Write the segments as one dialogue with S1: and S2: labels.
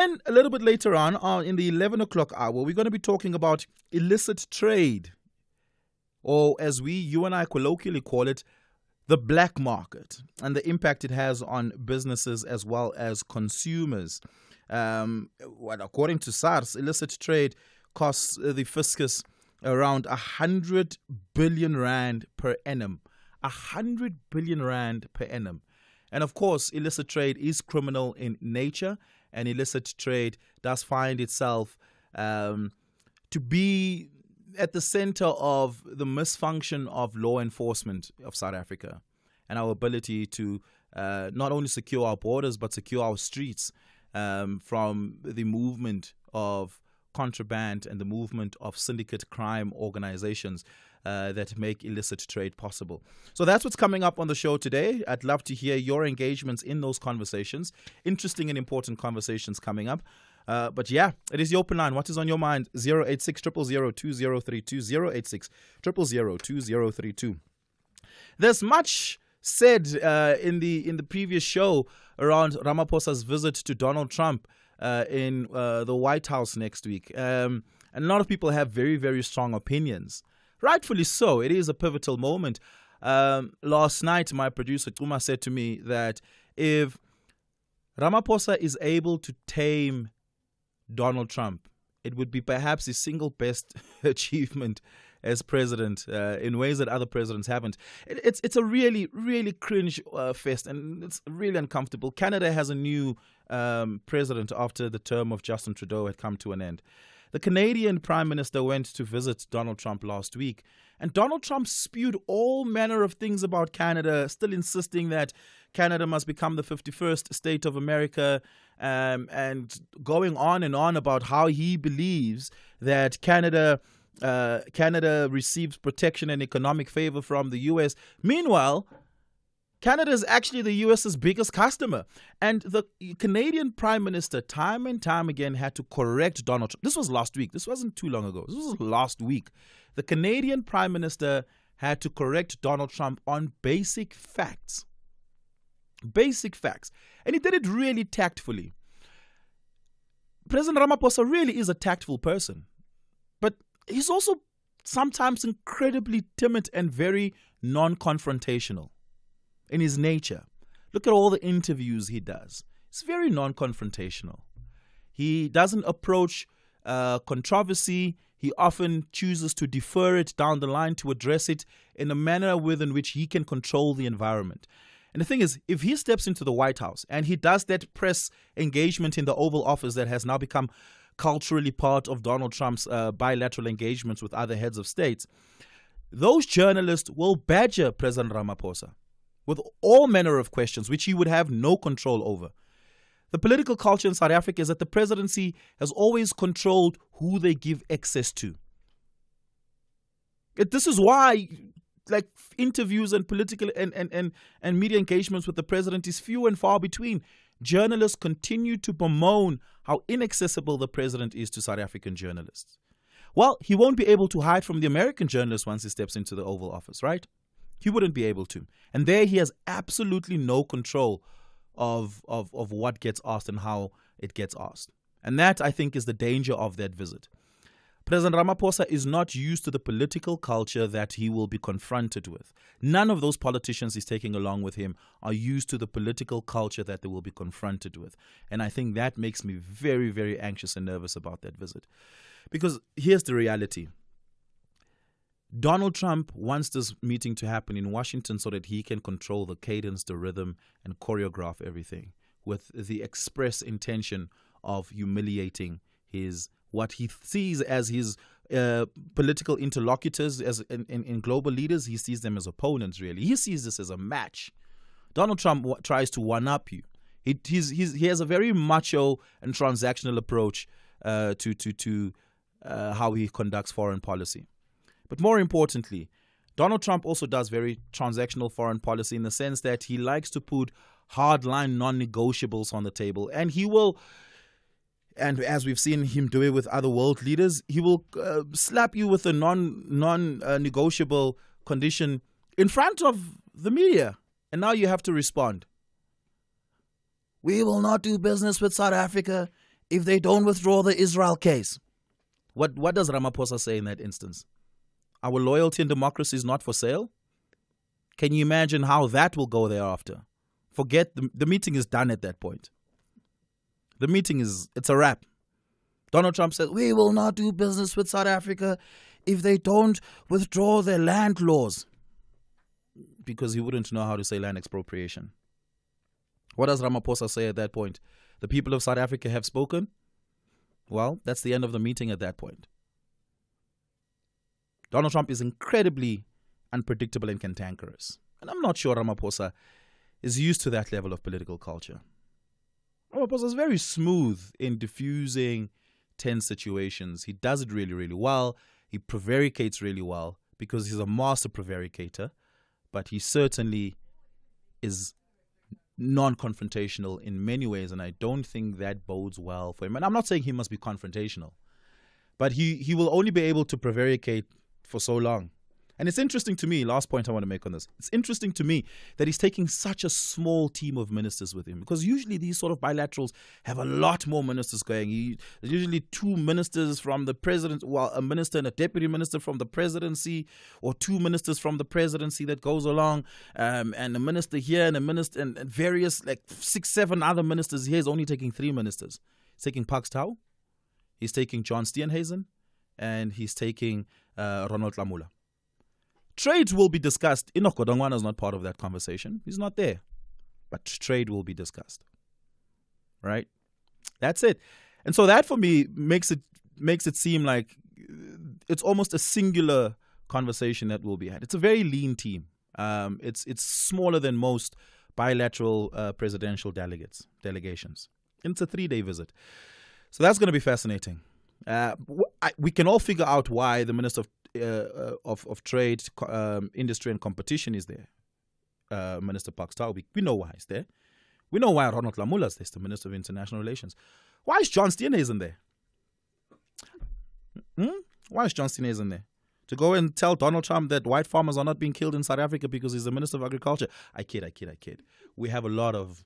S1: And a little bit later on, in the 11 o'clock hour, we're going to be talking about illicit trade, or as you and I colloquially call it, the black market, and the impact it has on businesses as well as consumers. According to SARS, illicit trade costs the fiscus around 100 billion rand per annum. 100 billion rand per annum. And of course, illicit trade is criminal in nature, and illicit trade does find itself to be at the center of the misfunction of law enforcement of South Africa and our ability to not only secure our borders but secure our streets from the movement of contraband and the movement of syndicate crime organizations that make illicit trade possible. So that's what's coming up on the show today. I'd love to hear your engagements in those conversations. Interesting and important conversations coming up. But yeah, it is the open line. What is on your mind? 086 000 2032, 086 000 2032. There's much said in the previous show around Ramaphosa's visit to Donald Trump in the White House next week. And a lot of people have very, very strong opinions. Rightfully so. It is a pivotal moment. Last night, my producer, Kuma, said to me that if Ramaphosa is able to tame Donald Trump, it would be perhaps his single best achievement as president in ways that other presidents haven't. It's a really, really cringe fest, and it's really uncomfortable. Canada has a new president after the term of Justin Trudeau had come to an end. The Canadian Prime Minister went to visit Donald Trump last week, and Donald Trump spewed all manner of things about Canada, still insisting that Canada must become the 51st state of America, and going on and on about how he believes that Canada receives protection and economic favor from the U.S. Meanwhile, Canada is actually the U.S.'s biggest customer. And the Canadian Prime Minister time and time again had to correct Donald Trump. This was last week. This wasn't too long ago. This was last week. The Canadian Prime Minister had to correct Donald Trump on basic facts. Basic facts. And he did it really tactfully. President Ramaphosa really is a tactful person. But he's also sometimes incredibly timid and very non-confrontational in his nature. Look at all the interviews he does. It's very non-confrontational. He doesn't approach controversy. He often chooses to defer it down the line to address it in a manner within which he can control the environment. And the thing is, if he steps into the White House and he does that press engagement in the Oval Office that has now become culturally part of Donald Trump's bilateral engagements with other heads of states, those journalists will badger President Ramaphosa with all manner of questions which he would have no control over. The political culture in South Africa is that the presidency has always controlled who they give access to. This is why interviews and political and media engagements with the president is few and far between. Journalists continue to bemoan how inaccessible the president is to South African journalists. Well, he won't be able to hide from the American journalists once he steps into the Oval Office, right? He wouldn't be able to. And there he has absolutely no control of what gets asked and how it gets asked. And that, I think, is the danger of that visit. President Ramaphosa is not used to the political culture that he will be confronted with. None of those politicians he's taking along with him are used to the political culture that they will be confronted with. And I think that makes me very, very anxious and nervous about that visit. Because here's the reality. Donald Trump wants this meeting to happen in Washington so that he can control the cadence, the rhythm, and choreograph everything with the express intention of humiliating what he sees as his political interlocutors, as in global leaders. He sees them as opponents, really. He sees this as a match. Donald Trump tries to one-up you. He has a very macho and transactional approach to how he conducts foreign policy. But more importantly, Donald Trump also does very transactional foreign policy in the sense that he likes to put hardline non-negotiables on the table. And he will, and as we've seen him do it with other world leaders, he will slap you with a non-negotiable condition in front of the media. And now you have to respond. We will not do business with South Africa if they don't withdraw the Israel case. What does Ramaphosa say in that instance? Our loyalty and democracy is not for sale? Can you imagine how that will go thereafter? Forget, the meeting is done at that point. The meeting it's a wrap. Donald Trump says, we will not do business with South Africa if they don't withdraw their land laws. Because he wouldn't know how to say land expropriation. What does Ramaphosa say at that point? The people of South Africa have spoken? Well, that's the end of the meeting at that point. Donald Trump is incredibly unpredictable and cantankerous. And I'm not sure Ramaphosa is used to that level of political culture. Ramaphosa is very smooth in diffusing tense situations. He does it really, really well. He prevaricates really well because he's a master prevaricator. But he certainly is non-confrontational in many ways, and I don't think that bodes well for him. And I'm not saying he must be confrontational, but he will only be able to prevaricate for so long. And it's interesting to me, last point I want to make on this, it's interesting to me that he's taking such a small team of ministers with him, because usually these sort of bilaterals have a lot more ministers going. There's usually 2 ministers from the president, well, a minister and a deputy minister from the presidency, or 2 ministers from the presidency that goes along, and a minister here and a minister and various, like 6, 7 other ministers. Here he's only taking 3 ministers. He's taking Pax Tau, he's taking John Steenhuisen, and he's taking Ronald Lamola. Trade will be discussed. Enoch Godongwana is not part of that conversation. He's not there. But trade will be discussed. Right? That's it. And so that for me makes it seem like it's almost a singular conversation that will be had. It's a very lean team. It's smaller than most bilateral presidential delegations. And it's a 3-day visit. So that's going to be fascinating. We can all figure out why the Minister of Trade, Industry and Competition is there. Minister Pax Tau. We know why he's there. We know why Ronald Lamola is there, the Minister of International Relations. Why is John Steenhuisen there? Why is John Steenhuisen there? To go and tell Donald Trump that white farmers are not being killed in South Africa because he's the Minister of Agriculture. I kid. We have a lot of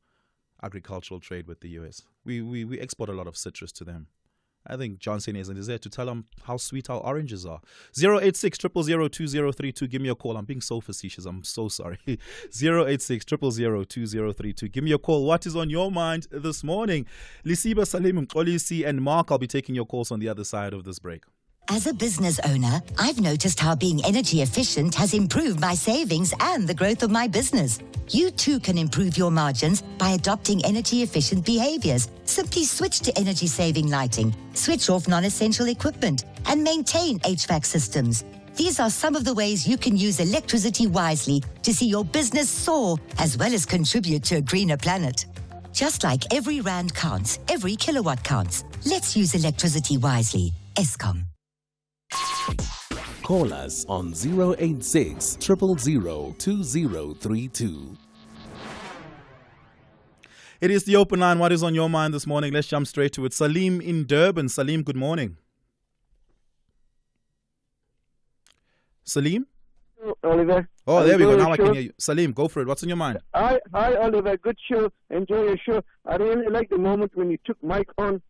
S1: agricultural trade with the US. We export a lot of citrus to them. I think John Steenhuisen is there to tell them how sweet our oranges are. 086 000 2032. Give me a call. I'm being so facetious. I'm so sorry. 086 000 2032. Give me a call. What is on your mind this morning? Lisiba Salim, Mkolisi, and Mark, I'll be taking your calls on the other side of this break.
S2: As a business owner, I've noticed how being energy efficient has improved my savings and the growth of my business. You too can improve your margins by adopting energy efficient behaviors. Simply switch to energy saving lighting, switch off non-essential equipment, and maintain HVAC systems. These are some of the ways you can use electricity wisely to see your business soar as well as contribute to a greener planet. Just like every rand counts, every kilowatt counts. Let's use electricity wisely. Eskom.
S3: Call us on 086 000 2032.
S1: It is the open line. What is on your mind this morning? Let's jump straight to it. Salim in Durban. Salim, good morning. Salim?
S4: Oliver.
S1: Oh, there we go. Now I can hear you. Salim, go for it. What's on your mind?
S4: Hi, Oliver. Good show. Enjoy your show. I really like the moment when you took Mike from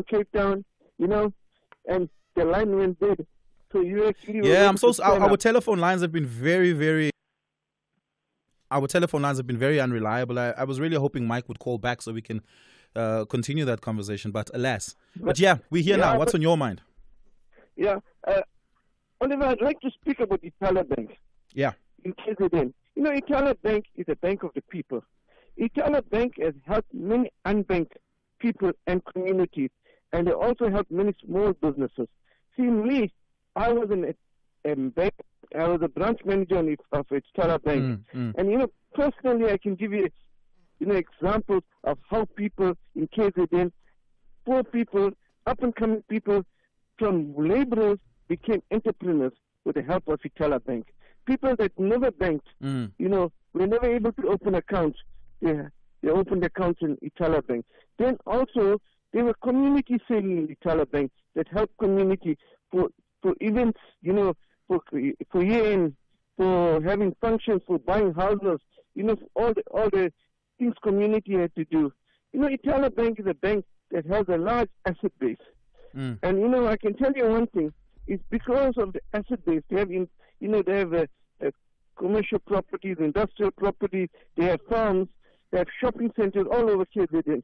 S4: Cape Town, and the line went dead. So you actually...
S1: Yeah, I'm so... Our telephone lines have been very unreliable. I was really hoping Mike would call back so we can continue that conversation, but alas. But yeah, we're here now. What's on your mind?
S4: Yeah. Oliver, I'd like to speak about Itala Bank.
S1: Yeah.
S4: In KZN. Itala Bank is a bank of the people. Itala Bank has helped many unbanked people and communities, and they also helped many small businesses. See, me, I was in a bank. I was a branch manager of Itala Bank. And, personally, I can give you, examples of how people in KZN, poor people, up-and-coming people, from laborers became entrepreneurs with the help of Itala Bank. People that never banked, were never able to open accounts. They opened accounts in Itala Bank. Then also, there were community saving in Itala Bank that helped community for events, for year-end, for having functions, for buying houses, all the things community had to do. Itala Bank is a bank that has a large asset base. And, you know, I can tell you one thing. It's because of the asset base. They have, they have commercial properties, industrial properties, they have farms, they have shopping centers all over KZN.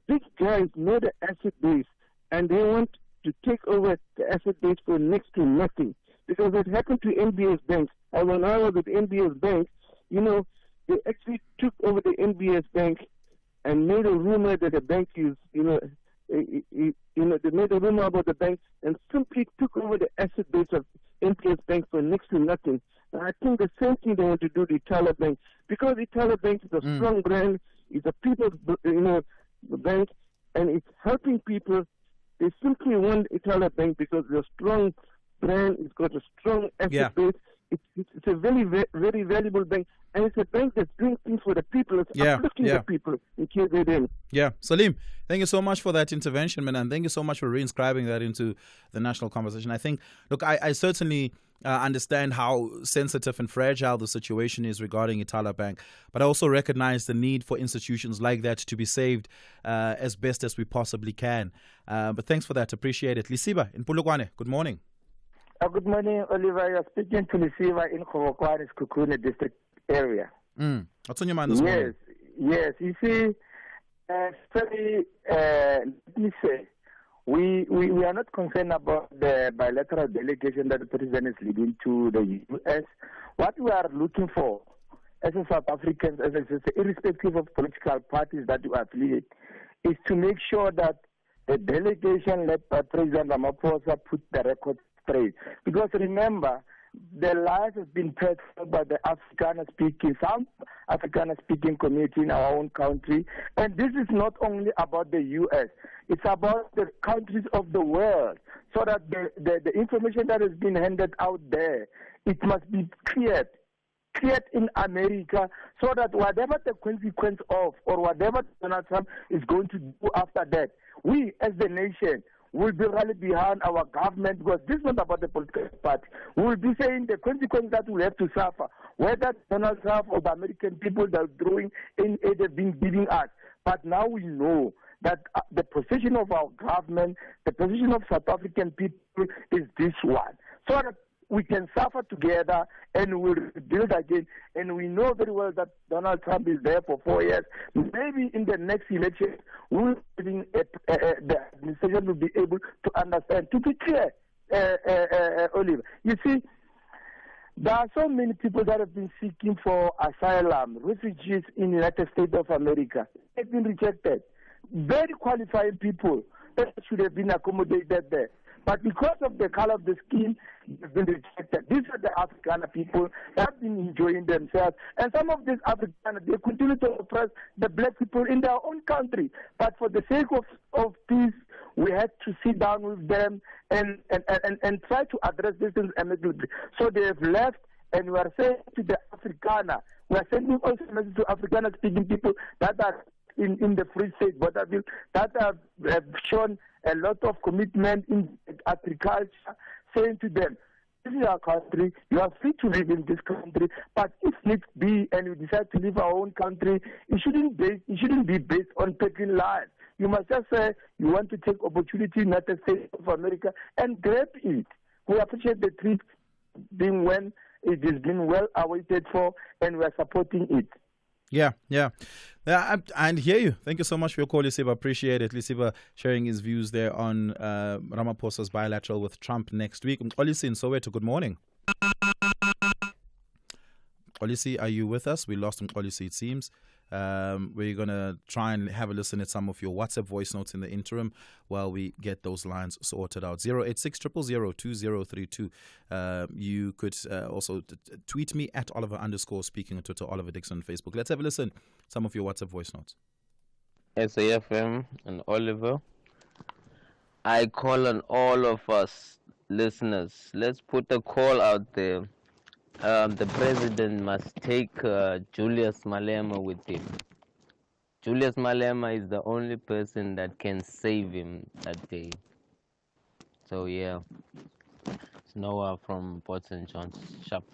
S4: These guys know the asset base, and they want to take over the asset base for next to nothing. Because it happened to NBS Bank. And when I was at NBS Bank, you know, they actually took over the NBS Bank and made a rumor that the bank is, they made a rumor about the bank and simply took over the asset base of NBS Bank for next to nothing. And I think the same thing they want to do to Itala Bank, because Itala Bank is a strong brand, it's a people's, bank, and it's helping people. They simply want Itala Bank because it's a strong brand, it's got a strong asset base. It's a very, very valuable bank, and it's a bank that's doing things for the people. It's uplifting the people in KZN.
S1: Yeah, Salim, thank you so much for that intervention, man, and thank you so much for reinscribing that into the national conversation. I think, look, I certainly understand how sensitive and fragile the situation is regarding Itala Bank, but I also recognize the need for institutions like that to be saved as best as we possibly can. But thanks for that. Appreciate it. Lisiba in Polokwane, good morning.
S5: Good morning, Oliver. You're speaking to Lisiva in Khobokwane, Sekhukhune district area.
S1: What's on your mind this morning?
S5: Yes. You see, let me say, we are not concerned about the bilateral delegation that the president is leading to the U.S. What we are looking for as a South Africans, as I say, irrespective of political parties that you affiliate, is to make sure that the delegation led by President Ramaphosa put the record straight. Because remember, the lies has been perpetrated by the some Afrikaner-speaking community in our own country. And this is not only about the U.S., it's about the countries of the world. So that the information that has been handed out there, it must be cleared in America, so that whatever the consequence of, or whatever Donald Trump is going to do after that, we as the nation will be rally behind our government, because this is not about the political party. We will be saying the consequences that we have to suffer, whether Donald Trump or the American people that are throwing in aid have been giving us. But now we know that the position of our government, the position of South African people is this one. So that we can suffer together and we'll build again. And we know very well that Donald Trump is there for 4 years. Maybe in the next election, the administration will be able to understand. To be clear, Oliver, you see, there are so many people that have been seeking for asylum, refugees in the United States of America. They've been rejected. Very qualified people that should have been accommodated there. But because of the color of the skin, they've been rejected. These are the Afrikaner people that have been enjoying themselves. And some of these Afrikaners, they continue to oppress the black people in their own country. But for the sake of peace, we had to sit down with them and try to address these things amicably. So they have left, and we are saying to the Afrikaner, we are sending also a message to Afrikaner-speaking people that are in the Free State Botterville, that have shown a lot of commitment in agriculture, saying to them, this is our country, you are free to live in this country, but if needs be and you decide to leave our own country, it shouldn't be based on taking lives. You must just say you want to take opportunity in the United States of America and grab it. We appreciate the trip being when it has been well awaited for, and we are supporting it.
S1: Yeah. And hear you. Thank you so much for your call, Lisiba. Appreciate it. Lisiba sharing his views there on Ramaphosa's bilateral with Trump next week. Olisi in Soweto, good morning. Olisi, are you with us? We lost Olisi, it seems. We're going to try and have a listen at some of your WhatsApp voice notes in the interim while we get those lines sorted out. 086 000 2032. You could also tweet me at Oliver_speaking on Twitter, Oliver Dixon on Facebook. Let's have a listen to some of your WhatsApp voice notes.
S6: SAFM and Oliver, I call on all of us listeners. Let's put a call out there. The president must take Julius Malema with him. Julius Malema is the only person that can save him that day. So yeah, it's Noah from Port St. John's. Sharp.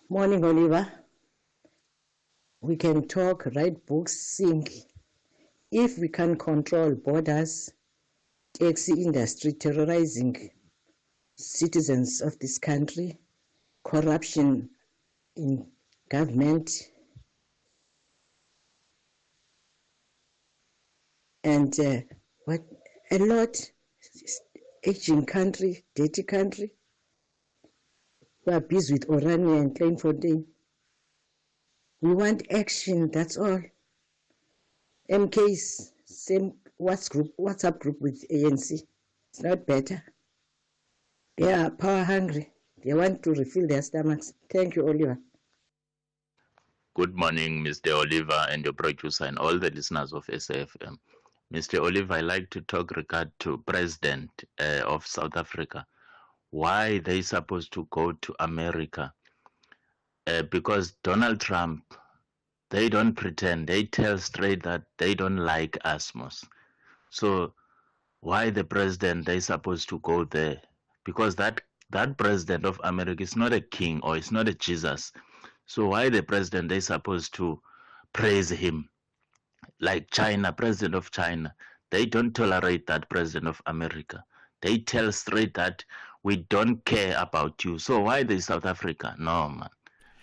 S7: Morning, Oliver. We can talk, write books, sing. if we can control borders, taxi industry terrorizing citizens of this country, corruption in government, and what a lot, aging country, dirty country. We are busy with Orania and Kleinfontein. We want action, that's all. MK's same WhatsApp group with ANC. It's not better. They are power hungry. They want to refill their stomachs. Thank you, Oliver.
S8: Good morning, Mr. Oliver and your producer and all the listeners of SAFM. Mr. Oliver, I like to talk regard to President of South Africa. Why they supposed to go to America? Because Donald Trump, they don't pretend. They tell straight that they don't like us most. So why the president they supposed to go there? Because that president of America is not a king or it's not a Jesus. So why the president they supposed to praise him? Like China, president of China, they don't tolerate that president of America. They tell straight that we don't care about you. So why the South Africa? No, man.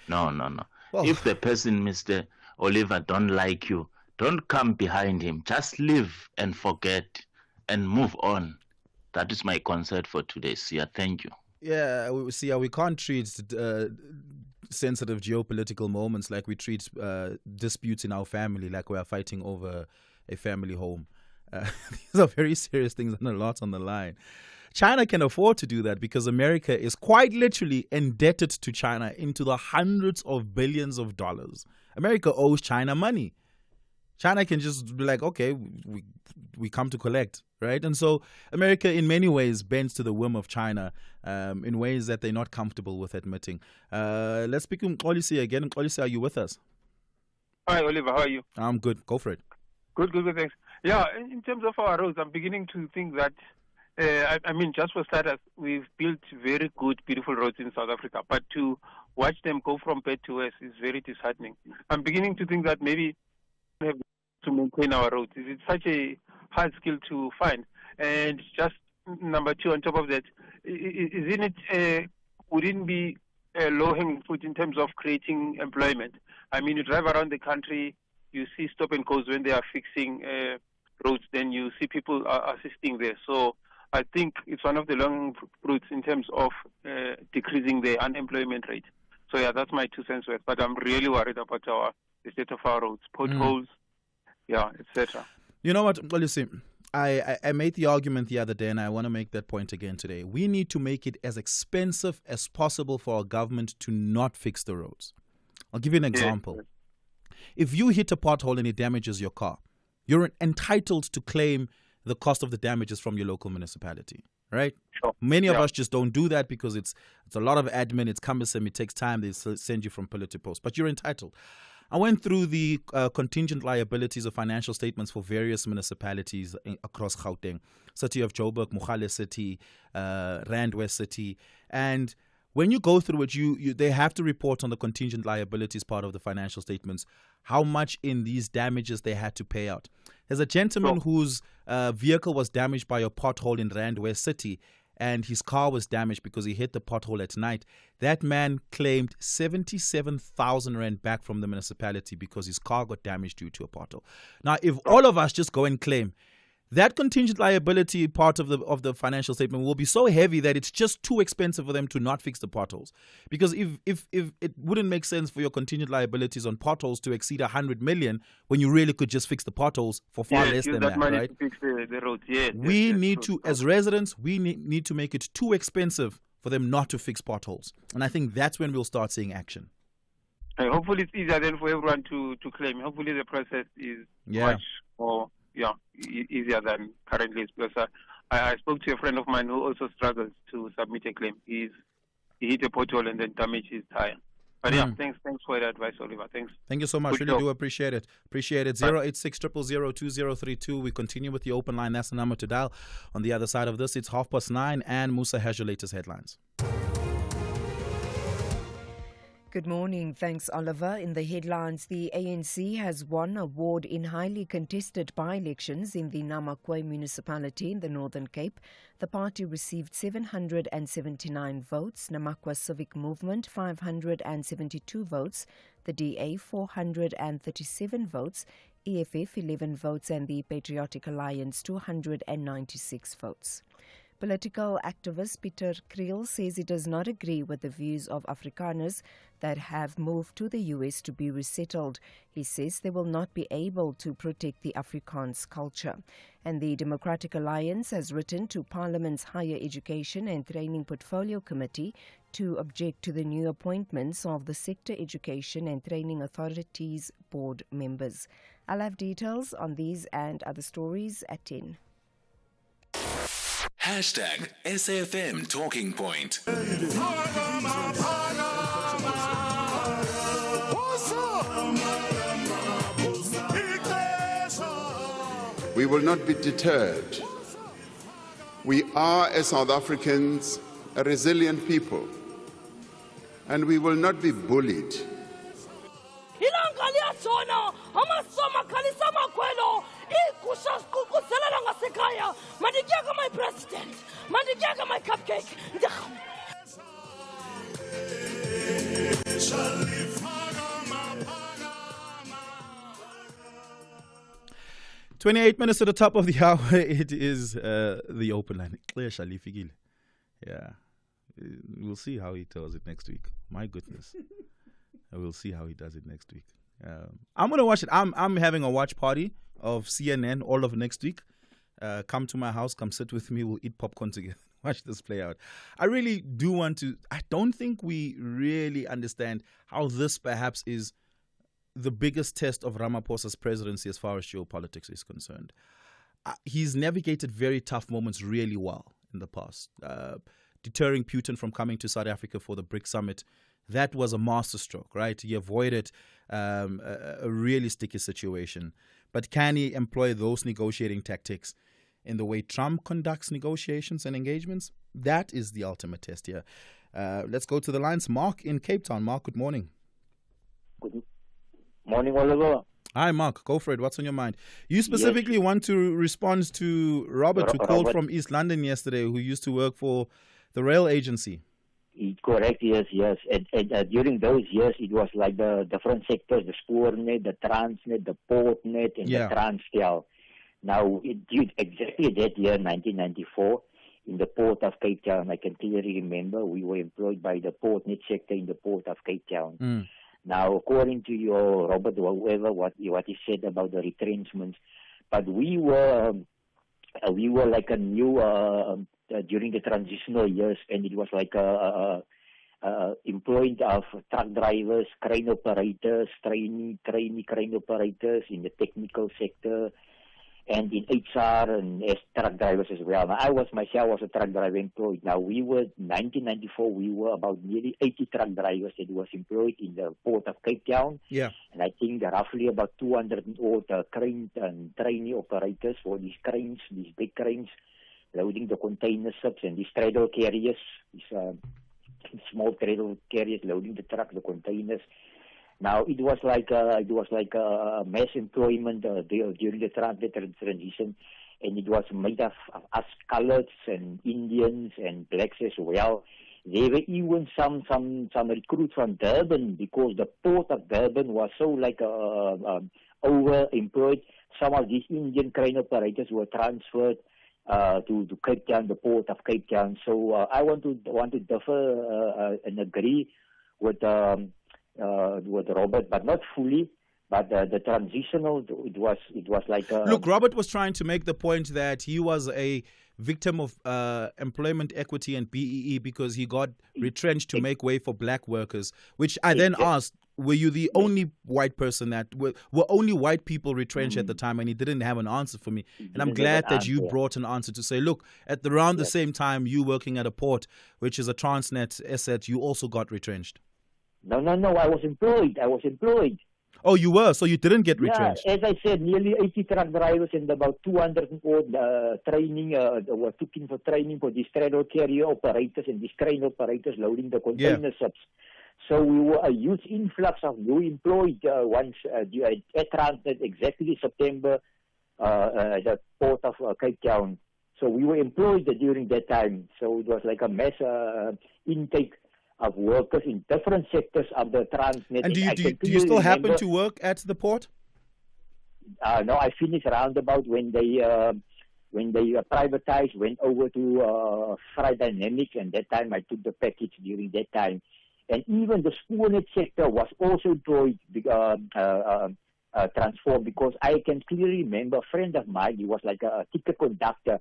S8: No. Well, if the person, Mr. Oliver, don't like you, don't come behind him. Just live and forget and move on. That is my concern for today. Sia, thank you.
S1: Yeah, we can't treat sensitive geopolitical moments like we treat disputes in our family, like we are fighting over a family home. These are very serious things and a lot on the line. China can afford to do that because America is quite literally indebted to China into the hundreds of billions of dollars. America owes China money. China can just be like, okay, we come to collect, right? And so America in many ways bends to the whim of China in ways that they're not comfortable with admitting. Let's speak to Mxolisi again. Mxolisi, are you with us?
S9: Hi, Oliver. How are you?
S1: I'm good. Go for it.
S9: Good, thanks. Yeah, in terms of our roads, I'm beginning to think that, I mean, just for starters, we've built very good, beautiful roads in South Africa, but to watch them go from bad to worse is very disheartening. I'm beginning to think that maybe we have to maintain our roads. It's such a hard skill to find. And just number two, on top of that, wouldn't it be a low-hanging fruit in terms of creating employment? I mean, you drive around the country, you see stop and goes when they are fixing roads, then you see people are assisting there. So I think it's one of the long routes in terms of decreasing the unemployment rate. So yeah, that's my 2 cents worth. But I'm really worried about the state of our roads, potholes, etc.
S1: You know what, Mxolisi? I made the argument the other day, and I want to make that point again today. We need to make it as expensive as possible for our government to not fix the roads. I'll give you an example.
S9: Yes.
S1: If you hit a pothole and it damages your car, you're entitled to claim the cost of the damages from your local municipality, right?
S9: Sure.
S1: Many of us just don't do that because it's a lot of admin, it's cumbersome, it takes time, they send you from pillar to post, but you're entitled. I went through the contingent liabilities of financial statements for various municipalities across Gauteng, City of Joburg, Mogale City, Rand West City, and when you go through it, they have to report on the contingent liabilities part of the financial statements, how much in these damages they had to pay out. There's a gentleman whose vehicle was damaged by a pothole in Rand West City, and his car was damaged because he hit the pothole at night. That man claimed 77,000 Rand back from the municipality because his car got damaged due to a pothole. Now, if all of us just go and claim, that contingent liability part of the financial statement will be so heavy that it's just too expensive for them to not fix the potholes. Because if it wouldn't make sense for your contingent liabilities on potholes to exceed 100 million when you really could just fix the potholes for far less than that,
S9: money
S1: right?
S9: To fix the roads. Yes,
S1: we need to, as residents, we need to make it too expensive for them not to fix potholes. And I think that's when we'll start seeing action.
S9: Hopefully it's easier then for everyone to claim. Hopefully the process is much more easier than currently is, because I spoke to a friend of mine who also struggles to submit a claim. He hit a pothole and then damaged his tire. But thanks for the advice, Oliver. Thanks.
S1: Thank you so much.
S9: Good
S1: really
S9: job.
S1: do appreciate it. 086 000 2032. We continue with the open line. That's the number to dial. On the other side of this, it's 9:30, and Musa has your latest headlines.
S10: Good morning. Thanks, Oliver. In the headlines, the ANC has won a ward in highly contested by-elections in the Namakwa municipality in the Northern Cape. The party received 779 votes, Namakwa Civic Movement 572 votes, the DA 437 votes, EFF 11 votes and the Patriotic Alliance 296 votes. Political activist Peter Kriel says he does not agree with the views of Afrikaners that have moved to the US to be resettled. He says they will not be able to protect the Afrikaans culture. And the Democratic Alliance has written to Parliament's Higher Education and Training Portfolio Committee to object to the new appointments of the Sector Education and Training Authorities board members. I'll have details on these and other stories at 10.
S11: Hashtag SAFM Talking Point.
S12: We will not be deterred. We are, as South Africans, a resilient people, and we will not be bullied.
S13: My president, my cupcake.
S1: 28 minutes to the top of the hour. It is the open line. Clear Shalifikile. Yeah. We'll see how he does it next week. My goodness. We'll see how he does it next week. I'm going to watch it. I'm having a watch party of CNN all of next week. Come to my house, come sit with me, we'll eat popcorn together, watch this play out. I really do want to, I don't think we really understand how this perhaps is the biggest test of Ramaphosa's presidency as far as geopolitics is concerned. He's navigated very tough moments really well in the past. Deterring Putin from coming to South Africa for the BRICS summit, that was a masterstroke, right? He avoided a really sticky situation. But can he employ those negotiating tactics in the way Trump conducts negotiations and engagements? That is the ultimate test here. Let's go to the lines. Mark in Cape Town. Mark, good morning.
S14: Good morning, Oliver.
S1: Hi, Mark. Go for it. What's on your mind? You specifically want to respond to Robert, who called from East London yesterday, who used to work for the rail agency.
S14: Correct, yes. And during those years, it was like the different sectors, the Spoornet, the Transnet, the Portnet, and the Transtel. Now, exactly that year, 1994, in the Port of Cape Town, I can clearly remember, we were employed by the Portnet sector in the Port of Cape Town. Now, according to your Robert, whoever, what he said about the retrenchments, but we were like a new... during the transitional years, and it was like employed of truck drivers, crane operators, trainee crane operators in the technical sector, and in HR and as truck drivers as well. Now, I was a truck driver employed. Now, 1994, we were about nearly 80 truck drivers that was employed in the Port of Cape Town.
S1: Yeah.
S14: And I think roughly about 200 crane and trainee operators for these cranes, these big cranes, loading the container ships and these straddle carriers, these small straddle carriers loading the truck, the containers. Now it was like a mass employment during the transition, and it was made of us coloreds and Indians and blacks as well. There were even some recruits from Durban, because the port of Durban was so like overemployed. Some of these Indian crane operators were transferred to Cape Town, the Port of Cape Town. So I want to differ and agree with Robert, but not fully. But the transitional, it was like
S1: look, Robert was trying to make the point that he was a victim of employment equity and BEE because he got retrenched to make way for black workers, which I then asked, were you the only white person that were only white people retrenched at the time? And he didn't have an answer for me. And I'm glad that you brought an answer to say, look, at around the same time you working at a port, which is a Transnet asset, you also got retrenched.
S14: No, I was employed.
S1: Oh, you were? So you didn't get retrenched?
S14: Yeah, as I said, nearly 80 truck drivers and about 200 training were looking for training for these straddle carrier operators and these crane operators loading the container ships. So we were a huge influx of new employed once at Transnet, exactly September, the port of Cape Town. So we were employed during that time. So it was like a mass intake of workers in different sectors of the Transnet.
S1: And do you still happen to work at the port?
S14: No, I finished roundabout when they privatized, went over to Fry Dynamic, and that time I took the package during that time. And even the Spoornet sector was also employed, transformed, because I can clearly remember a friend of mine, he was like a ticket conductor.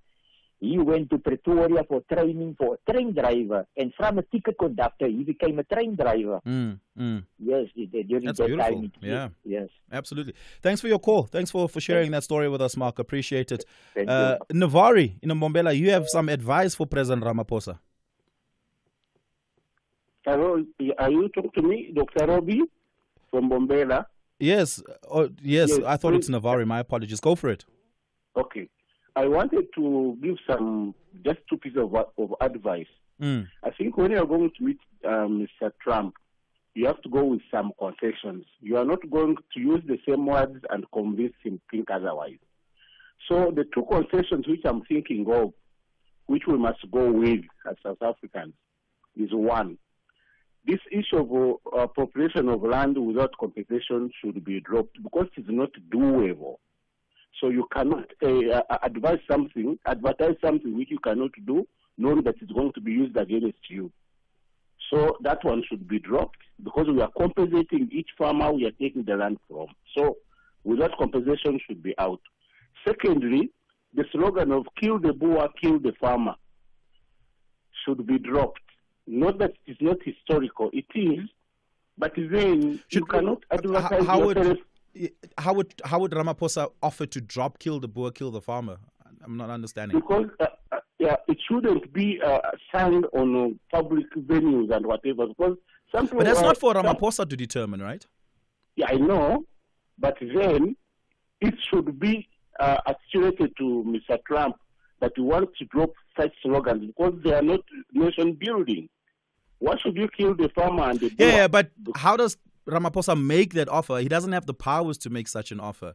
S14: He went to Pretoria for training for a train driver, and from a ticket conductor, he became a train driver. Yes, during
S1: That's
S14: that
S1: beautiful.
S14: time.
S1: Yeah.
S14: Yes.
S1: Absolutely. Thanks for your call. Thanks for sharing that story with us, Mark. Appreciate it.
S14: Thank you.
S1: Navari in Mbombela, you have some advice for President Ramaphosa.
S15: Hello, are you talking to me, Dr. Robbie from Mbombela?
S1: Yes. Yes, I thought it's Navari. My apologies. Go for it.
S15: Okay. I wanted to give just two pieces of advice. I think when you are going to meet Mr. Trump, you have to go with some concessions. You are not going to use the same words and convince him to think otherwise. So the two concessions which I'm thinking of, which we must go with as South Africans, is one, this issue of appropriation of land without compensation should be dropped because it's not doable. So you cannot advertise something which you cannot do, knowing that it's going to be used against you. So that one should be dropped because we are compensating each farmer we are taking the land from. So without compensation should be out. Secondly, the slogan of kill the Boer, kill the farmer should be dropped. Not that it's not historical, it is, but then you cannot advertise yourself.
S1: How would Ramaphosa offer to drop kill the Boer, kill the farmer? I'm not understanding.
S15: Because it shouldn't be sung on public venues and whatever. Because some people,
S1: but that's not for Ramaphosa to determine, right?
S15: Yeah, I know. But then it should be attributed to Mr. Trump that he wants to drop such slogans because they are not nation building. Why should you kill the farmer and the Boer?
S1: Yeah, but how does Ramaphosa make that offer? He doesn't have the powers to make such an offer.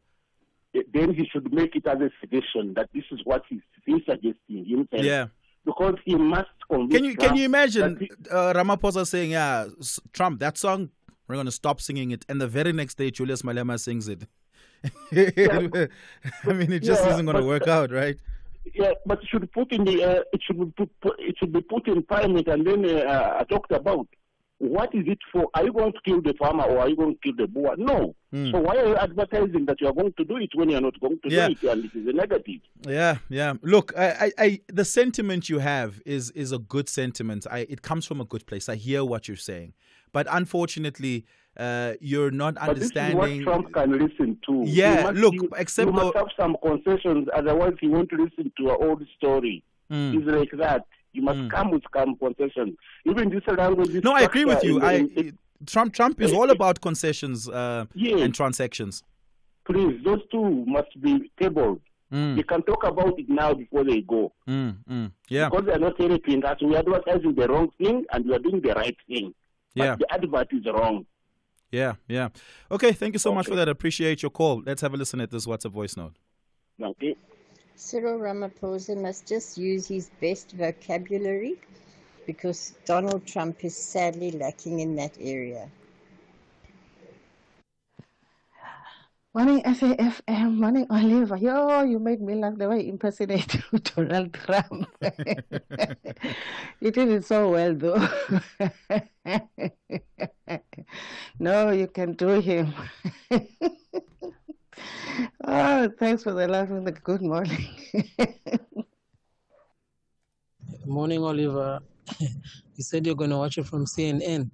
S15: Then he should make it as a suggestion that this is what he's suggesting himself.
S1: Yeah.
S15: Because he must convince
S1: Can you imagine Ramaphosa saying, yeah, Trump, that song, we're going to stop singing it. And the very next day, Julius Malema sings it. I mean, it just isn't going to work out, right?
S15: Yeah, but it should put in the it should be put in parliament and then talked about. What is it for? Are you going to kill the farmer or are you going to kill the Boer? No. So why are you advertising that you are going to do it when you are not going to do it and it is a negative?
S1: Yeah. Look, the sentiment you have is a good sentiment. It comes from a good place. I hear what you're saying. But unfortunately, you're not understanding.
S15: This is what Trump can listen to.
S1: Yeah,
S15: you must have some concessions, otherwise he won't listen to our old story. It's like that. You must come with some concessions. Even this language.
S1: No, I agree with you. Trump is all about concessions and transactions.
S15: Please, those two must be tabled. They can talk about it now before they go.
S1: Yeah.
S15: Because they are not helping us. We are advertising the wrong thing and we are doing the right thing. But the advert is wrong.
S1: Yeah. Okay, thank you so much for that. I appreciate your call. Let's have a listen at this WhatsApp voice note.
S15: Okay.
S16: Cyril Ramaphosa must just use his best vocabulary because Donald Trump is sadly lacking in that area.
S17: Morning SAFM, morning Oliver. Yo, you made me laugh the way you impersonate Donald Trump. You did it so well though. No, you can do him. Oh, thanks for the laugh and the good morning.
S18: Morning, Oliver. You said you're going to watch it from CNN.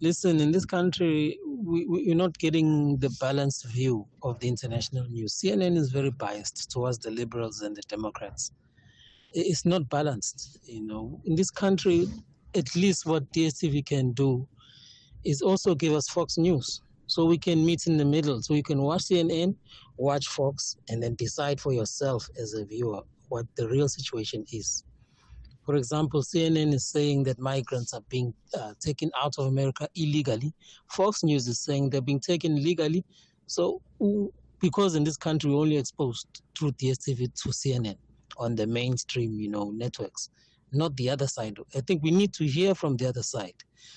S18: Listen, in this country, we're not getting the balanced view of the international news. CNN is very biased towards the liberals and the Democrats. It's not balanced, In this country, at least what DSTV can do is also give us Fox News. So we can meet in the middle. So you can watch CNN, watch Fox, and then decide for yourself as a viewer what the real situation is. For example, CNN is saying that migrants are being taken out of America illegally. Fox News is saying they're being taken legally. So because in this country we're only exposed through DSTV to CNN on the mainstream, networks, not the other side. I think we need to hear from the other side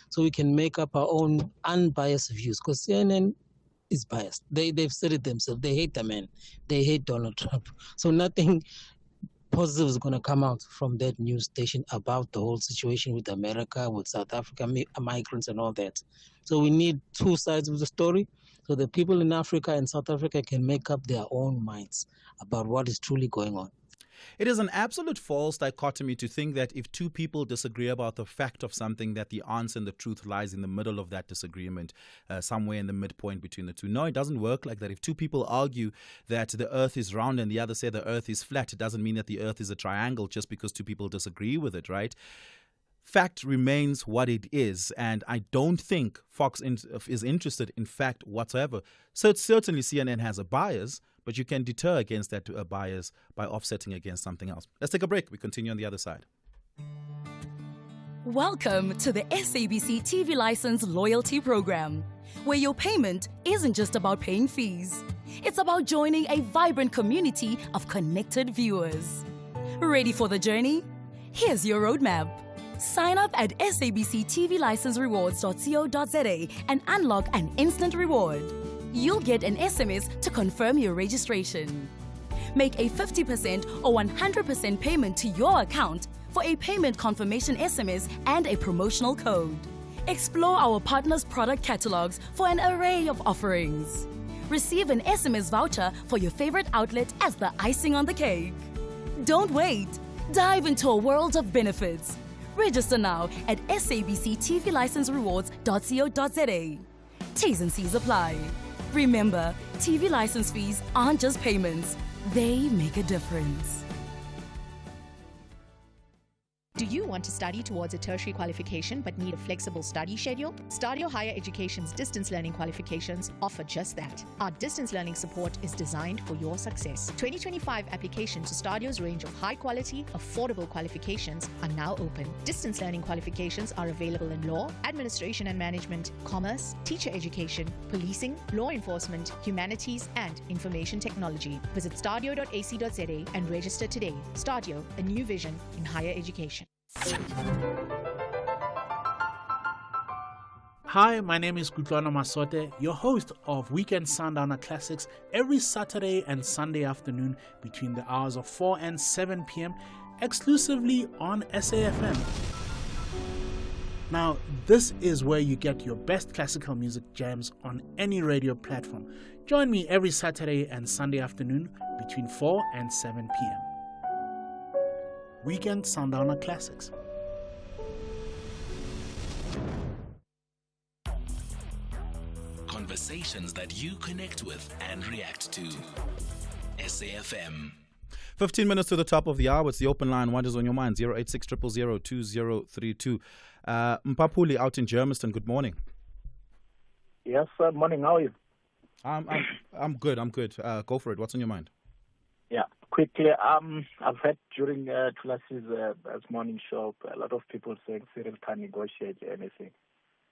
S18: so we can make up our own unbiased views, because CNN is biased. They've said it themselves. They hate the man. They hate Donald Trump. So nothing positive is going to come out from that news station about the whole situation with America, with South Africa, migrants and all that. So we need two sides of the story so the people in Africa and South Africa can make up their own minds about what is truly going on.
S1: It is an absolute false dichotomy to think that if two people disagree about the fact of something, that the answer and the truth lies in the middle of that disagreement, somewhere in the midpoint between the two. No, it doesn't work like that. If two people argue that the earth is round and the other say the earth is flat, it doesn't mean that the earth is a triangle just because two people disagree with it, right? Fact remains what it is, and I don't think Fox is interested in fact whatsoever. So certainly CNN has a bias, but you can deter against that bias by offsetting against something else. Let's take a break. We continue on the other side.
S19: Welcome to the SABC TV License Loyalty Program, where your payment isn't just about paying fees. It's about joining a vibrant community of connected viewers. Ready for the journey? Here's your roadmap. Sign up at sabctvlicenserewards.co.za and unlock an instant reward. You'll get an SMS to confirm your registration. Make a 50% or 100% payment to your account for a payment confirmation SMS and a promotional code. Explore our partners' product catalogs for an array of offerings. Receive an SMS voucher for your favorite outlet as the icing on the cake. Don't wait. Dive into a world of benefits. Register now at sabctvlicenserewards.co.za. T's and C's apply. Remember, TV license fees aren't just payments, they make a difference.
S20: Do you want to study towards a tertiary qualification but need a flexible study schedule? Stadio Higher Education's distance learning qualifications offer just that. Our distance learning support is designed for your success. 2025 applications to Stadio's range of high-quality, affordable qualifications are now open. Distance learning qualifications are available in law, administration and management, commerce, teacher education, policing, law enforcement, humanities, and information technology. Visit stadio.ac.za and register today. Stadio, a new vision in higher education.
S21: Hi, my name is Kutlwana Masote, your host of Weekend Sundowner Classics every Saturday and Sunday afternoon between the hours of 4 and 7 p.m. exclusively on SAFM. Now, this is where you get your best classical music jams on any radio platform. Join me every Saturday and Sunday afternoon between 4 and 7 p.m. Weekend Sundowner Classics.
S11: Conversations that you connect with and react to. SAFM.
S1: 15 minutes to the top of the hour. It's the open line. What is on your mind? 086 000 2032. Mpapuli out in Germiston. Good morning.
S22: Yes, sir. Morning. How are you?
S1: I'm good. Go for it. What's on your mind?
S22: Yeah, quickly. I've heard during Tulas's morning show a lot of people saying Cyril can't negotiate anything.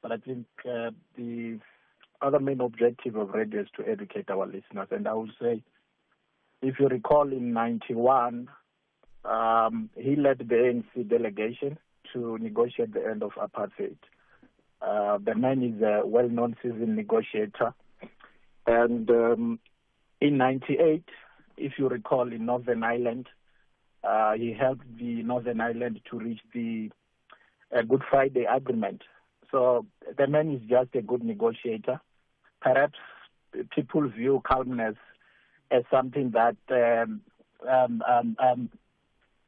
S22: But I think the other main objective of radio is to educate our listeners. And I would say, if you recall in 91, he led the ANC delegation to negotiate the end of apartheid. The man is a well-known seasoned negotiator. And in 98, if you recall, in Northern Ireland, he helped the Northern Ireland to reach the Good Friday Agreement. So the man is just a good negotiator. Perhaps people view calmness as something that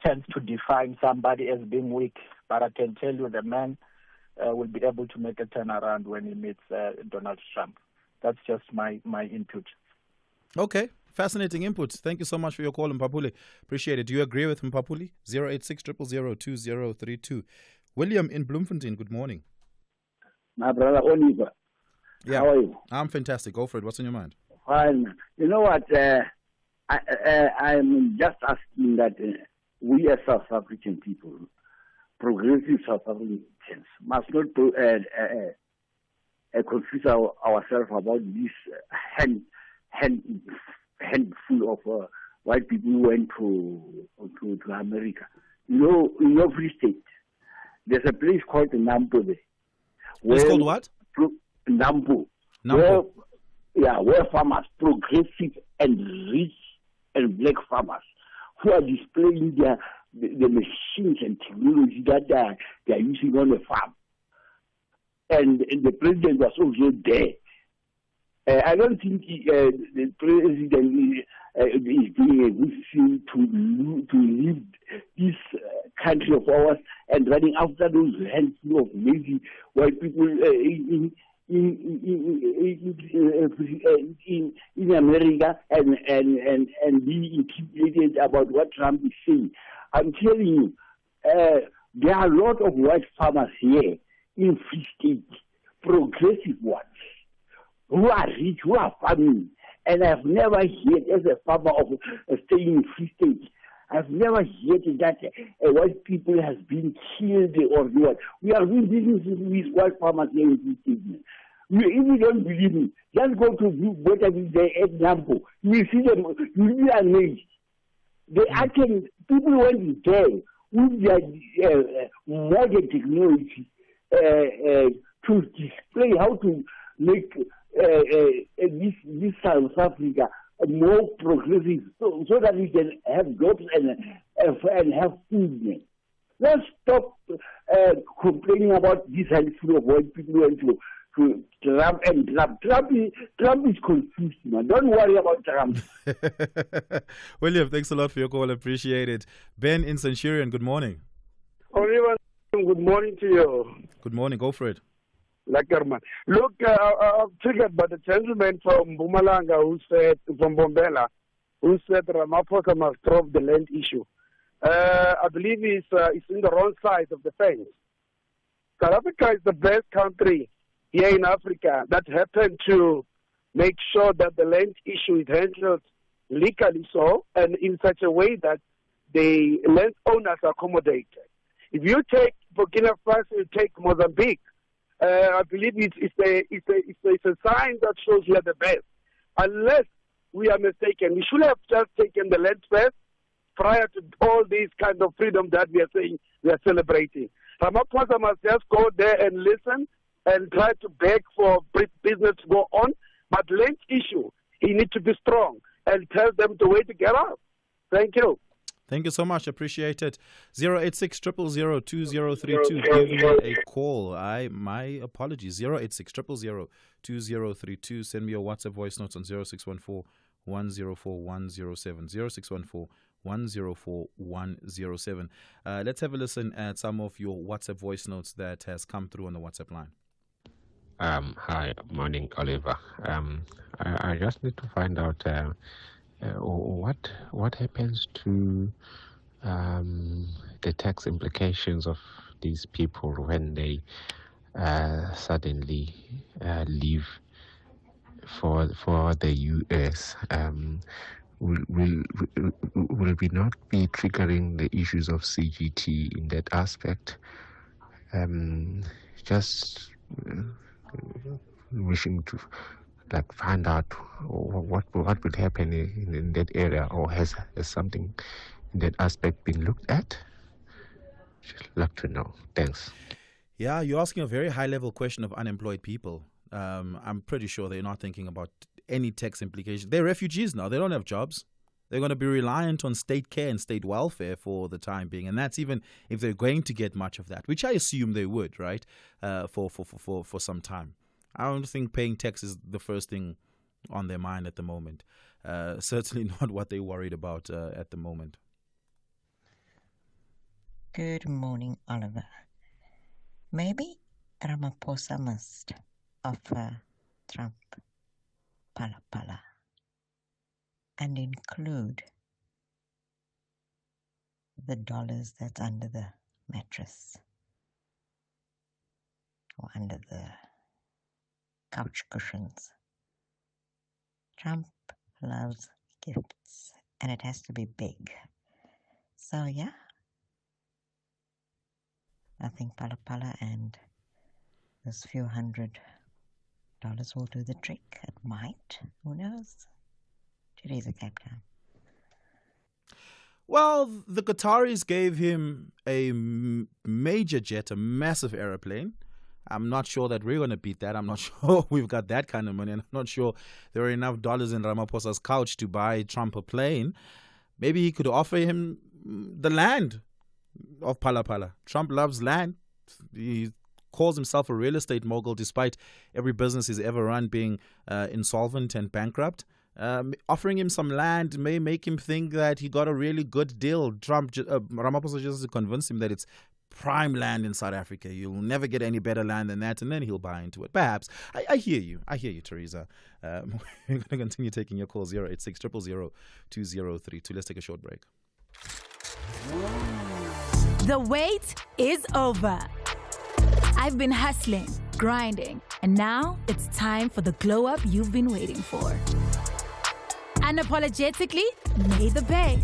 S22: tends to define somebody as being weak. But I can tell you the man will be able to make a turnaround when he meets Donald Trump. That's just my input.
S1: Okay. Fascinating input. Thank you so much for your call, Mpapuli. Appreciate it. Do you agree with Mpapuli? 086 000 2032. William in Bloemfontein, good morning.
S23: My brother Oliver.
S1: Yeah.
S23: How are you?
S1: I'm fantastic. Go for it. What's on your mind?
S23: Fine. You know what? I'm just asking that we as South African people, progressive South Africans must not confuse ourselves about this handful of white people who went to America. In your Free State, there's a place called Nampo there.
S1: It's called what?
S23: Nampo.
S1: Nampo.
S23: Where farmers, progressive and rich and black farmers, who are displaying the machines and technology that they are using on the farm. And the president was also there. I don't think the president is doing a good thing to leave this country of ours and running after those handful of lazy white people in America and be intimidated about what Trump is saying. I'm telling you, there are a lot of white farmers here in Free State, progressive ones, who are rich, who are farming. And I've never heard, as a farmer of staying in Free State, I've never heard that white people has been killed or what. We are doing business with white farmers here in Free State. If you don't believe me, just go to the example. You will see them, you will be amazed. They actually, people went there with their modern technology to display how to make this South Africa more progressive so that we can have jobs and have food. Let's stop complaining about this handful of white people went to Trump and Trump. Trump is confused, man. Don't worry about Trump.
S1: William, thanks a lot for your call. Appreciate it. Ben in Centurion, good morning.
S2: Oliver, good morning to you.
S1: Good morning. Go for it.
S2: Lackerman. Look, I'm triggered by the gentleman from Mpumalanga who said, from Bombela, who said Ramaphosa must drop the land issue. I believe he's in the wrong side of the fence. South Africa is the best country here in Africa that happened to make sure that the land issue is handled legally so and in such a way that the landowners are accommodated. If you take Burkina Faso, you take Mozambique, I believe it's a sign that shows we are the best. Unless we are mistaken, we should have just taken the land first prior to all these kind of freedom that we are saying we are celebrating. Ramaphosa must just go there and listen and try to beg for business to go on. But land issue, he needs to be strong and tell them the way to get out. Thank you.
S1: Thank you so much. Appreciate it. 086 000 2032. Give me a call. My apologies. 086 000 2032. Send me your WhatsApp voice notes on 0614 104 107. 0614 104 107. Let's have a listen at some of your WhatsApp voice notes that has come through on the WhatsApp line.
S3: Hi, morning, Oliver. I just need to find out what happens to the tax implications of these people when they suddenly leave for the U.S. Will we not be triggering the issues of CGT in that aspect? Just wishing to find out what would happen in that area, or has something in that aspect been looked at? Just love to know. Thanks.
S1: Yeah, you're asking a very high-level question of unemployed people. I'm pretty sure they're not thinking about any tax implications. They're refugees now. They don't have jobs. They're going to be reliant on state care and state welfare for the time being. And that's even if they're going to get much of that, which I assume they would, right, for some time. I don't think paying tax is the first thing on their mind at the moment. Certainly not what they're worried about at the moment.
S4: Good morning, Oliver. Maybe Ramaphosa must offer Trump pala pala and include the dollars that's under the mattress or under the couch cushions. Trump loves gifts and it has to be big. So yeah. I think Pala Pala and this few $100 will do the trick. It might. Who knows? Theresa, Cape Town.
S1: Well, the Qataris gave him a major jet, a massive aeroplane. I'm not sure that we're going to beat that. I'm not sure we've got that kind of money. And I'm not sure there are enough dollars in Ramaphosa's couch to buy Trump a plane. Maybe he could offer him the land of Pala Pala. Trump loves land. He calls himself a real estate mogul despite every business he's ever run being insolvent and bankrupt. Offering him some land may make him think that he got a really good deal. Ramaphosa just has to convince him that it's prime land in South Africa. You'll never get any better land than that, and then he'll buy into it. Perhaps. I hear you. I hear you, Theresa. We're going to continue taking your calls. 086 000 2032. Let's take a short break.
S5: The wait is over. I've been hustling, grinding, and now it's time for the glow up you've been waiting for. Unapologetically, made the bay.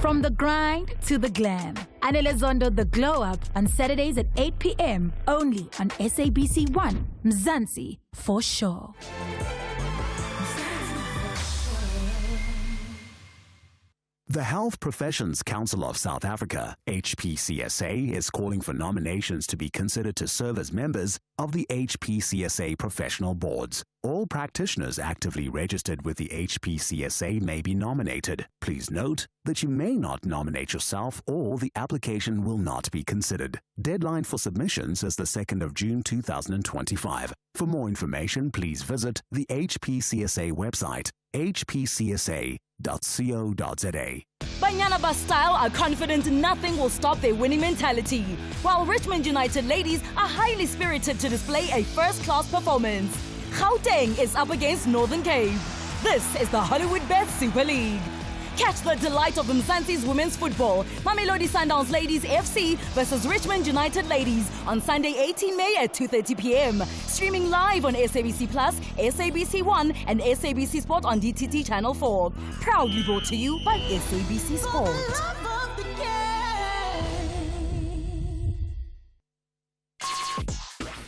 S5: From the grind to the glam. Anele Zondo The Glow Up on Saturdays at 8 p.m. only on SABC 1, Mzansi, for sure.
S6: The Health Professions Council of South Africa, HPCSA, is calling for nominations to be considered to serve as members of the HPCSA professional boards. All practitioners actively registered with the HPCSA may be nominated. Please note that you may not nominate yourself or the application will not be considered. Deadline for submissions is the 2nd of June 2025. For more information, please visit the HPCSA website, hpcsa.co.za.
S19: Banyana Bus Style are confident nothing will stop their winning mentality, while Richmond United ladies are highly spirited to display a first-class performance. Gauteng is up against Northern Cape. This is the Hollywood Best Super League. Catch the delight of Mzansi's women's football, Mamelodi Sundowns Ladies FC versus Richmond United Ladies on Sunday 18 May at 2:30 p.m. Streaming live on SABC Plus, SABC 1 and SABC Sport on DTT Channel 4. Proudly brought to you by SABC Sport.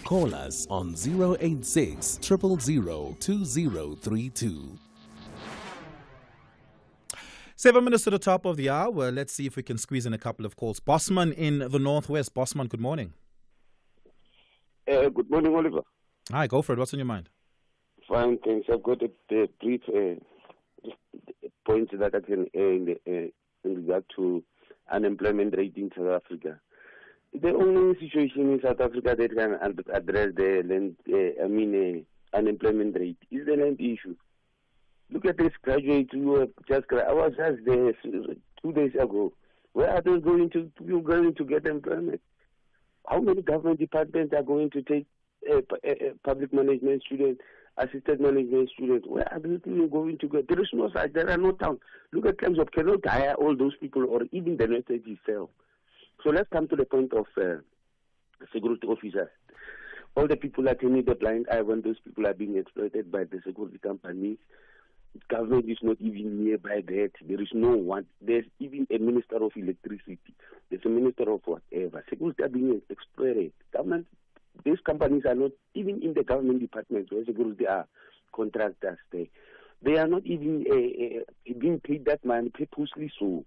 S11: Call us on 086 000 2032.
S1: 7 minutes to the top of the hour. Let's see if we can squeeze in a couple of calls. Bossman in the Northwest. Bossman, good morning.
S7: Good morning, Oliver.
S1: Hi, go for it. What's on your mind?
S7: Fine, thanks. I've got a brief point that I can in regard to unemployment rate in South Africa. The only situation in South Africa that can address the land, unemployment rate is the land issue. Look at this graduate who I was just there 2 days ago. Where are they going to get employment? How many government departments are going to take public management students, assisted management students? Where are they going to get? There is no site. There are no towns. Look at terms of cannot hire all those people or even the message itself. So let's come to the point of security officers. All the people are turning the blind eye when those people are being exploited by the security companies. Government is not even nearby that. There is no one. There's even a minister of electricity. There's a minister of whatever. Security are being exploited. Government, these companies are not even in the government departments where security are contractors there. They are not even being paid that money purposely. So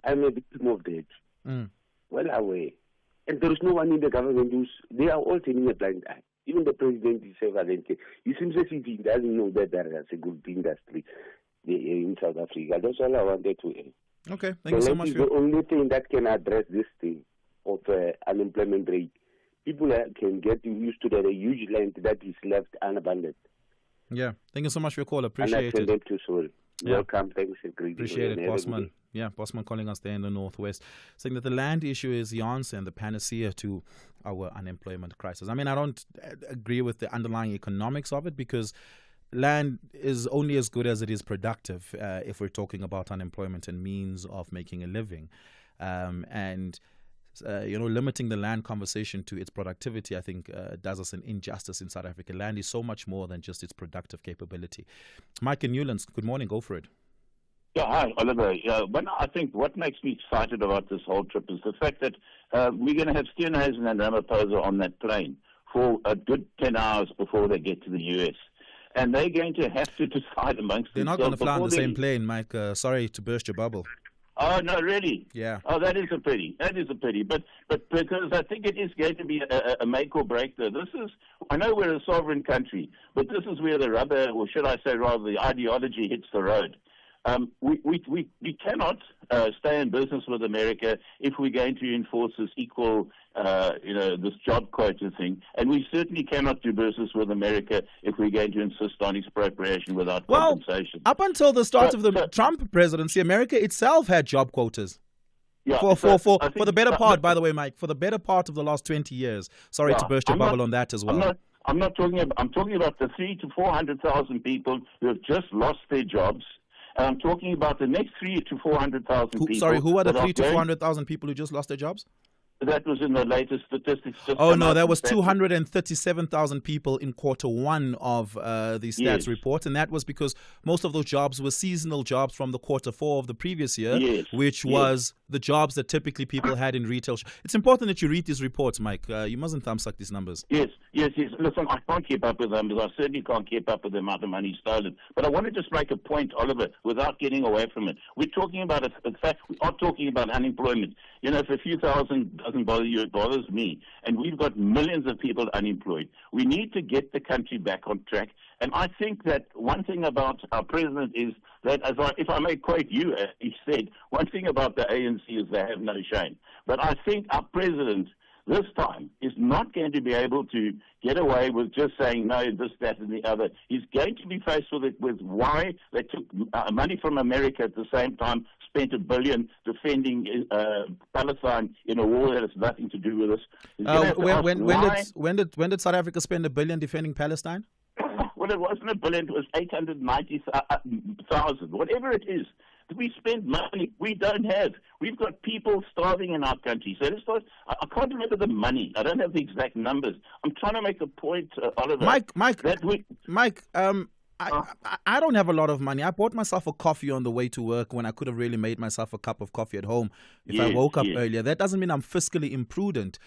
S7: I'm a victim of that. Well aware. And there is no one in the government they are all turning a blind eye. Even the president is Valente. He seems as if he doesn't know that there is a good industry in South Africa. That's all I wanted to add.
S1: Okay, thank you so much.
S7: The only thing that can address this thing of unemployment rate, people can get used to the huge land that is left unabandoned.
S1: Yeah, thank you so much for your call. Appreciate it.
S7: Them to soul. Yeah. Welcome. Thanks.
S1: Appreciate it, Bossman. Yeah, Bossman calling us there in the Northwest, saying that the land issue is the answer and the panacea to our unemployment crisis. I mean, I don't agree with the underlying economics of it because land is only as good as it is productive if we're talking about unemployment and means of making a living. Limiting the land conversation to its productivity, I think, does us an injustice in South Africa. Land is so much more than just its productive capability. Mike in Newlands, good morning. Go for it.
S8: Yeah, hi, Oliver. Yeah, but I think what makes me excited about this whole trip is the fact that we're going to have Steenhuisen and Ramaphosa on that plane for a good 10 hours before they get to the U.S. And they're going to have to decide amongst themselves.
S1: They're not going to fly on the same plane, Mike. Sorry to burst your bubble.
S8: Oh, no, really?
S1: Yeah.
S8: Oh, that is a pity. That is a pity. But because I think it is going to be a make or break there. I know we're a sovereign country, but this is where the rubber, or should I say rather, the ideology hits the road. We cannot stay in business with America if we're going to enforce this equal, this job quota thing. And we certainly cannot do business with America if we're going to insist on expropriation without compensation.
S1: Up until the start of the Trump presidency, America itself had job quotas.
S8: Yeah,
S1: for the better part, by the way, Mike, for the better part of the last 20 years. Sorry to burst your bubble on that as well.
S8: I'm talking about the 300,000 to 400,000 people who have just lost their jobs. And I'm talking about the next 300,000 to 400,000 people.
S1: Sorry, who are the 300,000 to 400,000 people who just lost their jobs?
S8: That was in the latest statistics.
S1: That was 237,000 people in Q1 of the stats report, and that was because most of those jobs were seasonal jobs from the Q4 of the previous year, which was the jobs that typically people had in retail. It's important that you read these reports, Mike. You mustn't thumbsuck these numbers.
S8: Yes. Listen, I can't keep up with them because I certainly can't keep up with the amount of money stolen. But I want to just make a point, Oliver, without getting away from it. We're talking about, in fact, we are talking about unemployment. If a few thousand doesn't bother you, it bothers me. And we've got millions of people unemployed. We need to get the country back on track. And I think that one thing about our president is that, if I may quote you, he said, one thing about the ANC is they have no shame. But I think our president this time is not going to be able to get away with just saying no, this, that, and the other. He's going to be faced with why they took money from America at the same time, spent $1 billion defending Palestine in a war that has nothing to do with us.
S1: When did South Africa spend $1 billion defending Palestine?
S8: Well, it wasn't $1 billion. It was 890,000. Whatever it is. We spend money we don't have. We've got people starving in our country. So I can't remember the money. I don't have the exact numbers. I'm trying to make a point, Oliver.
S1: Mike, I don't have a lot of money. I bought myself a coffee on the way to work when I could have really made myself a cup of coffee at home if I woke up earlier. That doesn't mean I'm fiscally imprudent.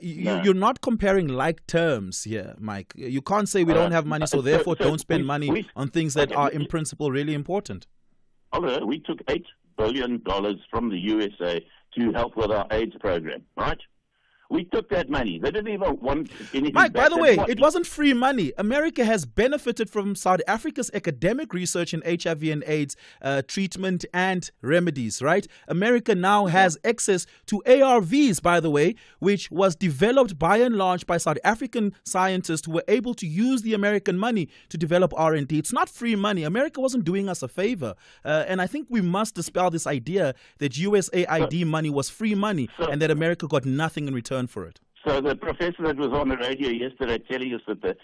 S1: You're not comparing like terms here, Mike. You can't say we don't have money, so therefore don't spend money on things that are in principle really important.
S8: Oliver, we took $8 billion from the USA to help with our AIDS program, right? We took that money. They didn't even want anything
S1: Mike,
S8: back.
S1: by the way, it wasn't free money. America has benefited from South Africa's academic research in HIV and AIDS treatment and remedies, right? America now has access to ARVs, by the way, which was developed by and large by South African scientists who were able to use the American money to develop R&D. It's not free money. America wasn't doing us a favor. And I think we must dispel this idea that USAID money was free money and that America got nothing in return for it.
S8: So the professor that was on the radio yesterday telling us that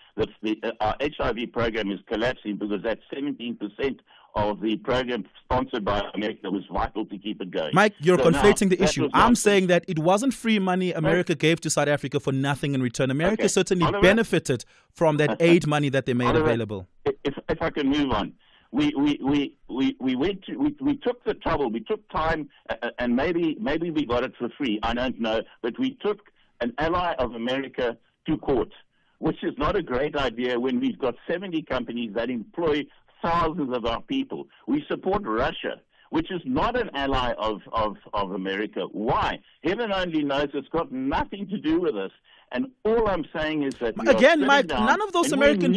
S8: our HIV program is collapsing because that 17% of the program sponsored by America was vital to keep it going.
S1: Mike, you're conflating the issue. I'm saying that it wasn't free money America gave to South Africa for nothing in return. America certainly benefited from that aid money that they made available.
S8: If I can move on. We took the trouble, we took time, and maybe we got it for free, I don't know, but we took an ally of America to court, which is not a great idea when we've got 70 companies that employ thousands of our people. We support Russia, which is not an ally of America. Why? Heaven only knows. It's got nothing to do with us. And all I'm saying is that
S1: again, Mike, none of those American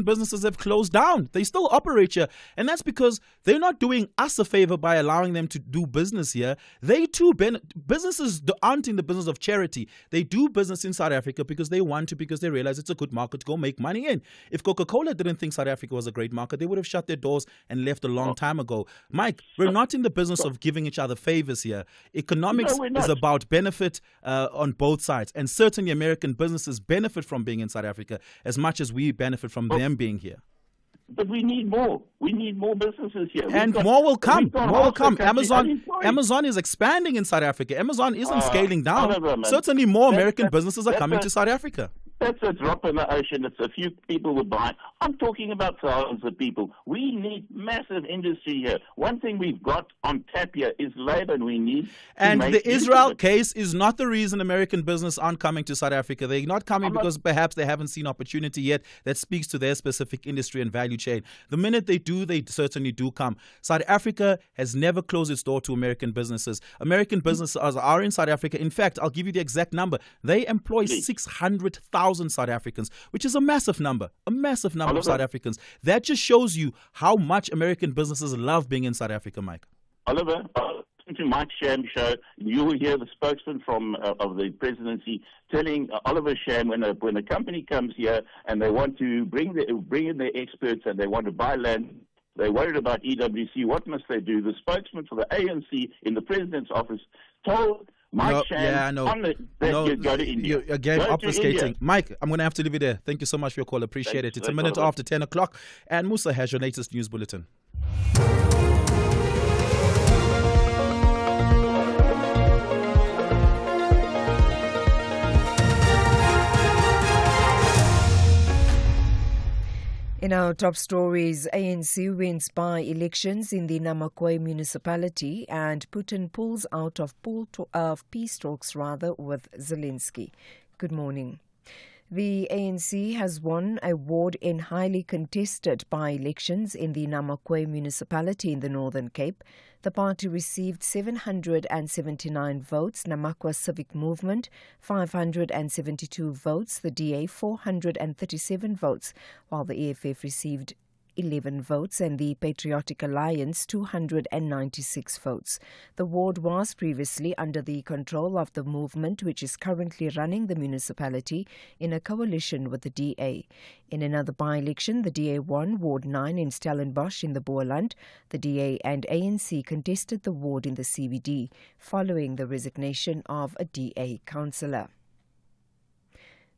S1: businesses have closed down. They still operate here, and that's because they're not doing us a favor by allowing them to do business here. They too businesses aren't in the business of charity. They do business in South Africa because they want to, because they realize it's a good market to go make money in. If Coca-Cola didn't think South Africa was a great market, they would have shut their doors and left a long time ago. Mike, we're not in the business of giving each other favors here. Economics is about benefit on both sides. And certainly American businesses benefit from being in South Africa as much as we benefit from them being here.
S8: But we need more. We need more businesses here.
S1: And more will come. More will come. Amazon is expanding in South Africa. Amazon isn't scaling down. Certainly more American businesses are coming to South Africa.
S8: That's a drop in the ocean. It's a few people would buy. I'm talking about thousands of people. We need massive industry here. One thing we've got on tap here is labor, and we need.
S1: And the Israel case is not the reason American business aren't coming to South Africa. They're not coming because perhaps they haven't seen opportunity yet that speaks to their specific industry and value chain. The minute they do, they certainly do come. South Africa has never closed its door to American businesses. American businesses are in South Africa. In fact, I'll give you the exact number. They employ 600,000 South Africans, which is a massive number of South Africans. That just shows you how much American businesses love being in South Africa, Mike.
S8: Oliver, to Mike Sham show, you will hear the spokesman from of the presidency telling Oliver Sham when a company comes here and they want to bring in their experts and they want to buy land, they're worried about EWC. What must they do? The spokesman for the ANC in the president's office told Mike Sham you go to India.
S1: You're again obfuscating. Mike, I'm going to have to leave you there. Thank you so much for your call. Appreciate it. It's a minute after 10 o'clock. And Musa has your latest news bulletin.
S9: In our top stories, ANC wins by-elections in the Namakwa municipality and Putin pulls out of peace talks with Zelensky. Good morning. The ANC has won a ward in highly contested by-elections in the Namakwa municipality in the Northern Cape. The party received 779 votes, Namakwa Civic Movement 572 votes, the DA 437 votes, while the EFF received 11 votes and the Patriotic Alliance 296 votes. The ward was previously under the control of the movement, which is currently running the municipality in a coalition with the DA. In another by-election, the DA won Ward 9 in Stellenbosch in the Boerland. The DA and ANC contested the ward in the CBD, following the resignation of a DA councillor.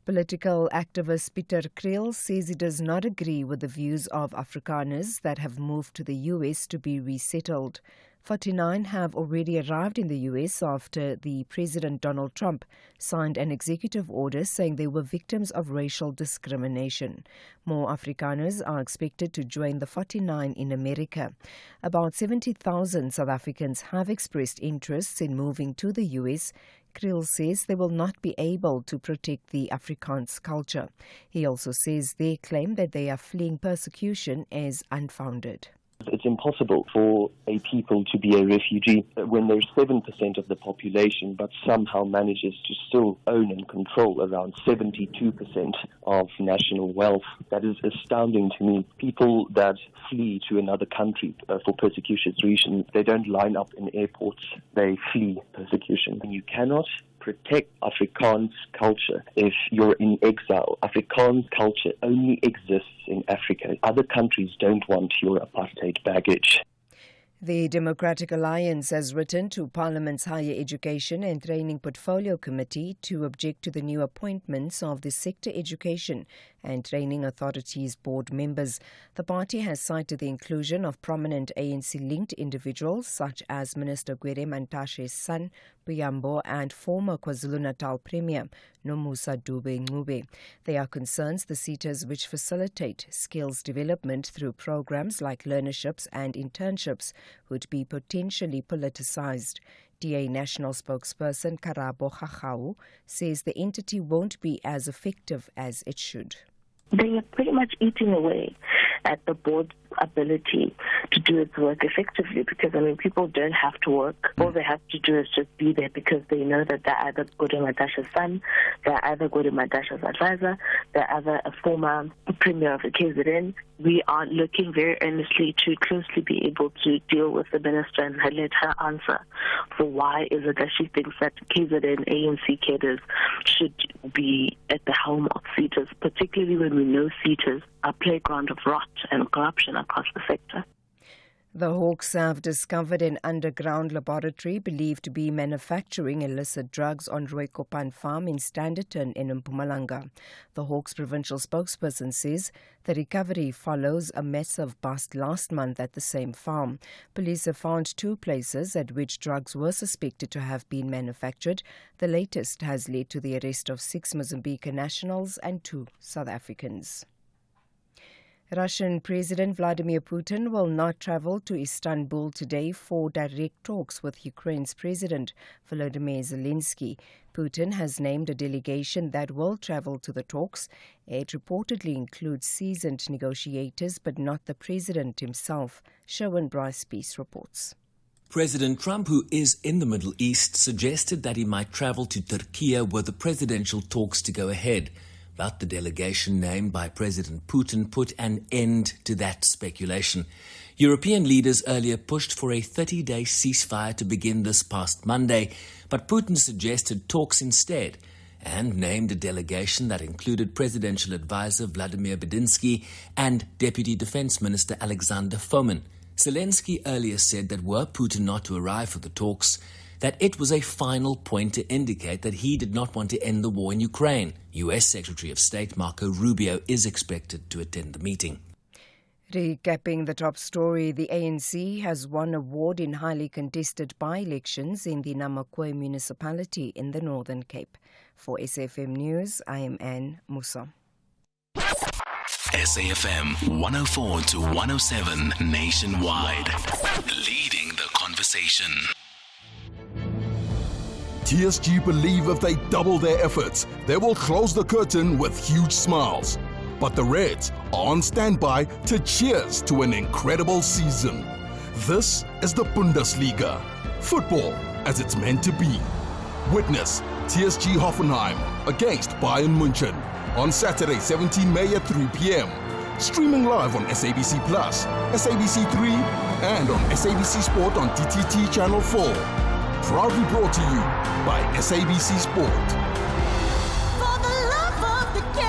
S9: Political activist Pieter Kriel says he does not agree with the views of Afrikaners that have moved to the US to be resettled. 49 have already arrived in the US after the President Donald Trump signed an executive order saying they were victims of racial discrimination. More Afrikaners are expected to join the 49 in America. About 70,000 South Africans have expressed interests in moving to the US. Kriel says they will not be able to protect the Afrikaans culture. He also says their claim that they are fleeing persecution is unfounded.
S10: It's impossible for a people to be a refugee when there's 7% of the population but somehow manages to still own and control around 72% of national wealth. That is astounding to me. People that flee to another country for persecution reasons, they don't line up in airports, they flee persecution. And you cannot protect Afrikaans culture if you're in exile. Afrikaans culture only exists in Africa. Other countries don't want your apartheid baggage.
S9: The Democratic Alliance has written to Parliament's Higher Education and Training Portfolio Committee to object to the new appointments of the Sector Education and Training Authorities board members. The party has cited the inclusion of prominent ANC-linked individuals such as Minister Gwede Mantashe's son, Buyambo, and former KwaZulu-Natal Premier Nomusa Dube-Ncube. They are concerns the seaters which facilitate skills development through programs like learnerships and internships would be potentially politicized. DA National spokesperson Karabo Khachau says the entity won't be as effective as it should.
S12: They are pretty much eating away at the board's ability to do its work effectively because, people don't have to work. All they have to do is just be there because they know that they're either Gwede Mantashe's son, they're either Gwede Mantashe's advisor, they're either a former premier of the KZN. We are looking very earnestly to closely be able to deal with the minister and let her answer for why is it that she thinks that KZN ANC cadres should be at the helm of seaters, particularly when we know seaters are a playground of rot and corruption across the sector.
S9: The Hawks have discovered an underground laboratory believed to be manufacturing illicit drugs on Rooikopan Farm in Standerton in Mpumalanga. The Hawks provincial spokesperson says the recovery follows a massive bust last month at the same farm. Police have found 2 places at which drugs were suspected to have been manufactured. The latest has led to the arrest of 6 Mozambican nationals and 2 South Africans. Russian President Vladimir Putin will not travel to Istanbul today for direct talks with Ukraine's President Volodymyr Zelensky. Putin has named a delegation that will travel to the talks. It reportedly includes seasoned negotiators, but not the president himself. Sherwin Bryce-Peace reports.
S13: President Trump, who is in the Middle East, suggested that he might travel to Turkey with the presidential talks to go ahead. But the delegation named by President Putin put an end to that speculation. European leaders earlier pushed for a 30-day ceasefire to begin this past Monday, but Putin suggested talks instead and named a delegation that included presidential advisor Vladimir Bedinsky and Deputy Defense Minister Alexander Fomin. Zelensky earlier said that were Putin not to arrive for the talks, that it was a final point to indicate that he did not want to end the war in Ukraine. U.S. Secretary of State Marco Rubio is expected to attend the meeting.
S9: Recapping the top story, the ANC has won a ward in highly contested by-elections in the Namakwa municipality in the Northern Cape. For SAFM News, I am Anne Musa.
S11: SAFM 104 to 107 nationwide. Leading the conversation.
S14: TSG believe if they double their efforts, they will close the curtain with huge smiles. But the Reds are on standby to cheers to an incredible season. This is the Bundesliga. Football as it's meant to be. Witness TSG Hoffenheim against Bayern München on Saturday, 17 May at 3 p.m. Streaming live on SABC Plus, SABC 3, and on SABC Sport on DTT Channel 4. Proudly brought to you by SABC Sport.
S15: For the love of the game.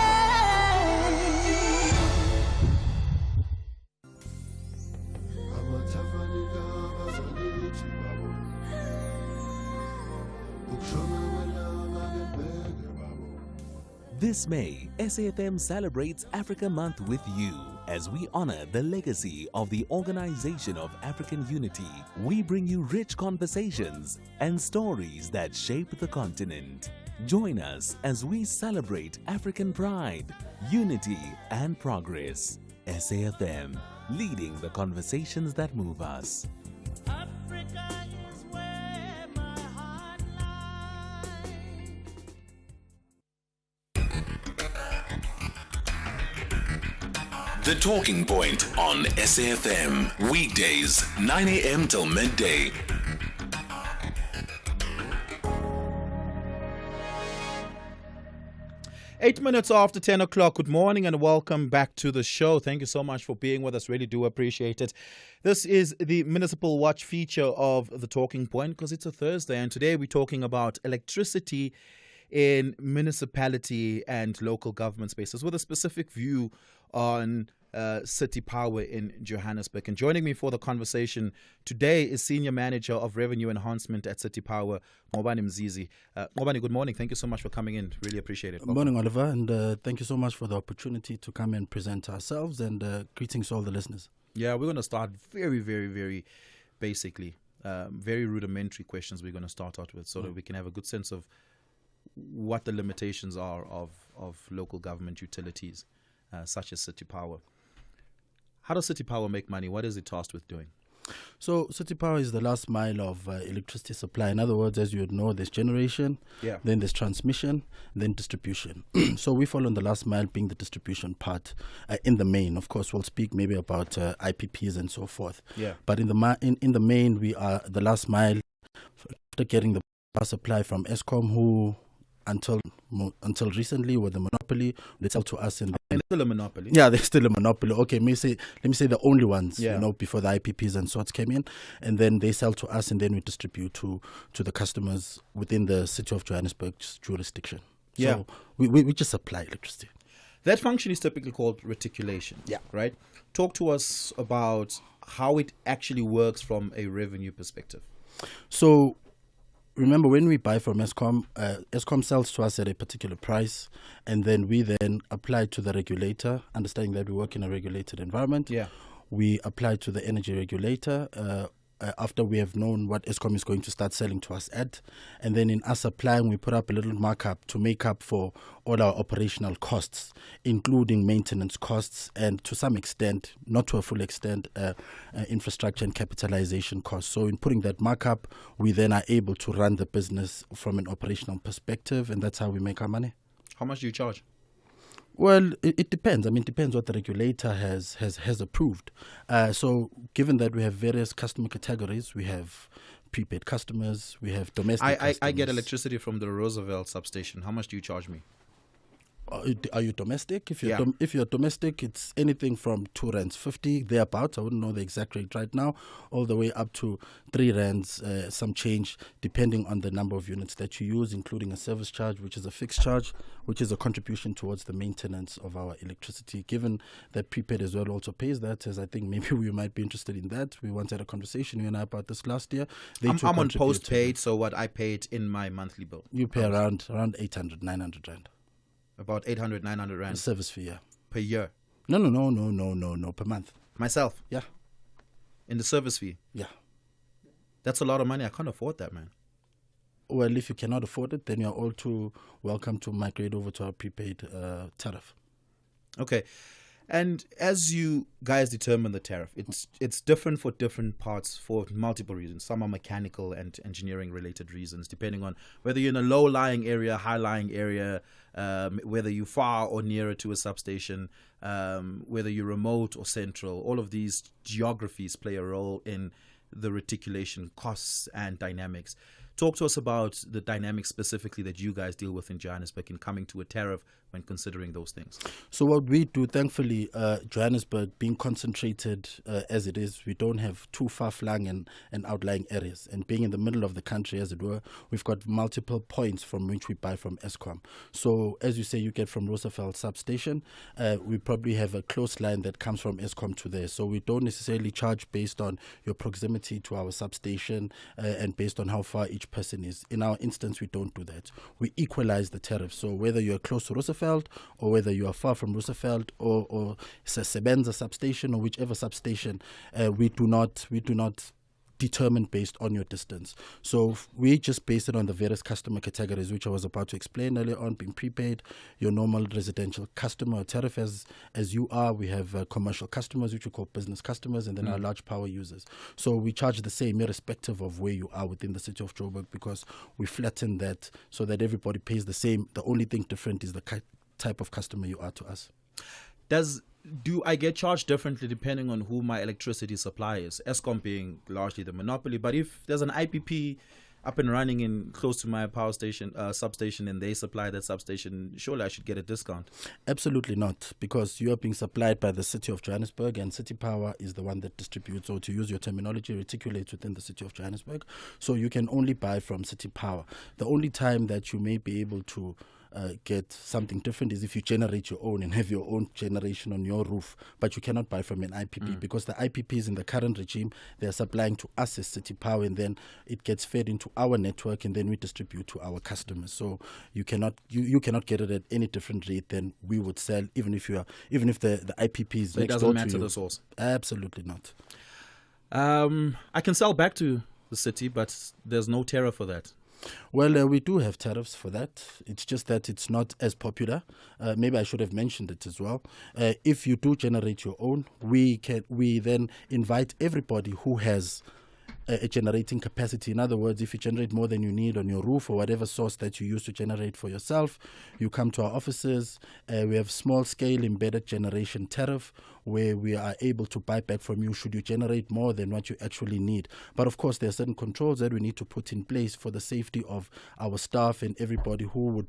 S24: This May, SAFM celebrates Africa Month with you. As we honor the legacy of the Organization of African Unity, we bring you rich conversations and stories that shape the continent. Join us as we celebrate African pride, unity, and progress. SAFM, leading the conversations that move us.
S11: The Talking Point on SAFM. Weekdays, 9 a.m. till midday.
S1: Eight minutes after 10 o'clock. Good morning and welcome back to the show. Thank you so much for being with us. Really do appreciate it. This is the Municipal Watch feature of The Talking Point because it's a Thursday, and today we're talking about electricity in municipality and local government spaces with a specific view on City Power in Johannesburg. And joining me for the conversation today is Senior Manager of Revenue Enhancement at City Power, Ngobani Mzizi. Ngobani, good morning. Thank you so much for coming in. Really appreciate it.
S25: Good morning, Oliver, and thank you so much for the opportunity to come and present ourselves, and greetings to all the listeners.
S1: Yeah, we're going to start very, very, very basically, very rudimentary questions we're going to start out with so that we can have a good sense of what the limitations are of local government utilities, such as City Power. How does City Power make money? What is it tasked with doing?
S25: So City Power is the last mile of electricity supply. In other words, as you would know, there's generation, then there's transmission, then distribution. So we fall on the last mile being the distribution part in the main. Of course, we'll speak maybe about IPPs and so forth.
S1: Yeah.
S25: But in the main, we are the last mile after getting the power supply from Eskom, who until recently were the monopoly. They sell to us in the
S1: they're still a monopoly.
S25: Yeah, they're still a monopoly. Okay, let me say the only ones, before the IPPs and sorts came in, and then they sell to us, and then we distribute to the customers within the City of Johannesburg's jurisdiction.
S1: Yeah.
S25: So we just supply electricity.
S1: That function is typically called reticulation.
S25: Yeah.
S1: Right? Talk to us about how it actually works from a revenue perspective.
S25: So, remember, when we buy from Eskom, Eskom sells to us at a particular price, and then we then apply to the regulator, understanding that we work in a regulated environment.
S1: Yeah.
S25: We apply to the energy regulator after we have known what Eskom is going to start selling to us at. And then in us applying, we put up a little markup to make up for all our operational costs, including maintenance costs and to some extent, not to a full extent, infrastructure and capitalization costs. So in putting that markup, we then are able to run the business from an operational perspective, and that's how we make our money.
S1: How much do you charge?
S25: Well, it depends. I mean, it depends what the regulator has approved. So given that we have various customer categories, we have prepaid customers, we have domestic customers.
S1: I get electricity from the Roosevelt substation. How much do you charge me?
S25: Are you domestic? If you're
S1: Yeah.
S25: if you're domestic, it's anything from R2.50 thereabouts. I wouldn't know the exact rate right now, all the way up to R3, some change, depending on the number of units that you use, including a service charge, which is a fixed charge, which is a contribution towards the maintenance of our electricity. Given that prepaid as well also pays that, as I think maybe we might be interested in that. We once had a conversation, you and I, about this last year.
S1: I'm on postpaid, so what I pay it in my monthly bill.
S25: You pay around 800, 900 rand.
S1: About 800, 900
S25: A
S1: rand
S25: service fee, yeah.
S1: per year.
S25: No, per month.
S1: Myself?
S25: Yeah.
S1: In the service fee?
S25: Yeah.
S1: That's a lot of money. I can't afford that, man.
S25: Well, if you cannot afford it, then you're all too welcome to migrate over to our prepaid tariff.
S1: Okay. And as you guys determine the tariff, it's different for different parts for multiple reasons. Some are mechanical and engineering related reasons, depending on whether you're in a low-lying area, high-lying area, whether you're far or nearer to a substation, whether you're remote or central. All of these geographies play a role in the reticulation costs and dynamics. Talk to us about the dynamics specifically that you guys deal with in Johannesburg in coming to a tariff when considering those things.
S25: So what we do, thankfully, Johannesburg being concentrated as it is, we don't have too far-flung and outlying areas. And being in the middle of the country, as it were, we've got multiple points from which we buy from Eskom. So as you say, you get from Roosevelt substation, we probably have a close line that comes from Eskom to there. So we don't necessarily charge based on your proximity to our substation and based on how far each person is. In our instance, we don't do that. We equalize the tariff. So whether you're close to Roosevelt or whether you are far from Roosevelt or Sebenza substation or whichever substation, we do not determine based on your distance. So we just base it on the various customer categories, which I was about to explain earlier on, being prepaid, your normal residential customer tariff as you are. We have commercial customers, which we call business customers, and then our large power users. So we charge the same irrespective of where you are within the city of Joburg, because we flatten that so that everybody pays the same. The only thing different is the type of customer you are to us.
S1: Do I get charged differently depending on who my electricity supply is? Eskom being largely the monopoly, but if there's an IPP up and running in close to my power station substation and they supply that substation, surely I should get a discount.
S25: Absolutely not, because you are being supplied by the city of Johannesburg, and City Power is the one that distributes, or to use your terminology, reticulates within the city of Johannesburg. So you can only buy from City Power. The only time that you may be able to get something different is if you generate your own and have your own generation on your roof, but you cannot buy from an IPP because the IPPs in the current regime, they are supplying to us as City Power, and then it gets fed into our network and then we distribute to our customers. So you cannot get it at any different rate than we would sell, even if the IPP is
S1: so
S25: next
S1: it
S25: door
S1: doesn't
S25: to
S1: matter
S25: you.
S1: the source.
S25: Absolutely not.
S1: I can sell back to the city, but there's no tariff for that.
S25: Well, we do have tariffs for that. It's just that it's not as popular. Maybe I should have mentioned it as well. If you do generate your own, we then invite everybody who has a generating capacity. In other words, if you generate more than you need on your roof or whatever source that you use to generate for yourself, you come to our offices. We have small-scale embedded generation tariff where we are able to buy back from you should you generate more than what you actually need. But of course, there are certain controls that we need to put in place for the safety of our staff and everybody who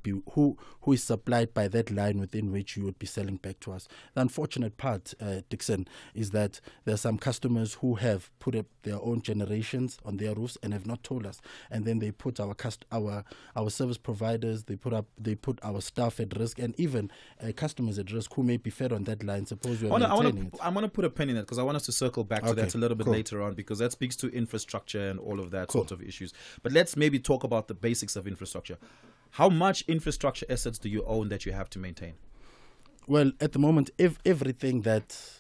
S25: is supplied by that line within which you would be selling back to us. The unfortunate part, Dixon, is that there are some customers who have put up their own generation emissions on their roofs and have not told us. And then they put our service providers, they put our staff at risk, and even customers at risk who may be fed on that line. Suppose we are maintaining it.
S1: I want to put a pin in that because I want us to circle back to that a little bit later on, because that speaks to infrastructure and all of that sort of issues. But let's maybe talk about the basics of infrastructure. How much infrastructure assets do you own that you have to maintain?
S25: Well, at the moment, everything that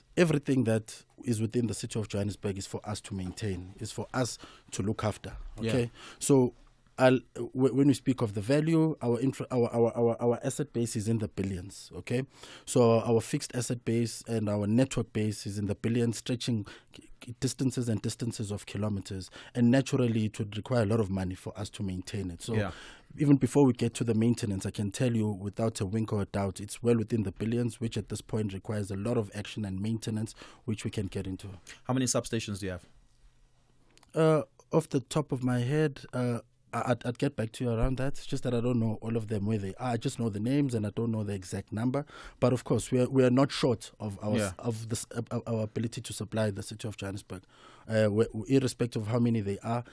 S25: is within the city of Johannesburg is for us to maintain, is for us to look after. Okay,
S1: Yeah.
S25: so when we speak of the value, our asset base is in the billions. Okay, so our fixed asset base and our network base is in the billions, stretching distances and distances of kilometers, and naturally it would require a lot of money for us to maintain it. So even before we get to the maintenance, I can tell you without a wink or a doubt, it's well within the billions, which at this point requires a lot of action and maintenance, which we can get into.
S1: How many substations do you have?
S25: Off the top of my head, I'd get back to you around that. It's just that I don't know all of them where they are. I just know the names and I don't know the exact number. But of course, we are not short of our our ability to supply the city of Johannesburg. Irrespective of how many they are,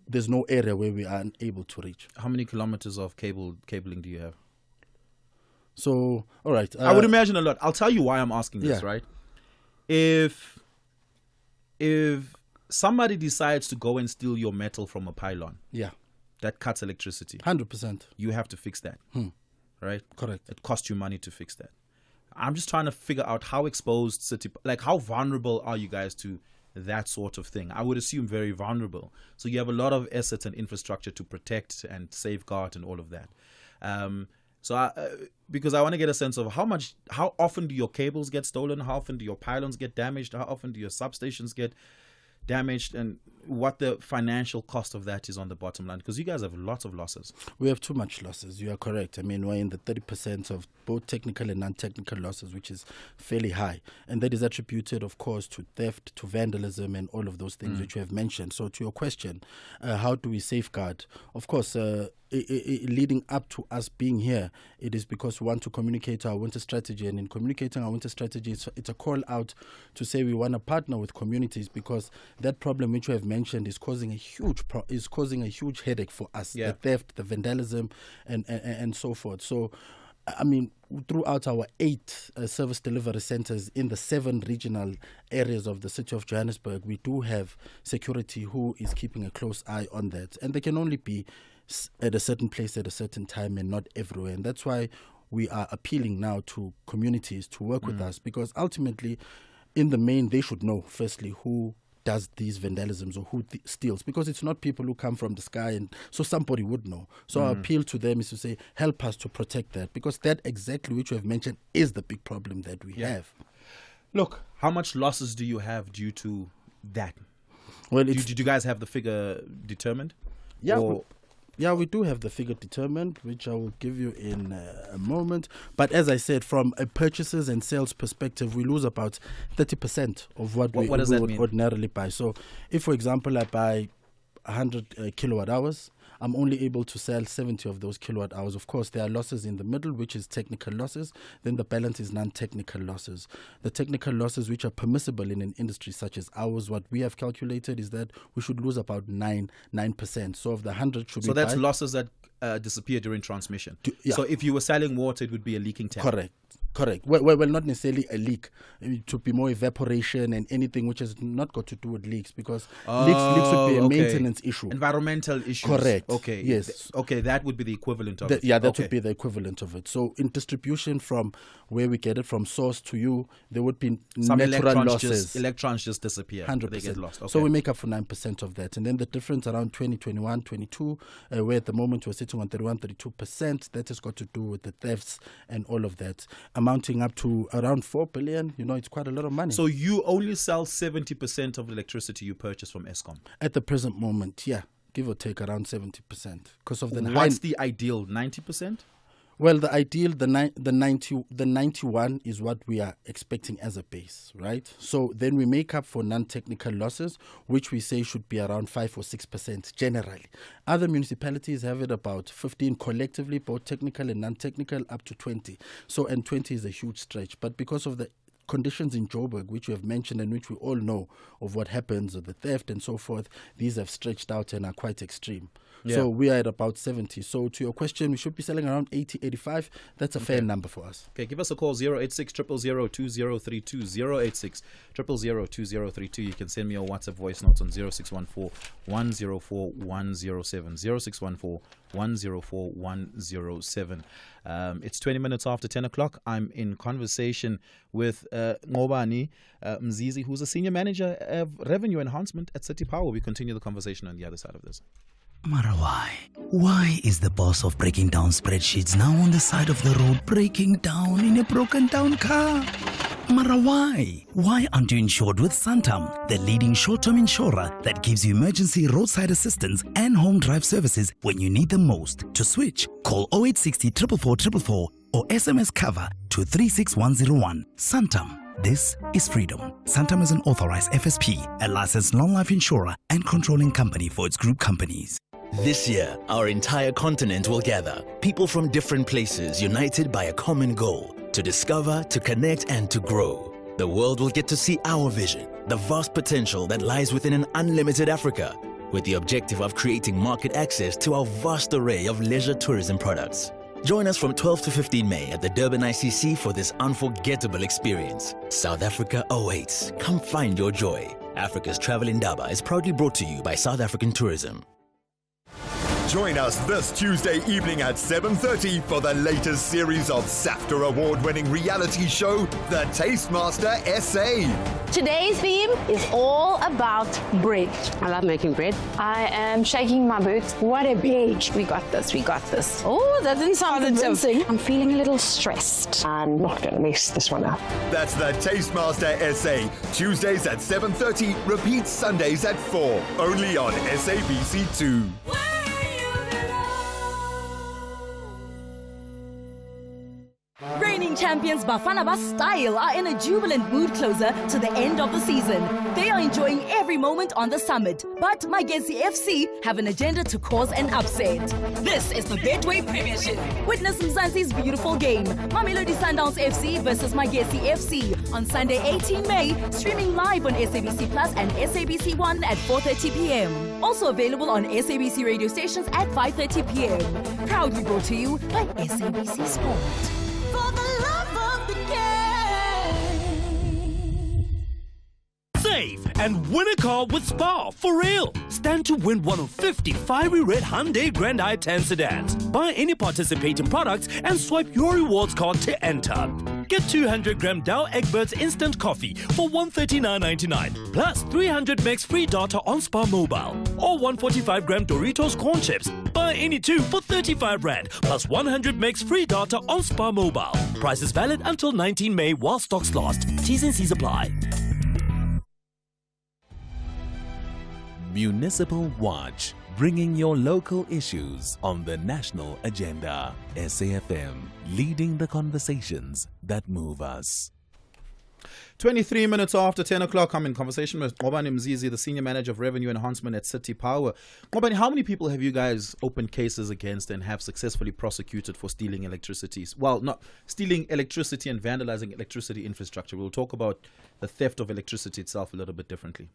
S25: there's no area where we are unable to reach.
S1: How many kilometers of cabling do you have?
S25: So, all right.
S1: I would imagine a lot. I'll tell you why I'm asking this, right? If somebody decides to go and steal your metal from a pylon, that cuts electricity.
S25: 100%.
S1: You have to fix that, right?
S25: Correct.
S1: It costs you money to fix that. I'm just trying to figure out how exposed how vulnerable are you guys to that sort of thing? I would assume very vulnerable. So you have a lot of assets and infrastructure to protect and safeguard and all of that. Because I want to get a sense of how often do your cables get stolen? How often do your pylons get damaged? How often do your substations get damaged, and what the financial cost of that is on the bottom line, because you guys have lots of losses.
S25: We have too much losses. You are correct. I mean, we're in the 30% of both technical and non-technical losses, which is fairly high, and that is attributed, of course, to theft, to vandalism, and all of those things which you have mentioned. So to your question, how do we safeguard? Of course, leading up to us being here, it is because we want to communicate our winter strategy, and in communicating our winter strategy, it's a call out to say we want to partner with communities, because that problem which you have mentioned is causing a huge headache for us. The theft, the vandalism, and so forth. So, I mean, throughout our 8 service delivery centers in the 7 regional areas of the city of Johannesburg, we do have security who is keeping a close eye on that, and they can only be at a certain place at a certain time and not everywhere. And that's why we are appealing now to communities to work with us, because ultimately, in the main, they should know, firstly, who does these vandalisms or who steals, because it's not people who come from the sky, and so somebody would know. So our appeal to them is to say, help us to protect that, because that exactly which you have mentioned is the big problem that we have.
S1: Look, how much losses do you have due to that?
S25: Well,
S1: did you guys have the figure determined?
S25: Yeah, we do have the figure determined, which I will give you in a moment. But as I said, from a purchases and sales perspective, we lose about 30% of what we would ordinarily buy. So if, for example, I buy 100 kilowatt hours, I'm only able to sell 70 of those kilowatt hours. Of course, there are losses in the middle, which is technical losses. Then the balance is non-technical losses. The technical losses, which are permissible in an industry such as ours, what we have calculated is that we should lose about 9%. So of the 100 should be.
S1: So that's losses that disappear during transmission. So if you were selling water, it would be a leaking tank.
S25: Correct. Well, not necessarily a leak. It would be more evaporation and anything which has not got to do with leaks, because leaks would be a maintenance issue.
S1: Environmental issues.
S25: Correct.
S1: Okay.
S25: Yes.
S1: Okay, that would be the equivalent of it.
S25: Yeah, that would be the equivalent of it. So in distribution, from where we get it from source to you, there would be
S1: some
S25: natural losses.
S1: Electrons just disappear.
S25: 100%.
S1: They get lost. Okay.
S25: So we make up for 9% of that. And then the difference around 2021, 22, where at the moment we're sitting on 31, 32%, that has got to do with the thefts and all of that, amounting up to around 4 billion. You know, it's quite a lot of money.
S1: So you only sell 70% of the electricity you purchase from Eskom?
S25: At the present moment, yeah. Give or take around 70%. Because of the
S1: What's the ideal? 90%?
S25: Well, the ideal, the 91 is what we are expecting as a base, right? So then we make up for non-technical losses, which we say should be around 5 or 6% generally. Other municipalities have it about 15 collectively, both technical and non-technical, up to 20. So, and 20 is a huge stretch. But because of the conditions in Joburg, which you have mentioned and which we all know of what happens, of the theft and so forth, these have stretched out and are quite extreme.
S1: Yeah.
S25: So we are at about 70. So to your question, we should be selling around 80, 85. That's a fair number for us.
S1: Okay, give us a call, 086 000 2032, 086 000 2032. You can send me a WhatsApp voice note on 0614 104 107, 0614 104 107. It's 20 minutes after 10 o'clock. I'm in conversation with Ngobani Mzizi, who's a senior manager of revenue enhancement at City Power. We continue the conversation on the other side of this.
S16: Mara, why? Why is the boss of breaking down spreadsheets now on the side of the road breaking down in a broken down car? Mara, why? Why aren't you insured with Santam, the leading short-term insurer that gives you emergency roadside assistance and home drive services when you need them most? To switch, call 0860 444 444 or SMS cover to 36101. Santam. This is freedom. Santam is an authorized FSP, a licensed non-life insurer and controlling company for its group companies.
S17: This year, our entire continent will gather. People from different places united by a common goal to discover, to connect, and to grow. The world will get to see our vision, the vast potential that lies within an unlimited Africa, with the objective of creating market access to our vast array of leisure tourism products. Join us from 12 to 15 May at the Durban ICC for this unforgettable experience. South Africa awaits. Come find your joy. Africa's Travel Indaba is proudly brought to you by South African Tourism.
S18: Join us this Tuesday evening at 7:30 for the latest series of SAFTA award-winning reality show, The Tastemaster SA.
S20: Today's theme is all about bread. I love making bread. I am shaking my boots. What a page. We got this, we got this. Oh, that didn't sound convincing. I'm feeling a little stressed. I'm not going to mess this one up.
S18: That's The Tastemaster SA. Tuesdays at 7:30, repeats Sundays at 4. Only on SABC2.
S19: Reigning champions Bafana Style are in a jubilant mood closer to the end of the season. They are enjoying every moment on the summit, but Magesi FC have an agenda to cause an upset. This is the Betway Premiership. Witness Mzansi's beautiful game, Mamelodi Sundowns FC versus Magesi FC on Sunday 18 May, streaming live on SABC Plus and SABC 1 at 4:30 p.m. Also available on SABC radio stations at 5:30 p.m. Proudly brought to you by SABC Sport.
S15: For the love of the game.
S21: Save and win a car with Spar for real. Stand to win one of 50 fiery red Hyundai Grand i10 sedans. Buy any participating products and swipe your rewards card to enter. Get 200-gram Dow Egberts instant coffee for $139.99 plus 300 megs free data on Spar Mobile, or 145-gram Doritos corn chips. Buy any two for 35 Rand plus 100 megs free data on Spar Mobile. Price is valid until 19 May while stocks last. T's and C's apply.
S24: Municipal Watch, bringing your local issues on the national agenda. SAFM, leading the conversations that move us.
S1: 23 minutes after 10 o'clock, I'm in conversation with Ngobani Mzizi, the Senior Manager of Revenue Enhancement at City Power. Ngobani, how many people have you guys opened cases against and have successfully prosecuted for stealing electricity? Well, not stealing electricity and vandalizing electricity infrastructure. We'll talk about the theft of electricity itself a little bit differently.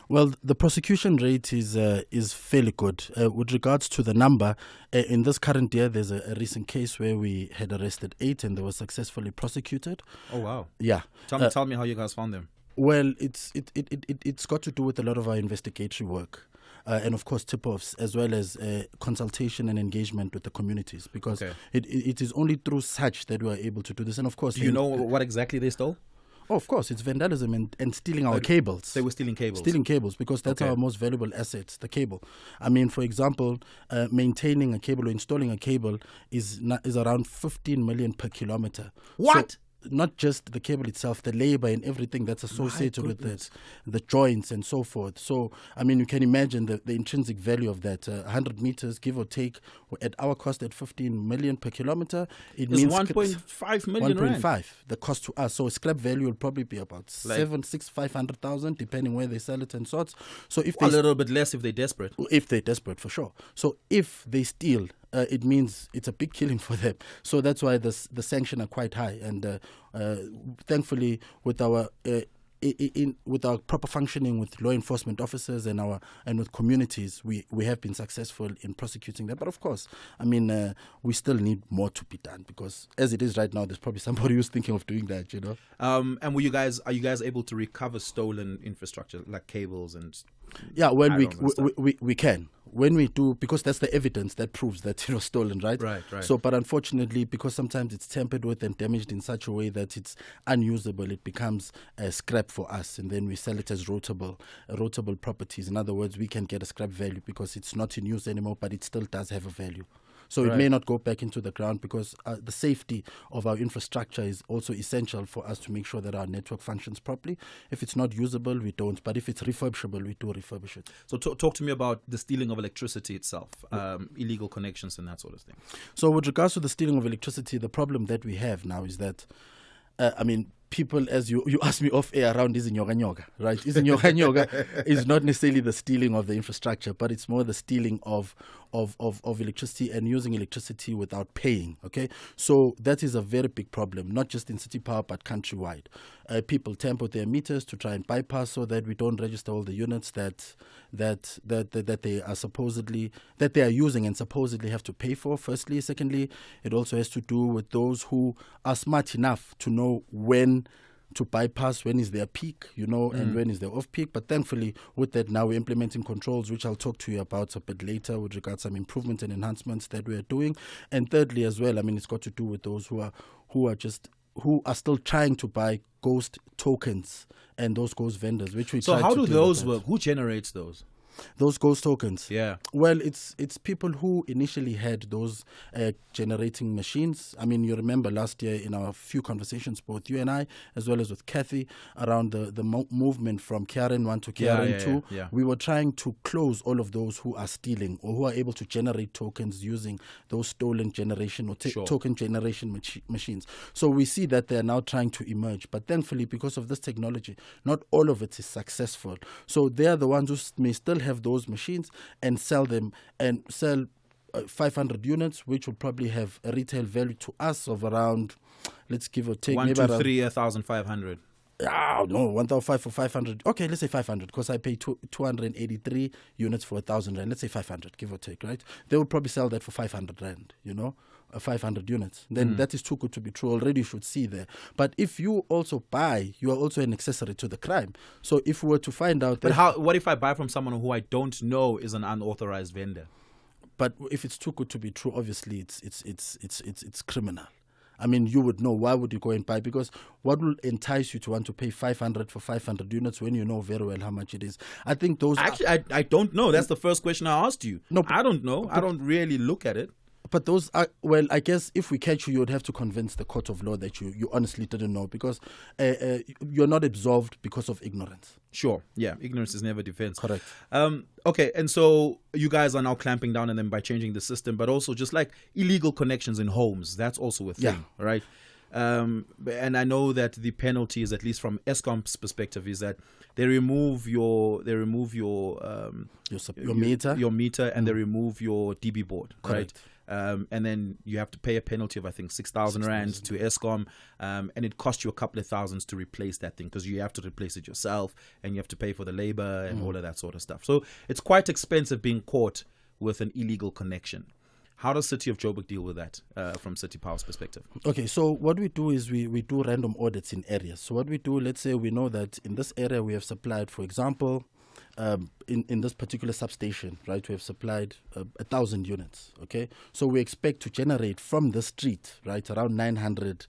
S25: Well, the prosecution rate is fairly good. With regards to the number, in this current year, there's a recent case where we had arrested 8 and they were successfully prosecuted.
S1: Oh, wow.
S25: Yeah.
S1: Tell me how you guys found them.
S25: Well, it's got to do with a lot of our investigatory work. And of course tip-offs, as well as consultation and engagement with the communities, because it is only through such that we are able to do this. And of course,
S1: do you know what exactly they stole?
S25: Oh, of course, it's vandalism and stealing our cables.
S1: They were stealing cables?
S25: Stealing cables, because that's our most valuable asset, the cable. I mean, for example, maintaining a cable or installing a cable is around 15 million per kilometer.
S1: What?
S25: So, not just the cable itself, the labor and everything that's associated with it, the joints and so forth. So, I mean, you can imagine the intrinsic value of that. 100 meters, give or take, at our cost at 15 million per kilometer, it means
S1: 1.5 million
S25: 1.5, the cost to us. So scrap value will probably be about 500,000, depending where they sell it and sorts. So if
S1: a little bit less if they're desperate.
S25: If they're desperate, for sure. So if they steal it means it's a big killing for them. So that's why the sanctions are quite high. And thankfully, with our with our proper functioning with law enforcement officers and with communities, we have been successful in prosecuting that. But of course, I mean, we still need more to be done, because as it is right now, there's probably somebody who's thinking of doing that, you know.
S1: And are you guys able to recover stolen infrastructure like cables and?
S25: Yeah, well, we can. When we do, because that's the evidence that proves that it was stolen, right?
S1: Right.
S25: So, but unfortunately, because sometimes it's tampered with and damaged in such a way that it's unusable, it becomes scrap for us, and then we sell it as rotable properties. In other words, we can get a scrap value because it's not in use anymore, but it still does have a value. So it may not go back into the ground, because the safety of our infrastructure is also essential for us to make sure that our network functions properly. If it's not usable, we don't. But if it's refurbishable, we do refurbish it.
S1: So talk to me about the stealing of electricity itself, illegal connections and that sort of thing.
S25: So with regards to the stealing of electricity, the problem that we have now is that, people, as you asked me off air around izinyoka, right? Izinyoka is not necessarily the stealing of the infrastructure, but it's more the stealing of electricity and using electricity without paying. Okay, so that is a very big problem, not just in City Power but countrywide. People tamper with their meters to try and bypass, so that we don't register all the units that they are using and supposedly have to pay for. Firstly, secondly, it also has to do with those who are smart enough to know when to bypass, when is their peak, and when is their off-peak. But thankfully, with that, now we're implementing controls, which I'll talk to you about a bit later with regards to some improvements and enhancements that we are doing. And thirdly, as well, it's got to do with those who are still trying to buy ghost tokens and those ghost vendors, which we.
S1: So how do those work? Who generates those?
S25: Those ghost tokens.
S1: Yeah.
S25: Well, it's people who initially had those generating machines. You remember last year in our few conversations, both you and I, as well as with Kathy, around the movement from KRN 1 to KRN 2.
S1: Yeah.
S25: We were trying to close all of those who are stealing or who are able to generate tokens using those stolen generation or token generation machines. So we see that they are now trying to emerge. But thankfully, because of this technology, not all of it is successful. So they are the ones who may still have those machines and sell them, and sell 500 units, which will probably have a retail value to us of around, let's give or take,
S1: 1,500.
S25: No, 1,500 for 500. Okay, let's say 500, because I pay 283 units for 1,000 rand. Let's say 500, give or take, right? They will probably sell that for 500 rand, 500 units. Then that is too good to be true. Already you should see there. But if you also buy, you are also an accessory to the crime. So if we were to find out that...
S1: But what if I buy from someone who I don't know is an unauthorized vendor?
S25: But if it's too good to be true, obviously it's criminal. You would know. Why would you go and buy? Because what will entice you to want to pay 500 for 500 units when you know very well how much it is? I think those...
S1: Actually, I don't know. That's the first question I asked you. No, I don't know. I don't really look at it.
S25: But those are, well, I guess if we catch you, you would have to convince the court of law that you honestly didn't know, because you're not absolved because of ignorance.
S1: Sure. Yeah. Ignorance is never defense.
S25: Correct.
S1: Okay. And so you guys are now clamping down on them by changing the system, but also just like illegal connections in homes. That's also a thing, right? And I know that the penalty is, at least from Eskom's perspective, is that they remove your meter, and they remove your DB board,
S25: correct,
S1: right? And then you have to pay a penalty of, I think, 6,000 rand to Eskom, and it costs you a couple of thousands to replace that thing, because you have to replace it yourself, and you have to pay for the labor and all of that sort of stuff. So it's quite expensive being caught with an illegal connection. How does City of Joburg deal with that from City Power's perspective? Okay,
S25: so what we do is we do random audits in areas. So what we do, let's say we know that in this area we have supplied, for example, in this particular substation, right, we have supplied 1,000 units, okay? So we expect to generate from the street, right, around 900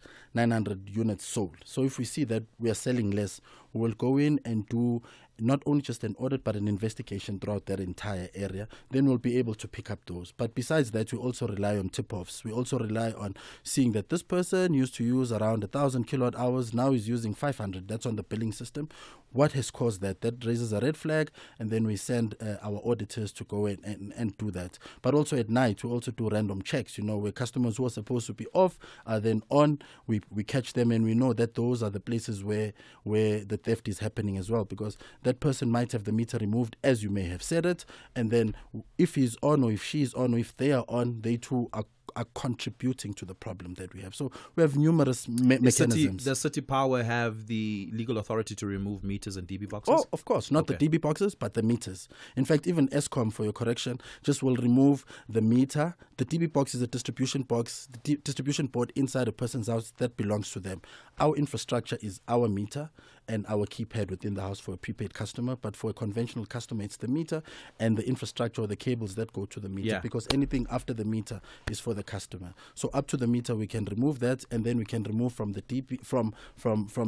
S25: units sold. So if we see that we are selling less, we will go in and do not only just an audit but an investigation throughout that entire area. Then we'll be able to pick up those. But besides that, we also rely on tip-offs. We also rely on seeing that this person used to use around 1,000 kilowatt hours, now is using 500. That's on the billing system. What has caused that? That raises a red flag, and then we send our auditors to go in and do that. But also at night, we also do random checks, where customers who are supposed to be off are then on. We catch them, and we know that those are the places where the theft is happening as well, because that person might have the meter removed, as you may have said it, and then if he's on or if she's on or if they are on, they too are contributing to the problem that we have. So we have numerous mechanisms.
S1: Does City Power have the legal authority to remove meters and DB boxes?
S25: Oh, of course. Not the DB boxes, but the meters. In fact, even Eskom, for your correction, just will remove the meter. The DB box is a distribution box, the distribution board inside a person's house that belongs to them. Our infrastructure is our meter and our keypad within the house for a prepaid customer, but for a conventional customer, it's the meter and the infrastructure or the cables that go to the meter, because anything after the meter is for the customer. So up to the meter, we can remove that, and then we can remove from the DP, from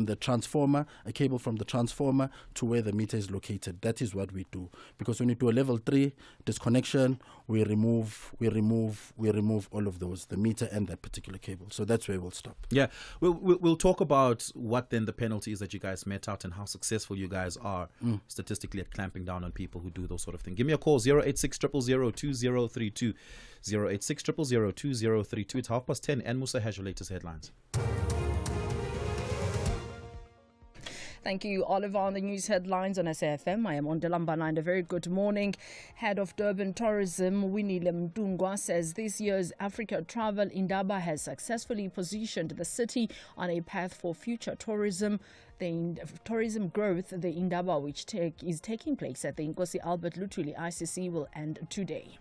S25: the transformer, a cable from the transformer to where the meter is located. That is what we do. Because when you do a level 3 disconnection, we remove all of those, the meter and that particular cable. So that's where we'll stop.
S1: Yeah, we'll talk about what then the penalty is that you guys met out and how successful you guys are statistically at clamping down on people who do those sort of things. Give me a call, 086 000 2032, 086 000 2032. It's 10:30 and Musa has your latest headlines.
S2: Thank you, Oliver. On the news headlines on SAFM, I am on Delambana and a very good morning. Head of Durban Tourism, Winnie Lemtungwa, says this year's Africa Travel Indaba has successfully positioned the city on a path for future tourism. The tourism growth, the Indaba, which is taking place at the Nkosi Albert Lutuli ICC, will end today.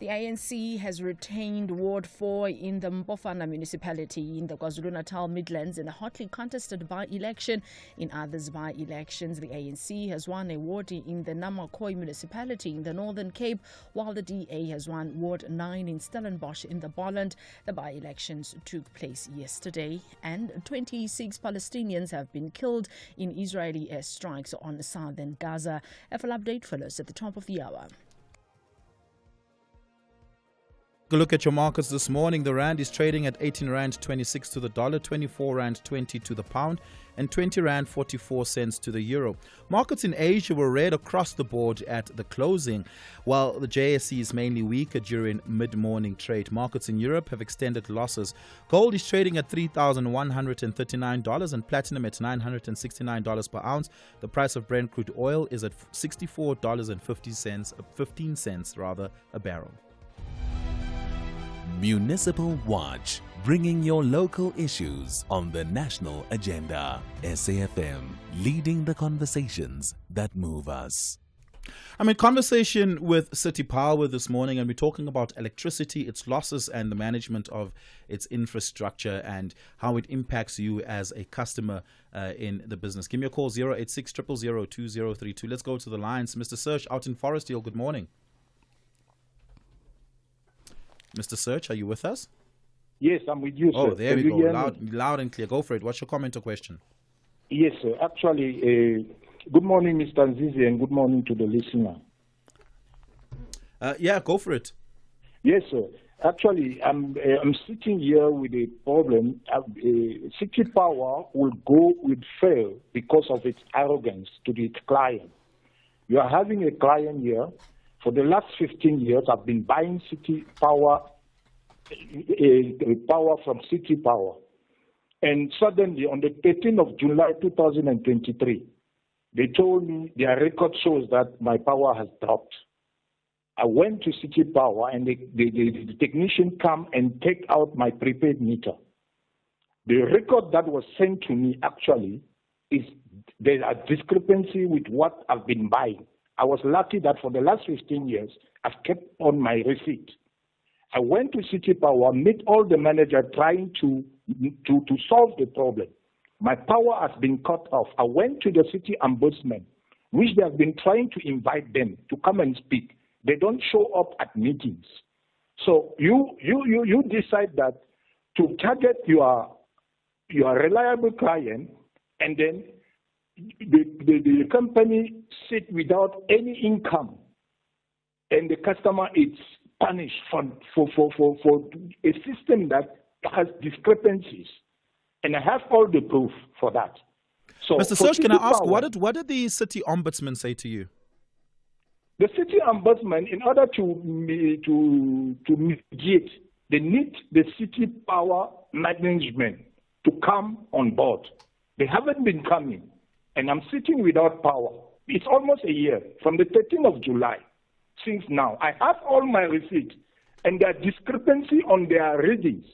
S2: The ANC has retained Ward 4 in the Mbofana municipality in the KwaZulu-Natal Midlands in a hotly contested by-election. In others by-elections, the ANC has won a ward in the Namakwa municipality in the Northern Cape, while the DA has won Ward 9 in Stellenbosch in the Boland. The by-elections took place yesterday, and 26 Palestinians have been killed in Israeli airstrikes on southern Gaza. A full update follows at the top of the hour.
S1: A look at your markets this morning. The rand is trading at 18 rand 26 to the dollar, 24 rand 20 to the pound, and 20 rand 44 cents to the euro. Markets in Asia were red across the board at the closing, while the JSE is mainly weaker during mid-morning trade. Markets in Europe have extended losses. Gold is trading at $3,139 and platinum at $969 per ounce. The price of Brent crude oil is at $64.15 a barrel.
S24: Municipal Watch, bringing your local issues on the national agenda. SAFM, leading the conversations that move us.
S1: I'm in conversation with City Power this morning, and we're talking about electricity, its losses, and the management of its infrastructure and how it impacts you as a customer in the business. Give me a call, 086 000 2032. Let's go to the lines. Mr. Search out in Forest Hill, good morning. Mr. Search, are you with us?
S3: Yes, I'm with you, sir.
S1: Oh, there we go. Loud and clear. Go for it. What's your comment or question?
S3: Yes, sir. Actually, good morning, Mr. Nzizi, and good morning to the listener.
S1: Yeah, go for it.
S3: Yes, sir. Actually, I'm sitting here with a problem. City Power will fail because of its arrogance to its client. You are having a client here. For the last 15 years, I've been buying City Power, power from City Power. And suddenly, on the 13th of July 2023, they told me their record shows that my power has dropped. I went to City Power, and the technician come and take out my prepaid meter. The record that was sent to me actually is there are discrepancy with what I've been buying. I was lucky that for the last 15 years, I've kept on my receipt. I went to City Power, met all the manager trying to solve the problem. My power has been cut off. I went to the city ombudsman, which they have been trying to invite them to come and speak. They don't show up at meetings. So you decide that to target your reliable client, and then the company sit without any income, and the customer is punished for a system that has discrepancies, and I have all the proof for that. So,
S1: Mr. Search, can I ask, what did the city ombudsman say to you?
S3: The city ombudsman, in order to mitigate, they need the City Power management to come on board. They haven't been coming. And I'm sitting without power. it's almost a year, from the 13th of July, since now. I have all my receipts, and there are discrepancy on their readings.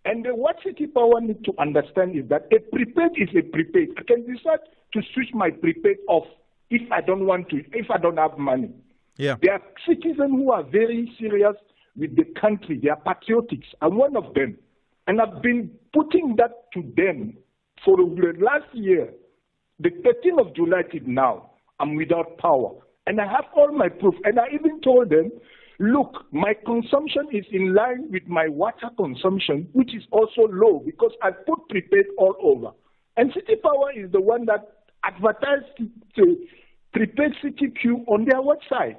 S3: And what City Power need to understand is that a prepaid is a prepaid. I can decide to switch my prepaid off if I don't want to, if I don't have money.
S1: Yeah.
S3: There are citizens who are very serious with the country. They are patriotics. I'm one of them. And I've been putting that to them for the last year. The 13th of July till now, I'm without power. And I have all my proof. And I even told them, look, my consumption is in line with my water consumption, which is also low because I put prepaid all over. And City Power is the one that advertised to prepaid CTQ on their website.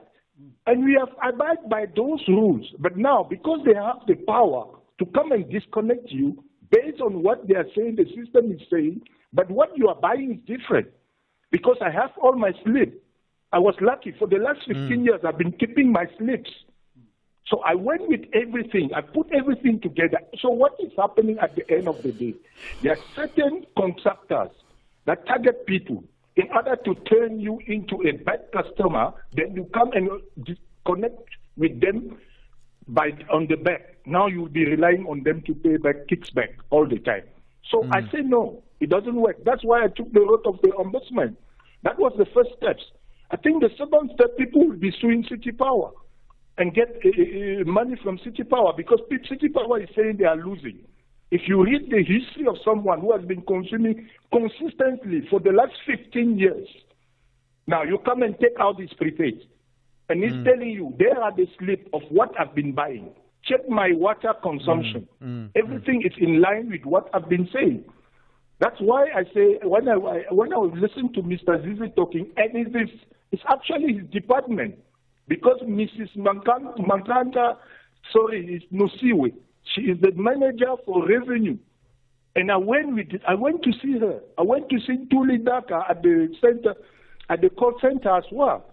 S3: And we have abided by those rules. But now, because they have the power to come and disconnect you based on what they are saying, the system is saying, but what you are buying is different. Because I have all my slip. I was lucky. For the last 15 years, I've been keeping my slips. So I went with everything. I put everything together. So what is happening at the end of the day? There are certain contractors that target people. In order to turn you into a bad customer, then you come and disconnect with them on the back. Now you'll be relying on them to pay back kickback all the time. So I say no, it doesn't work. That's why I took the road of the ombudsman. That was the first steps. I think the second step, people will be suing City Power and get money from City Power because City Power is saying they are losing. If you read the history of someone who has been consuming consistently for the last 15 years, now you come and take out this prepaid, and he's telling you, there are the slip of what I've been buying. Check my water consumption. Everything is in line with what I've been saying. That's why I say, when I was listening to Mr. Zizi talking, and it's actually his department, because Mrs. Mankanta, is Nosiwe. She is the manager for revenue. And I went to see her. I went to see Tuli Daka at the center, at the call center as well.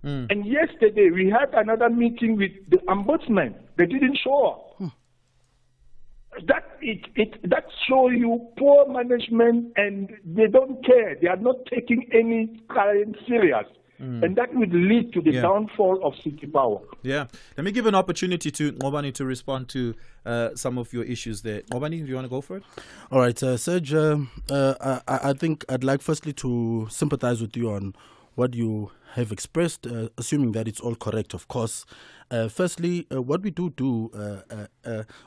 S3: And yesterday we had another meeting with the ombudsman. They didn't show up. That shows you poor management, and they don't care. They are not taking any client serious. And that would lead to the downfall of City Power.
S1: Yeah. Let me give an opportunity to Ngobani to respond to some of your issues there. Ngobani, do you want to go for it?
S25: All right, Serge, I think I'd like firstly to sympathize with you on what you have expressed, assuming that it's all correct, of course. Firstly, what we do,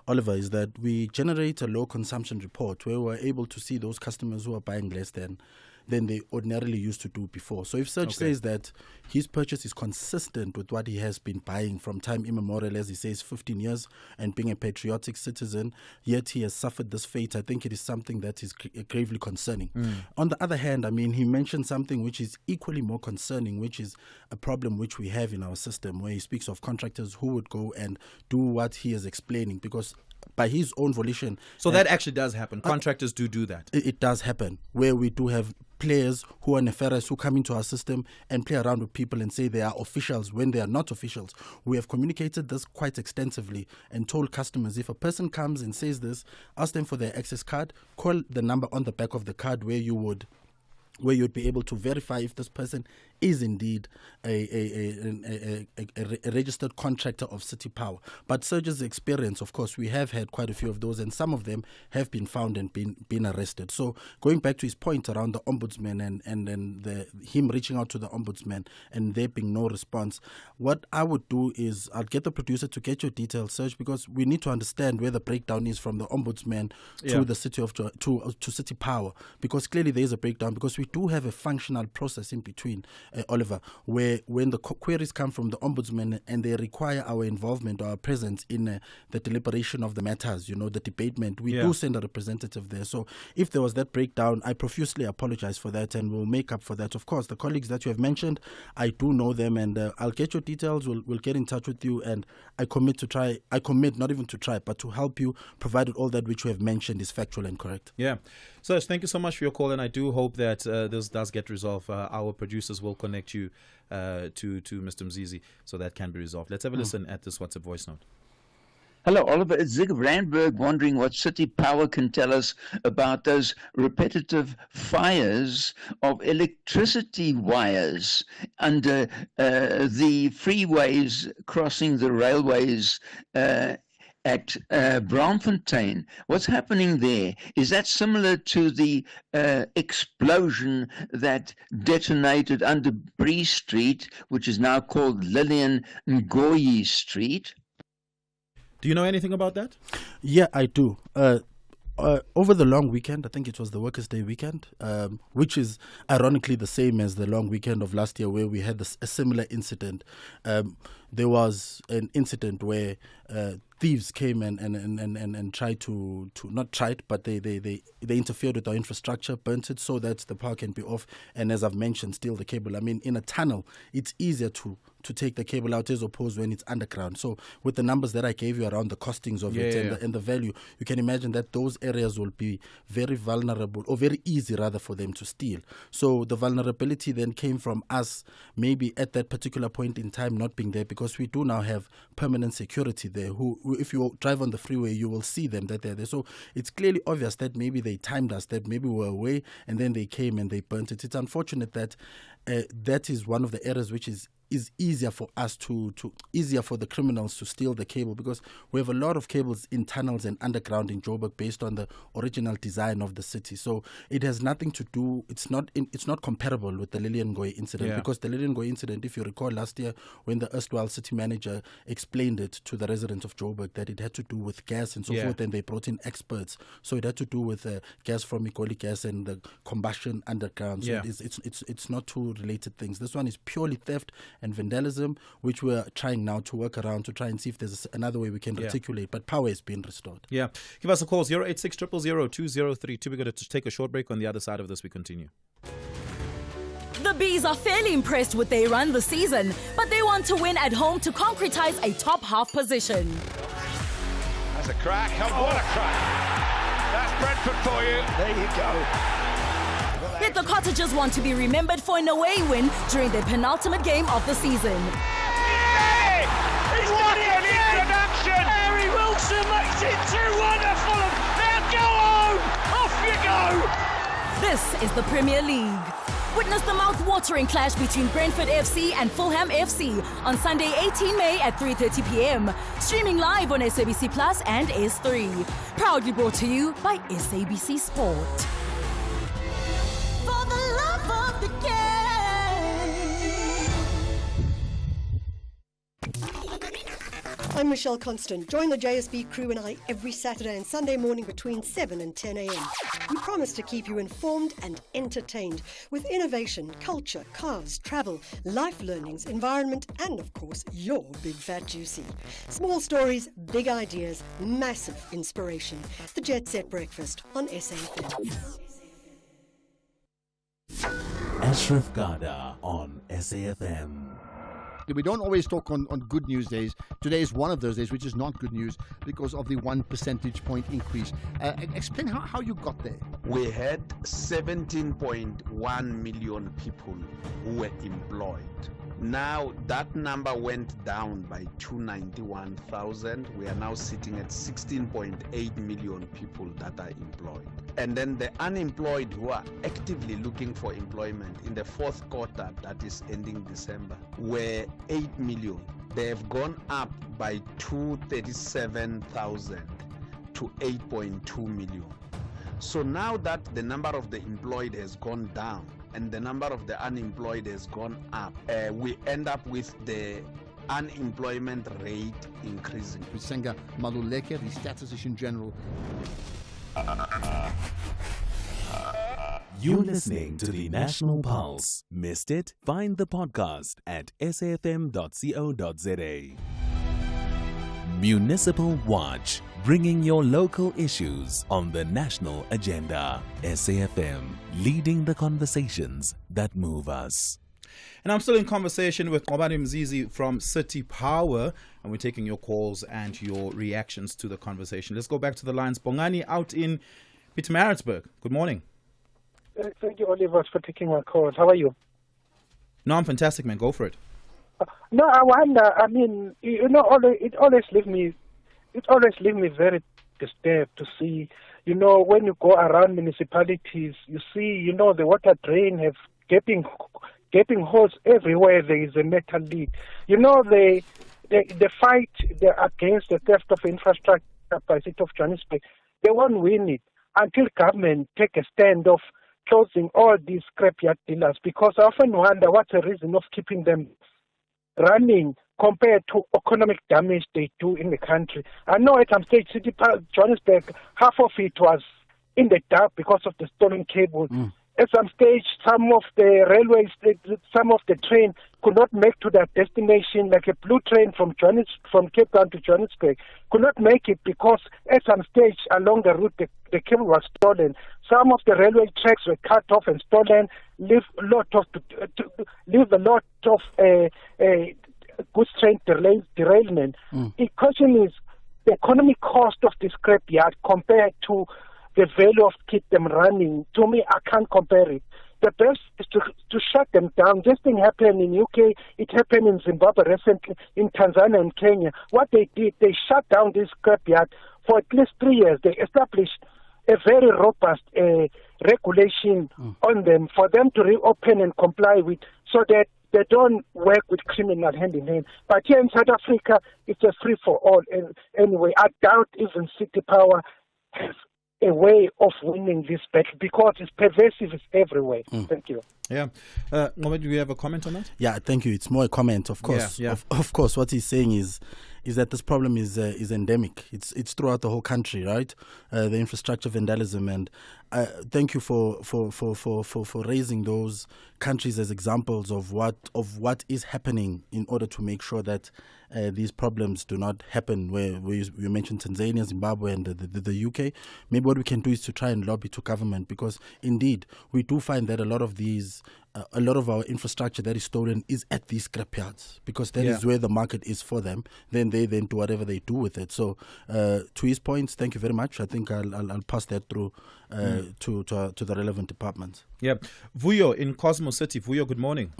S25: Oliver, is that we generate a low consumption report where we're able to see those customers who are buying less than they ordinarily used to do before. So if Serge says that his purchase is consistent with what he has been buying from time immemorial, as he says, 15 years, and being a patriotic citizen, yet he has suffered this fate, I think it is something that is gravely concerning. On the other hand, I mean, he mentioned something which is equally more concerning, which is a problem which we have in our system, where he speaks of contractors who would go and do what he is explaining, because by his own volition.
S1: So that actually does happen. Contractors do that.
S25: It does happen, where we do have players who are nefarious, who come into our system and play around with people and say they are officials when they are not officials. We have communicated this quite extensively and told customers, if a person comes and says this, ask them for their access card, call the number on the back of the card where you'd be able to verify if this person is indeed a registered contractor of City Power. But Serge's experience, of course, we have had quite a few of those, and some of them have been found and been arrested. So going back to his point around the ombudsman and him reaching out to the ombudsman and there being no response, what I would do is I'd get the producer to get your details, Serge, because we need to understand where the breakdown is from the ombudsman to the city of to City Power, because clearly there is a breakdown, because we do have a functional process in between, Oliver, where when the queries come from the ombudsman and they require our involvement or our presence in the deliberation of the matters, the debatement, we do send a representative there. So if there was that breakdown, I profusely apologize for that, and we'll make up for that. Of course, the colleagues that you have mentioned, I do know them, and I'll get your details. We'll get in touch with you, and I commit not even to try, but to help you, provided all that which you have mentioned is factual and correct.
S1: Yeah. Serge, thank you so much for your call, and I do hope that this does get resolved. Our producers will connect you to Mr. Mzizi so that can be resolved. Let's have a listen at this WhatsApp voice note.
S4: Hello, Oliver. It's Zig Randberg wondering what City Power can tell us about those repetitive fires of electricity wires under the freeways crossing the railways at Braamfontein. What's happening there? Is that similar to the explosion that detonated under Bree Street, which is now called Lillian Ngoyi Street?
S1: Do you know anything about that?
S25: Yeah, I do. Over the long weekend, I think it was the Workers' Day weekend, which is ironically the same as the long weekend of last year where we had a similar incident. There was an incident where thieves came and tried to not tried, but they interfered with our infrastructure, burnt it so that the power can be off, and as I've mentioned, steal the cable. I mean, in a tunnel, it's easier to take the cable out as opposed when it's underground. So with the numbers that I gave you around the costings of it and the value, you can imagine that those areas will be very vulnerable, or very easy rather, for them to steal. So the vulnerability then came from us maybe at that particular point in time not being there, because we do now have permanent security there who if you drive on the freeway, you will see them that they're there. So it's clearly obvious that maybe they timed us, that maybe we were away and then they came and they burnt it. It's unfortunate that that is one of the areas which is easier for us easier for the criminals to steal the cable, because we have a lot of cables in tunnels and underground in Joburg based on the original design of the city. So it has nothing to do, it's not comparable with the Lillian Ngoyi incident, because the Lillian Ngoyi incident, if you recall last year when the erstwhile city manager explained it to the residents of Joburg that it had to do with gas and so forth, and they brought in experts. So it had to do with gas from Egoli gas and the combustion underground. So it's not two related things. This one is purely theft and vandalism, which we're trying now to work around to try and see if there's another way we can articulate, but power is being restored.
S1: Yeah. Give us a call, 086 000 2032. We're going to take a short break. On the other side of this, we continue.
S19: The Bees are fairly impressed with their run this season, but they want to win at home to concretize a top half position.
S5: That's a crack, oh, what a crack. That's Brentford for you. There you go.
S19: Yet the Cottagers want to be remembered for an away win during their penultimate game of the season.
S5: Hey! He's done it again! Introduction! Harry Wilson makes it 2-1 to Fulham. Now go home! Off you go!
S19: This is the Premier League. Witness the mouth-watering clash between Brentford FC and Fulham FC on Sunday 18 May at 3:30 p.m. Streaming live on SABC Plus and S3. Proudly brought to you by SABC Sport.
S15: For the love of the game.
S6: I'm Michelle Constant. Join the JSB crew and I every Saturday and Sunday morning between 7 and 10 a.m. We promise to keep you informed and entertained with innovation, culture, cars, travel, life learnings, environment, and of course, your big fat juicy. Small stories, big ideas, massive inspiration. The Jet Set Breakfast on SAFM.
S24: Ashraf Garda on SAFM.
S22: We don't always talk on good news days. Today is one of those days which is not good news because of the 1 percentage point increase. Explain how you got there.
S23: We had 17.1 million people who were employed. Now that number went down by 291,000. We are now sitting at 16.8 million people that are employed. And then the unemployed who are actively looking for employment in the fourth quarter, that is ending December, were 8 million. They have gone up by 237,000 to 8.2 million. So now that the number of the employed has gone down and the number of the unemployed has gone up, we end up with the unemployment rate increasing.
S22: Senga Maluleke, the Statistician General.
S24: You're listening to the National Pulse. Missed it? Find the podcast at safm.co.za. Municipal Watch, bringing your local issues on the national agenda. SAFM, leading the conversations that move us.
S1: And I'm still in conversation with Obani Mzizi from City Power, and we're taking your calls and your reactions to the conversation. Let's go back to the lines. Bongani out in Pietermaritzburg. Good morning.
S26: Thank you, Oliver, for taking my call. How are you?
S1: No, I'm fantastic, man. Go for it.
S26: No, I wonder, I mean, it always leaves me it always leaves me very disturbed to see, when you go around municipalities, you see, the water drain have gaping holes everywhere. There is a metal leak. The fight against the theft of infrastructure by the city of Johannesburg, they won't win it until government take a stand of closing all these scrapyard dealers, because I often wonder what's the reason of keeping them running compared to economic damage they do in the country. I know at some stage, City Park, Johannesburg, half of it was in the dark because of the stolen cable. At some stage, some of the railways, some of the train could not make to their destination, like a blue train from Cape Town to Johannesburg, could not make it because at some stage along the route, the cable was stolen. Some of the railway tracks were cut off and stolen, leave a lot of goods train derailment. The question is the economic cost of the scrapyard compared to the value of keep them running. To me, I can't compare it. The best is to shut them down. This thing happened in UK, it happened in Zimbabwe recently, in Tanzania and Kenya. What they did, they shut down this scrapyard for at least 3 years. They established a very robust regulation on them for them to reopen and comply with, so that they don't work with criminal hand in hand. But here in South Africa, it's a free for all. Anyway, I doubt even City Power has a way of winning this battle because it's pervasive, it's everywhere. Thank you.
S1: Yeah. Mohammed, do you have a comment on that?
S25: Yeah, thank you. It's more a comment, of course.
S1: Yeah.
S25: Of course, what he's saying is that this problem is endemic. It's throughout the whole country, right? The infrastructure vandalism, and thank you for raising those countries as examples of what is happening in order to make sure that these problems do not happen. Where you mentioned Tanzania, Zimbabwe, and the UK. Maybe what we can do is to try and lobby to government, because indeed we do find that a lot of our infrastructure that is stolen is at these scrapyards, because that is where the market is for them. Then they do whatever they do with it. So to his points, thank you very much. I think I'll pass that through to the relevant departments.
S1: Yeah. Vuyo in Cosmo City. Vuyo, good morning.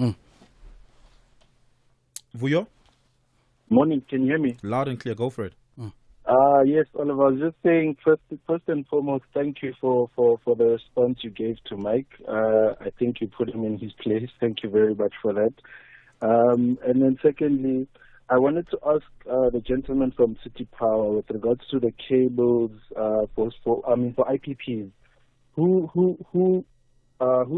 S1: Vuyo?
S7: Morning, can you hear me?
S1: Loud and clear, go for it.
S7: Yes, Oliver, I was just saying, first and foremost, thank you for the response you gave to Mike. I think you put him in his place. Thank you very much for that. And then secondly, I wanted to ask the gentleman from City Power with regards to the cables for IPPs. Who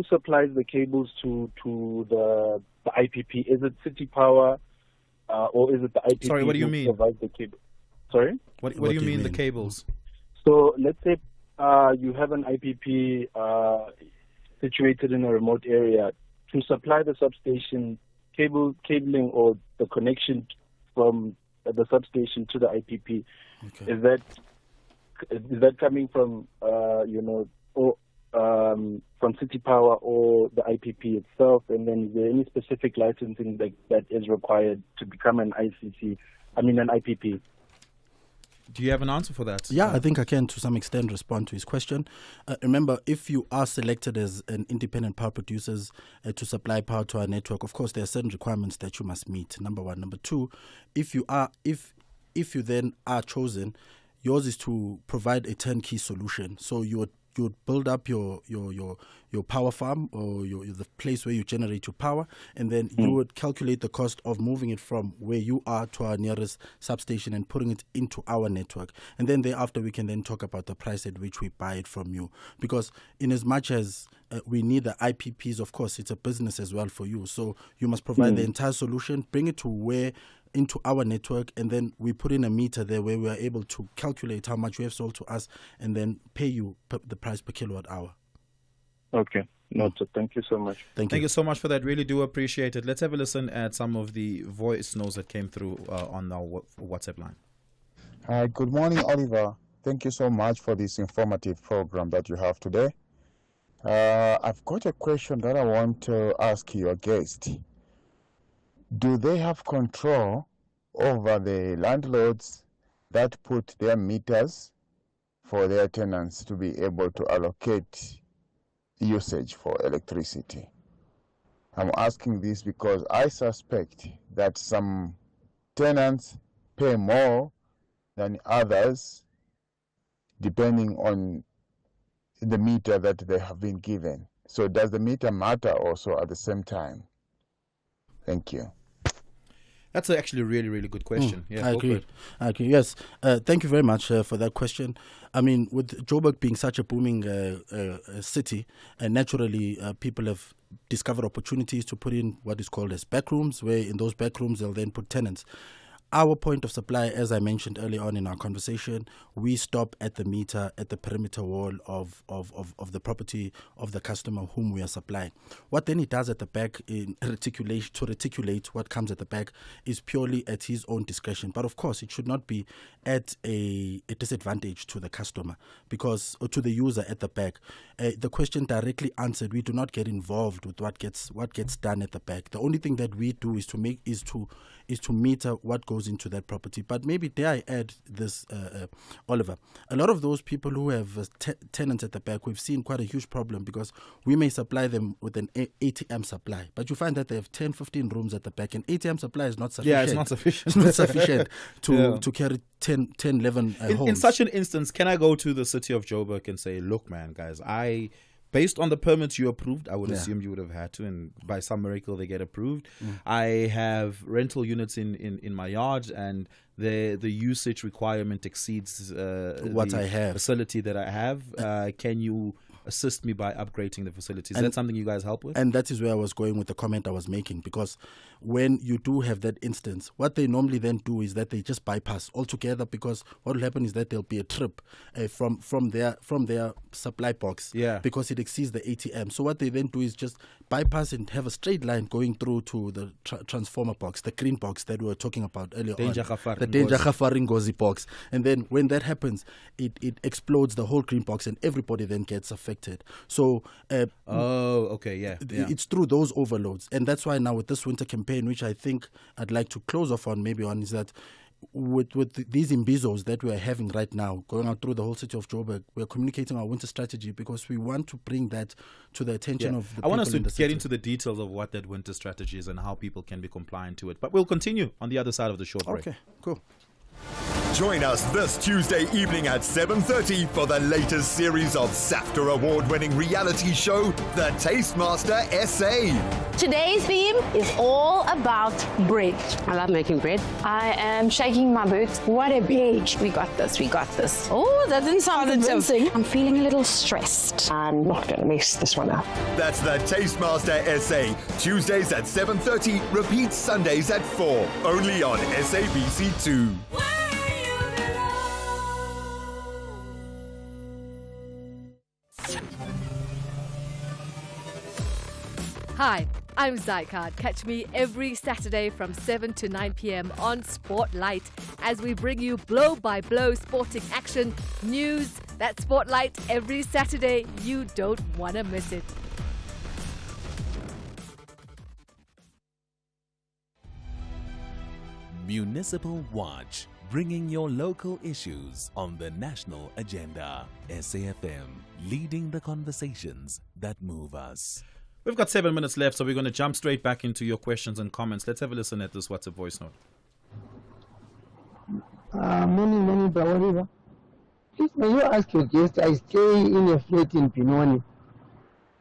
S7: supplies the cables to the IPP? Is it City Power or is it the IPP?
S1: Sorry, what do you mean?
S7: Provide the cable? Sorry?
S1: What do you mean the cables?
S7: So let's say you have an IPP situated in a remote area. To supply the substation cabling or the connection from the substation to the IPP, is that coming from from City Power or the IPP itself? And then is there any specific licensing that is required to become an IPP?
S1: Do you have an answer for that?
S25: Yeah, I think I can to some extent respond to his question. Remember, if you are selected as an independent power producer to supply power to our network, of course there are certain requirements that you must meet. Number one. Number two, if you then are chosen, yours is to provide a turnkey solution. So you would build up your power farm or the place where you generate your power, and then you would calculate the cost of moving it from where you are to our nearest substation and putting it into our network. And then thereafter we can then talk about the price at which we buy it from you. Because in as much as we need the IPPs, of course, it's a business as well for you. So you must provide the entire solution, bring it into our network, and then we put in a meter there where we are able to calculate how much you have sold to us and then pay you the price per kilowatt hour.
S7: Okay. Noted. Thank you so much.
S1: Thank you so much for that. Really do appreciate it. Let's have a listen at some of the voice notes that came through on our WhatsApp line.
S8: Hi, good morning, Oliver. Thank you so much for this informative program that you have today. I've got a question that I want to ask your guest. Do they have control over the landlords that put their meters for their tenants to be able to allocate usage for electricity? I'm asking this because I suspect that some tenants pay more than others, depending on the meter that they have been given. So does the meter matter also at the same time? Thank you.
S1: That's actually a really, really good question. Yeah,
S25: I agree. Yes. Thank you very much for that question. I mean, with Joburg being such a booming city, naturally people have discovered opportunities to put in what is called as backrooms, where in those backrooms they'll then put tenants. Our point of supply, as I mentioned earlier on in our conversation, we stop at the meter, at the perimeter wall of the property of the customer whom we are supplying. What then he does at the back to reticulate what comes at the back is purely at his own discretion. But of course, it should not be at a disadvantage to the customer or to the user at the back. The question directly answered, we do not get involved with what gets done at the back. The only thing that we do is to meter what goes into that property. But maybe dare I add this, Oliver, a lot of those people who have tenants at the back, we've seen quite a huge problem because we may supply them with an ATM supply, but you find that they have 10, 15 rooms at the back, and ATM supply is not sufficient.
S1: Yeah, it's not sufficient.
S25: It's not sufficient to carry 10, 11 homes.
S1: In such an instance, can I go to the city of Joburg and say, look, man, guys, based on the permits you approved, I would assume you would have had to, and by some miracle they get approved. I have rental units in my yard, and the usage requirement exceeds
S25: what I have.
S1: Facility that I have. Can you assist me by upgrading the facilities? Is that something you guys help with?
S25: And that is where I was going with the comment I was making, because when you do have that instance, what they normally then do is that they just bypass altogether, because what will happen is that there'll be a trip from their supply box, because it exceeds the ATM. So what they then do is just bypass and have a straight line going through to the transformer box, the green box that we were talking about earlier on, the Danger Ngozi box. And then when that happens, it explodes the whole green box and everybody then gets affected. So it's through those overloads. And that's why now with this winter campaign, which I think I'd like to close off on maybe on, is that with these imbizos that we are having right now, going out through the whole city of Joburg, we are communicating our winter strategy because we want to bring that to the attention of the people.
S1: I want us to
S25: in the
S1: get
S25: city.
S1: into the details of what that winter strategy is and how people can be compliant to it. But we'll continue on the other side of the short break.
S25: Okay, cool.
S18: Join us this Tuesday evening at 7:30 for the latest series of SAFTA award-winning reality show, The Tastemaster SA.
S20: Today's theme is all about bread. I love making bread. I am shaking my boots. What a page. We got this. Oh, that didn't sound convincing. I'm feeling a little stressed. I'm not going to mess this one up.
S18: That's The Tastemaster SA. Tuesdays at 7:30, repeats Sundays at 4. Only on SABC2.
S9: Hi, I'm Zycard. Catch me every Saturday from 7 to 9 p.m. on Spotlight as we bring you blow-by-blow sporting action, news. That's Spotlight every Saturday. You don't want to miss it.
S24: Municipal Watch, bringing your local issues on the national agenda. SAFM, leading the conversations that move us.
S1: We've got 7 minutes left, so we're going to jump straight back into your questions and comments. Let's have a listen at this WhatsApp voice note.
S10: Morning, Brawariva. Please, may you ask your guest, I stay in a flat in Benoni.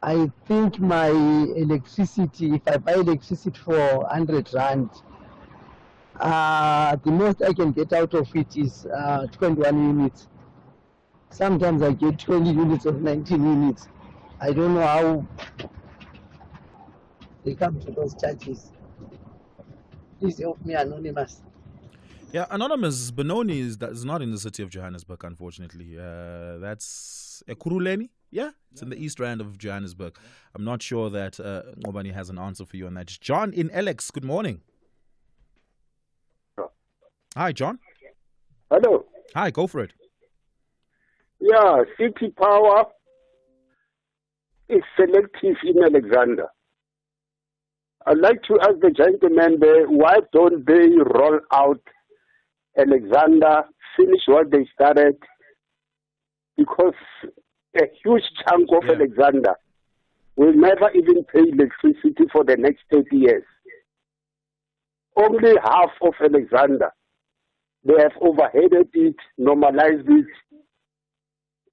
S10: I think my electricity, if I buy electricity for 100 Rand, the most I can get out of it is 21 units. Sometimes I get 20 units of 19 units. I don't know how they come to those charges. Please help me, Anonymous.
S1: Yeah, Anonymous, Benoni is not in the city of Johannesburg, unfortunately. That's Ekurhuleni. Yeah, it's in the east rand of Johannesburg. I'm not sure that Ngobani has an answer for you on that. John in Alex, good morning. Hi, John.
S11: Hello.
S1: Hi, go for it.
S11: Yeah, City Power is selective in Alexander. I'd like to ask the gentleman there, why don't they roll out Alexander, finish what they started? Because a huge chunk of Alexander will never even pay electricity for the next 30 years. Only half of Alexander They have overheaded it, normalized it.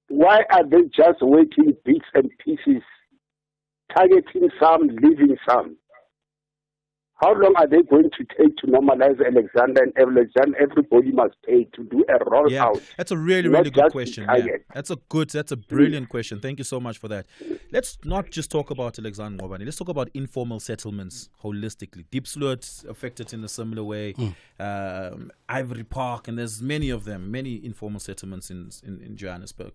S11: Why are they just working bits and pieces, targeting some, leaving some? How long are they going to take to normalize Alexander and everybody must pay to do a rollout?
S1: Yeah, that's a really good question. Yeah. That's a brilliant question. Thank you so much for that. Let's not just talk about Alexander Ngobane. Let's talk about informal settlements holistically. Diepsloot affected in a similar way. Ivory Park, and there's many of them, many informal settlements in Johannesburg.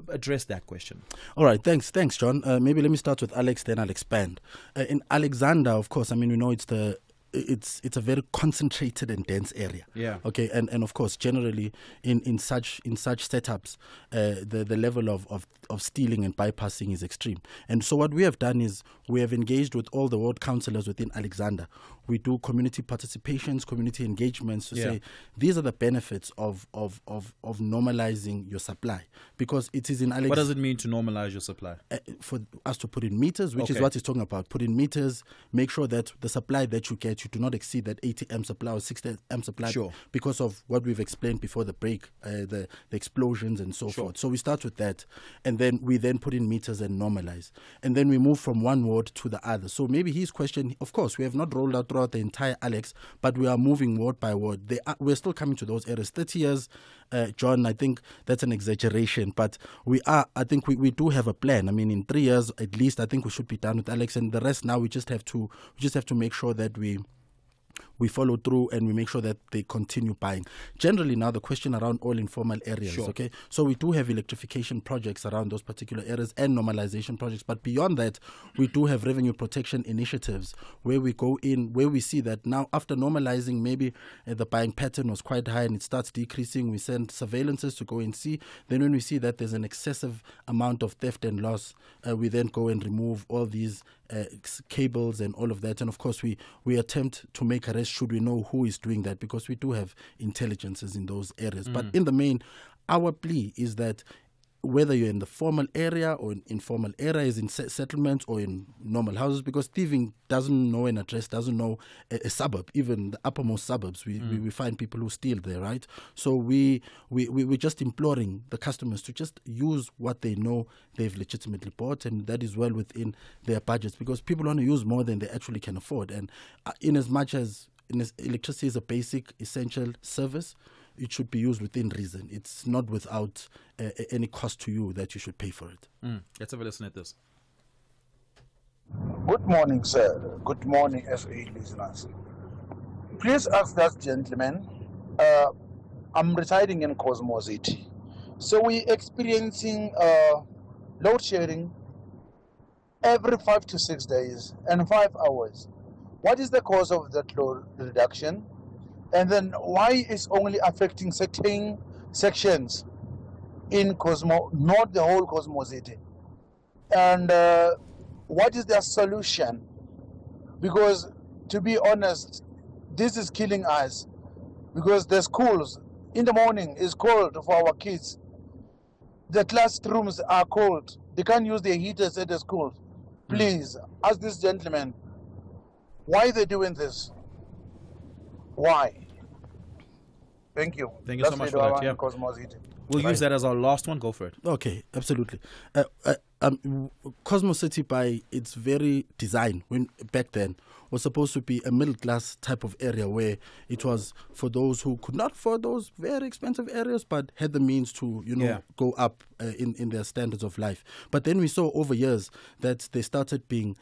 S1: Address that question.
S25: All right, thanks, John. Maybe let me start with Alex, then I'll expand. In Alexander, of course, I mean, we know it's a very concentrated and dense area.
S1: Yeah.
S25: Okay, and of course, generally in such setups, the level of stealing and bypassing is extreme. And so what we have done is we have engaged with all the ward councillors within Alexander. We do community participations, community engagements to say these are the benefits of normalizing your supply, because it is in Alexander.
S1: What does it mean to normalize your supply?
S25: For us to put in meters, which is what he's talking about. Put in meters, make sure that the supply that you get, you do not exceed that 80 M supply or 60 M supply, because of what we've explained before the break, the explosions and so forth. So we start with that, and then we put in meters and normalize, and then we move from one ward to the other. So maybe his question, of course, we have not rolled out throughout the entire Alex, but we are moving ward by ward. We're still coming to those areas. 30 years, John, I think that's an exaggeration, but I think we do have a plan. I mean, in 3 years at least, I think we should be done with Alex, and the rest now we just have to make sure that we follow through and we make sure that they continue buying. Generally now the question around all informal areas, okay? So we do have electrification projects around those particular areas and normalization projects, but beyond that, we do have revenue protection initiatives where we go in, where we see that now after normalizing, maybe the buying pattern was quite high and it starts decreasing, we send surveillances to go and see. Then when we see that there's an excessive amount of theft and loss, we then go and remove all these cables and all of that, and of course we attempt to make arrests should we know who is doing that, because we do have intelligences in those areas. But in the main, our plea is that whether you're in the formal area or in informal areas, in settlements or in normal houses, because thieving doesn't know an address, doesn't know a suburb, even the uppermost suburbs. We find people who steal there, right? So we're just imploring the customers to just use what they know they've legitimately bought, and that is well within their budgets, because people want to use more than they actually can afford. And in as much as electricity is a basic, essential service, it should be used within reason. It's not without any cost to you that you should pay for it.
S1: Let's have a listen at this.
S12: Good morning, sir. Good morning, SA listeners. Please ask that gentleman. I'm residing in Cosmo City. So we're experiencing load shedding every 5 to 6 days and 5 hours. What is the cause of that load reduction? And then why is only affecting certain sections in Cosmo, not the whole Cosmo City? And what is their solution? Because to be honest, this is killing us, because the schools in the morning is cold for our kids. The classrooms are cold. They can't use their heaters at the schools. Please ask this gentleman why they're doing this. Why? Thank you.
S1: Thank you so much for that. Yeah. We'll use that as our last one. Go for it.
S25: Okay, absolutely. Cosmo City, by its very design, back then, was supposed to be a middle class type of area where it was for those who could not afford those very expensive areas but had the means to go up in their standards of life. But then we saw over years that there started being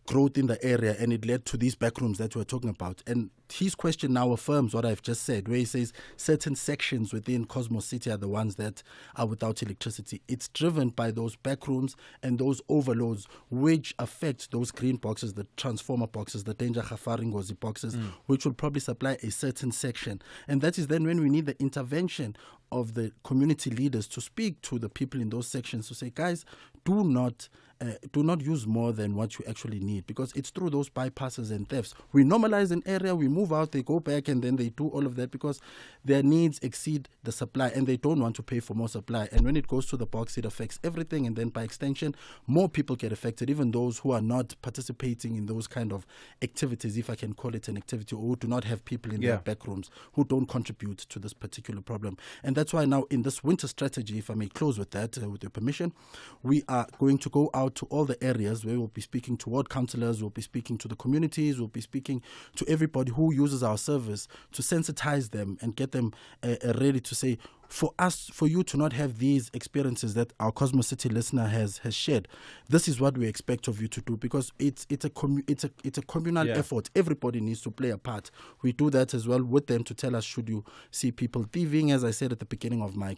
S25: growth in the area, and it led to these backrooms that we're talking about. And his question now affirms what I've just said, where he says certain sections within Cosmo City are the ones that are without electricity. It's driven by those backrooms and those overloads, which affect those green boxes, the transformer boxes, the danger Ngozi boxes, which will probably supply a certain section. And that is then when we need the intervention of the community leaders to speak to the people in those sections to say, guys, do not use more than what you actually need, because it's through those bypasses and thefts. We normalize an area, we move out, they go back, and then they do all of that because their needs exceed the supply and they don't want to pay for more supply. And when it goes to the box, it affects everything, and then by extension, more people get affected, even those who are not participating in those kind of activities, if I can call it an activity, or who do not have people in their back rooms who don't contribute to this particular problem. And that's why now in this winter strategy, if I may close with that, with your permission, we are going to go out to all the areas where we'll be speaking to ward councillors, we'll be speaking to the communities, we'll be speaking to everybody who uses our service to sensitize them and get them ready to say, for you to not have these experiences that our Cosmos City listener has shared, this is what we expect of you to do, because it's a communal effort. Everybody needs to play a part. We do that as well with them to tell us, should you see people thieving, as I said at the beginning of my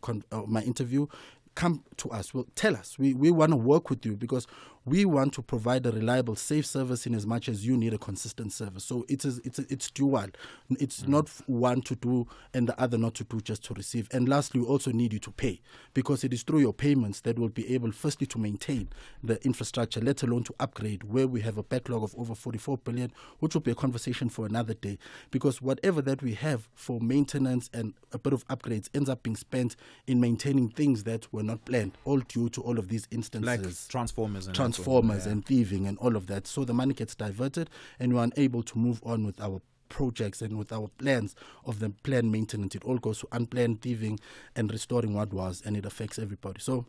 S25: interview, come to us. Well, tell us. We want to work with you because we want to provide a reliable, safe service in as much as you need a consistent service. So it's dual. It's not one to do and the other not to do, just to receive. And lastly, we also need you to pay, because it is through your payments that we'll be able, firstly, to maintain the infrastructure, let alone to upgrade, where we have a backlog of over 44 billion, which will be a conversation for another day. Because whatever that we have for maintenance and a bit of upgrades ends up being spent in maintaining things that were not planned, all due to all of these instances.
S1: Like transformers
S25: and thieving and all of that. So the money gets diverted and we're unable to move on with our projects and with our plans of the planned maintenance. It all goes to unplanned thieving and restoring what was, and it affects everybody. So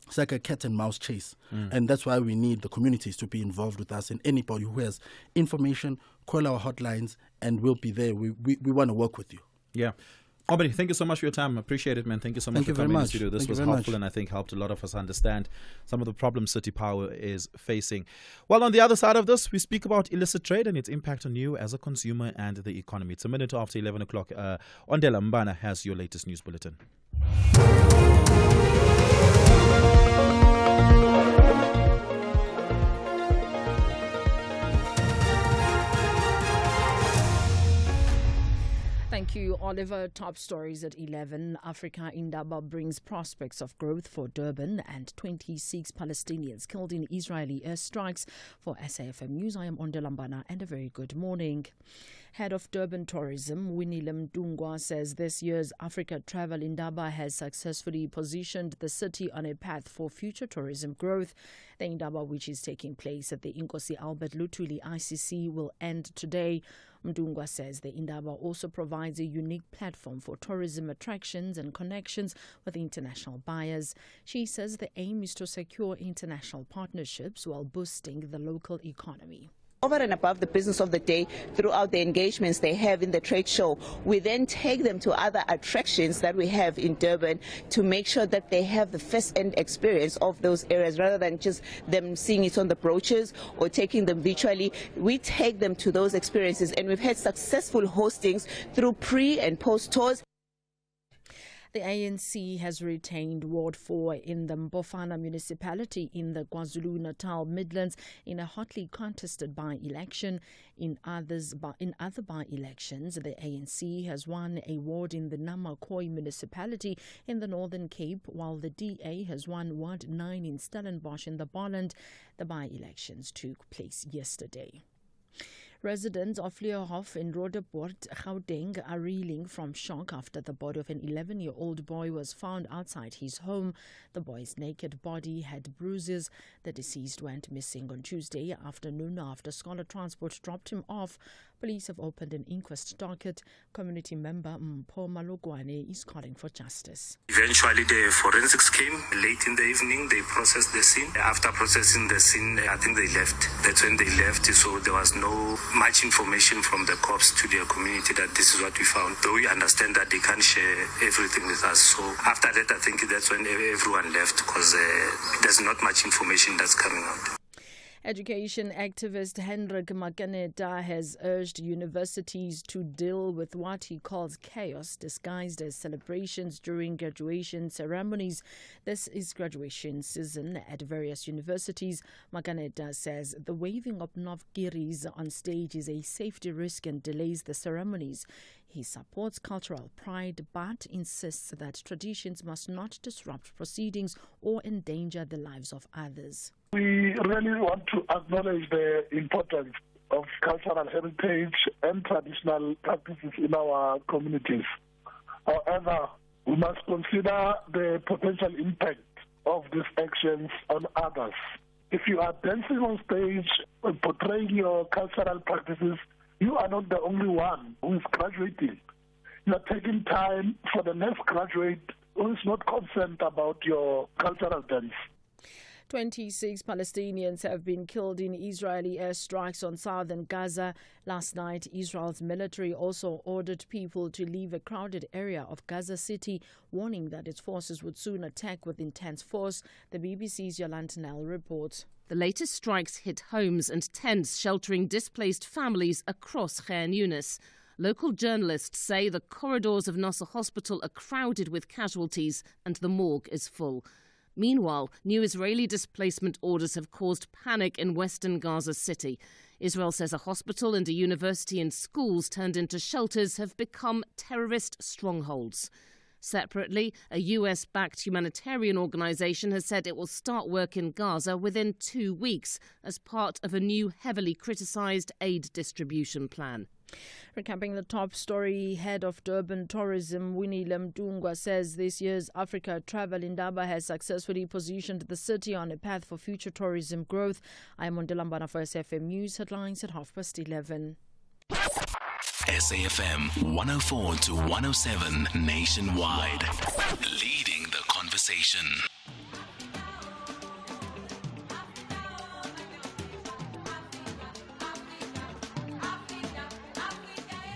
S25: it's like a cat and mouse chase. And that's why we need the communities to be involved with us, and anybody who has information, call our hotlines and we'll be there. We want to work with you.
S1: Yeah. Albany, thank you so much for your time. I appreciate it, man. Thank you so much for coming in the studio. This was helpful and I think helped a lot of us understand some of the problems City Power is facing. Well, on the other side of this, we speak about illicit trade and its impact on you as a consumer and the economy. It's a minute after 11 o'clock. Ondela Mbana has your latest news bulletin.
S2: Thank you, Oliver. Top stories at 11. Africa Indaba brings prospects of growth for Durban, and 26 Palestinians killed in Israeli airstrikes. For SAFM News, I am Ondela Mbana, and a very good morning. Head of Durban Tourism, Winnie Mdungwa, says this year's Africa Travel Indaba has successfully positioned the city on a path for future tourism growth. The Indaba, which is taking place at the Inkosi Albert Lutuli ICC, will end today. Mdungwa says the Indaba also provides a unique platform for tourism attractions and connections with international buyers. She says the aim is to secure international partnerships while boosting the local economy.
S13: Over and above the business of the day, throughout the engagements they have in the trade show, we then take them to other attractions that we have in Durban to make sure that they have the first-hand experience of those areas, rather than just them seeing it on the brochures or taking them virtually. We take them to those experiences, and we've had successful hostings through pre- and post-tours.
S2: The ANC has retained Ward 4 in the Mbofana municipality in the KwaZulu-Natal Midlands in a hotly contested by-election. In other by-elections, the ANC has won a ward in the Namakwa municipality in the Northern Cape, while the DA has won Ward 9 in Stellenbosch in the Boland. The by-elections took place yesterday. Residents of Leeuhof in Roodepoort, Gauteng, are reeling from shock after the body of an 11-year-old boy was found outside his home. The boy's naked body had bruises. The deceased went missing on Tuesday afternoon after Scholar Transport dropped him off. Police have opened an inquest docket. Community member Mpho Malogwane is calling for justice.
S14: Eventually, the forensics came late in the evening. They processed the scene. After processing the scene, I think they left. That's when they left. So there was no much information from the cops to their community that this is what we found. Though we understand that they can't share everything with us. So after that, I think that's when everyone left, because there's not much information that's coming out.
S2: Education activist Hendrik Makaneta has urged universities to deal with what he calls chaos disguised as celebrations during graduation ceremonies. This is graduation season at various universities. Makaneta says the waving of Novgiris on stage is a safety risk and delays the ceremonies. He supports cultural pride but insists that traditions must not disrupt proceedings or endanger the lives of others.
S3: We really want to acknowledge the importance of cultural heritage and traditional practices in our communities. However, we must consider the potential impact of these actions on others. If you are dancing on stage and portraying your cultural practices, you are not the only one who is graduating. You are taking time for the next graduate who is not concerned about your cultural dance.
S2: 26 Palestinians have been killed in Israeli airstrikes on southern Gaza. Last night, Israel's military also ordered people to leave a crowded area of Gaza City, warning that its forces would soon attack with intense force. The BBC's Yolanda Nell reports.
S4: The latest strikes hit homes and tents sheltering displaced families across Khan Yunis. Local journalists say the corridors of Nasser Hospital are crowded with casualties and the morgue is full. Meanwhile, new Israeli displacement orders have caused panic in western Gaza City. Israel says a hospital and a university and schools turned into shelters have become terrorist strongholds. Separately, a US-backed humanitarian organization has said it will start work in Gaza within 2 weeks as part of a new heavily criticized aid distribution plan.
S2: Recapping the top story, head of Durban Tourism, Winnie Lemdungwa, says this year's Africa Travel Indaba has successfully positioned the city on a path for future tourism growth. I am Mondelambana for SAFM News headlines at 11:30.
S24: SAFM 104 to 107 nationwide. Leading the conversation.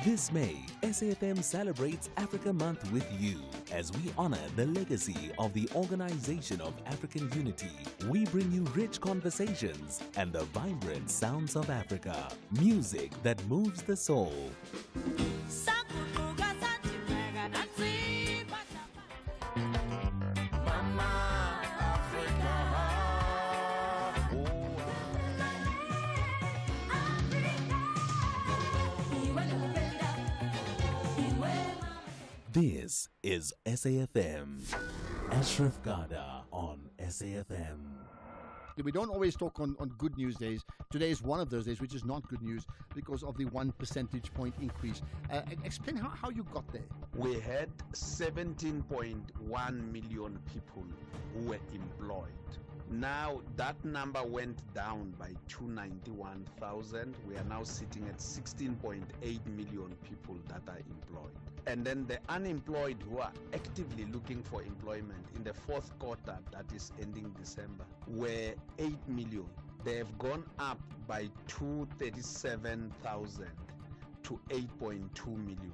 S24: This May, SAFM celebrates Africa Month with you as we honor the legacy of the Organization of African Unity. We bring you rich conversations and the vibrant sounds of Africa. Music that moves the soul. This is SAFM. Ashraf Garda on SAFM.
S22: We don't always talk on good news days. Today is one of those days which is not good news because of the 1 percentage point increase. Explain how you got there.
S23: We had 17.1 million people who were employed. Now that number went down by 291,000. We are now sitting at 16.8 million people that are employed. And then the unemployed who are actively looking for employment in the fourth quarter, that is ending December, were 8 million. They have gone up by 237,000 to 8.2 million.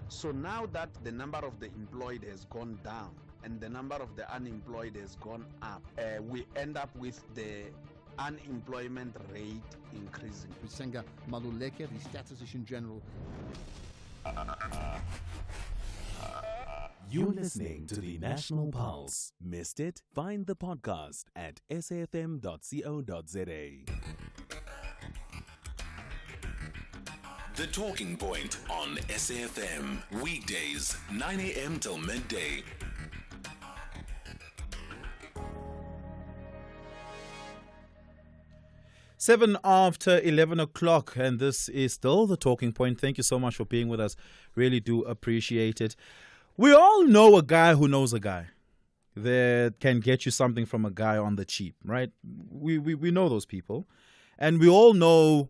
S23: So now that the number of the employed has gone down and the number of the unemployed has gone up, we end up with the unemployment rate increasing.
S22: Senga Maluleke, the Statistician General.
S24: You're listening to the National Pulse. Missed it? Find the podcast at safm.co.za. The Talking Point on SAFM. Weekdays, 9 a.m. till midday.
S1: Seven after 11 o'clock, and this is still The Talking Point. Thank you so much for being with us. Really do appreciate it. We all know a guy who knows a guy that can get you something from a guy on the cheap, right? We know those people. And we all know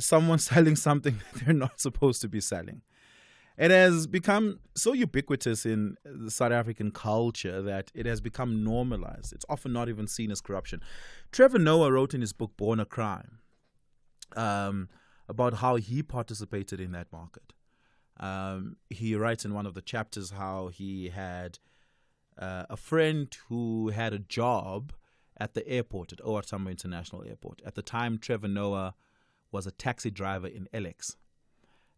S1: someone selling something that they're not supposed to be selling. It has become so ubiquitous in the South African culture that it has become normalized. It's often not even seen as corruption. Trevor Noah wrote in his book, Born a Crime, about how he participated in that market. He writes in one of the chapters how he had a friend who had a job at the airport, at OR Tambo International Airport. At the time, Trevor Noah was a taxi driver in Alex.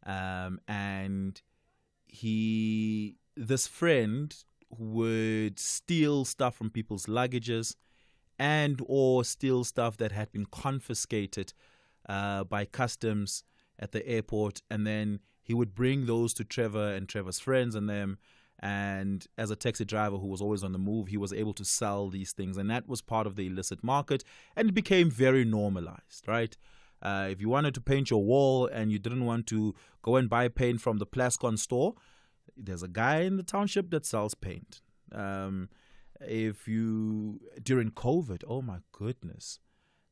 S1: And this friend would steal stuff from people's luggages and or steal stuff that had been confiscated by customs at the airport, and then he would bring those to Trevor and Trevor's friends and them. And as a taxi driver who was always on the move, he was able to sell these things, and that was part of the illicit market, and it became very normalized, right? If you wanted to paint your wall and you didn't want to go and buy paint from the Plascon store, there's a guy in the township that sells paint. During COVID, oh my goodness,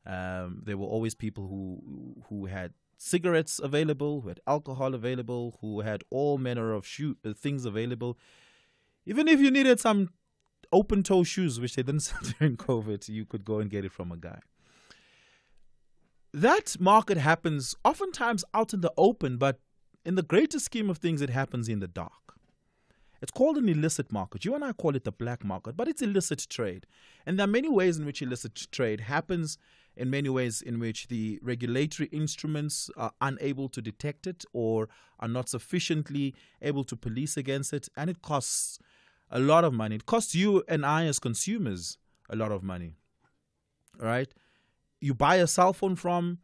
S1: there were always people who had cigarettes available, who had alcohol available, who had all manner of things available. Even if you needed some open-toe shoes, which they didn't sell during COVID, you could go and get it from a guy. That market happens oftentimes out in the open, but in the greater scheme of things, it happens in the dark. It's called an illicit market. You and I call it the black market, but it's illicit trade. And there are many ways in which illicit trade happens, in many ways in which the regulatory instruments are unable to detect it or are not sufficiently able to police against it, and it costs a lot of money. It costs you and I as consumers a lot of money, right? You buy a cell phone from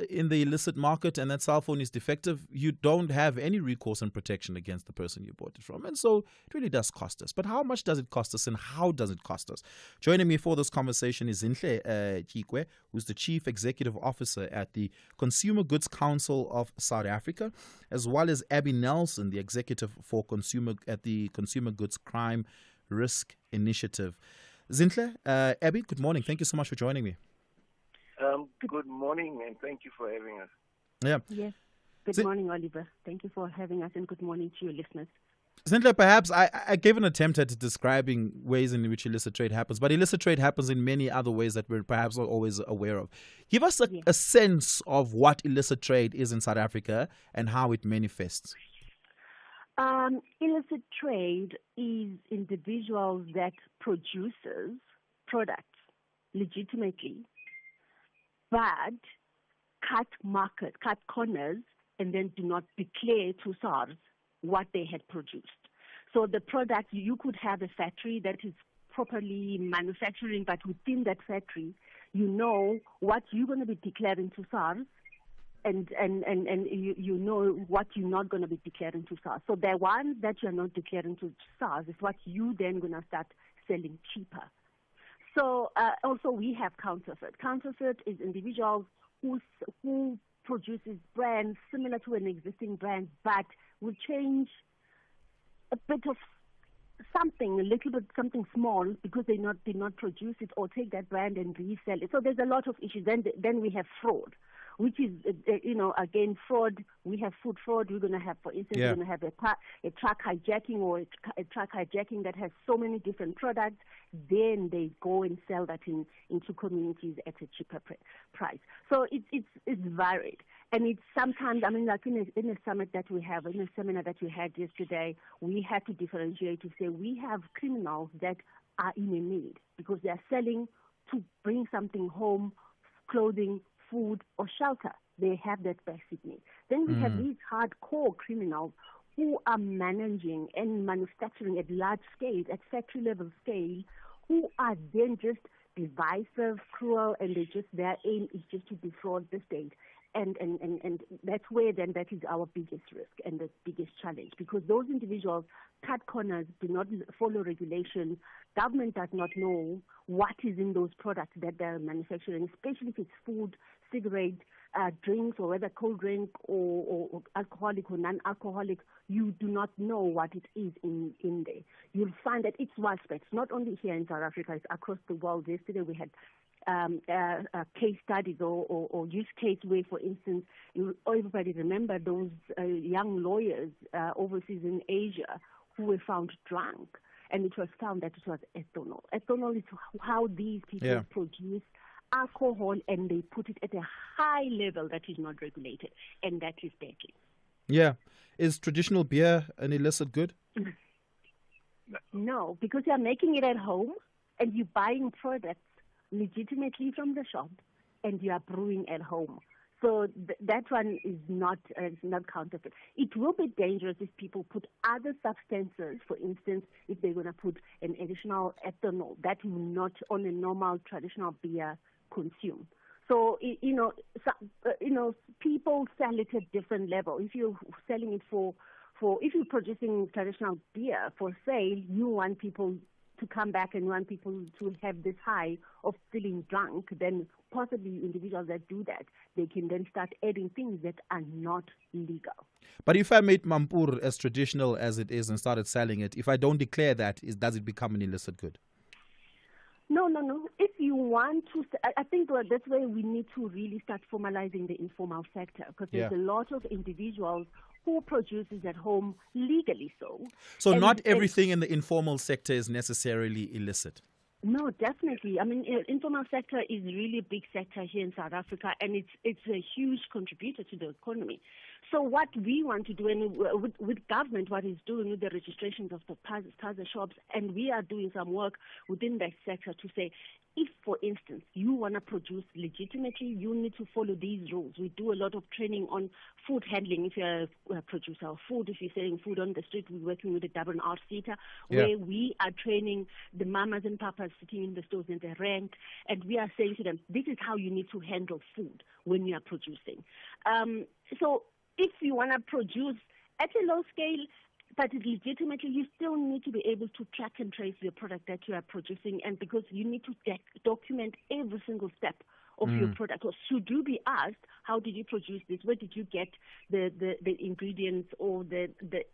S1: in the illicit market and that cell phone is defective, you don't have any recourse and protection against the person you bought it from. And so it really does cost us. But how much does it cost us and how does it cost us? Joining me for this conversation is Zinhle Chikwe, who's the Chief Executive Officer at the Consumer Goods Council of South Africa, as well as Abby Nelson, the Executive for at the Consumer Goods Crime Risk Initiative. Zinhle, Abby, good morning. Thank you so much for joining me.
S5: Good morning, and thank you for having us.
S1: Yeah.
S15: Yes. Good morning, Oliver. Thank you for having us, and good morning to your listeners.
S1: Zinhle, perhaps I gave an attempt at describing ways in which illicit trade happens, but illicit trade happens in many other ways that we're perhaps not always aware of. Give us a sense of what illicit trade is in South Africa and how it manifests.
S15: Illicit trade is individuals that produces products legitimately, but cut corners, and then do not declare to SARS what they had produced. So the product, you could have a factory that is properly manufacturing, but within that factory, you know what you're going to be declaring to SARS, and you know what you're not going to be declaring to SARS. So the ones that you're not declaring to SARS is what you then going to start selling cheaper. So also we have counterfeit. Counterfeit is individuals who produces brands similar to an existing brand, but will change a bit of something, a little bit something small, because they did not produce it or take that brand and resell it. So there's a lot of issues. Then we have fraud, which is, again, fraud. We have food fraud. We're going to have, for instance, we're going to have a truck hijacking or a truck hijacking that has so many different products. Then they go and sell that into communities at a cheaper price. So it's varied. And it's sometimes, like in a summit that we have, in a seminar that we had yesterday, we had to differentiate to say we have criminals that are in a need because they are selling to bring something home, clothing, food, or shelter. They have that basic need. Then we have these hardcore criminals who are managing and manufacturing at large scale, at factory level scale, who are then just divisive, cruel, and their aim is just to defraud the state. And that's where then that is our biggest risk and the biggest challenge, because those individuals cut corners, do not follow regulations. Government does not know what is in those products that they're manufacturing, especially if it's food, cigarette, drinks, or whether cold drink or alcoholic or non-alcoholic. You do not know what it is in there. You'll find that it's widespread. It's not only here in South Africa, it's across the world. Yesterday we had case studies or use case where, for instance, everybody remember those young lawyers overseas in Asia who were found drunk, and it was found that it was ethanol. Ethanol is how these people produce alcohol, and they put it at a high level that is not regulated, and that is deadly.
S1: Yeah. Is traditional beer an illicit good?
S15: No, because you're making it at home and you're buying products legitimately from the shop and you are brewing at home. So that one is not counterfeit. It will be dangerous if people put other substances, for instance, if they're going to put an additional ethanol that will not on a normal traditional beer consume. So people sell it at different level. If you're selling it if you're producing traditional beer for sale, you want people to come back and want people to have this high of feeling drunk, then possibly individuals that do that, they can then start adding things that are not legal.
S1: But if I made Mampur as traditional as it is and started selling it, if I don't declare that, does it become an illicit good?
S15: No. If you want to, I think that's where we need to really start formalizing the informal sector, because there's a lot of individuals who produces at home legally so.
S1: So not everything in the informal sector is necessarily illicit?
S15: No, definitely. I mean, informal sector is really a big sector here in South Africa, and it's a huge contributor to the economy. So what we want to do, and with government, what it's doing with the registrations of the Paza shops, and we are doing some work within that sector to say, if, for instance, you want to produce legitimately, you need to follow these rules. We do a lot of training on food handling. If you're a producer of food, if you're selling food on the street, we're working with the WR CETA, where we are training the mamas and papas sitting in the stores in the rank, and we are saying to them, this is how you need to handle food when you are producing. So if you want to produce at a low scale, but legitimately, you still need to be able to track and trace your product that you are producing, and because you need to document every single step of your product. Or should you be asked, how did you produce this? Where did you get the ingredients or the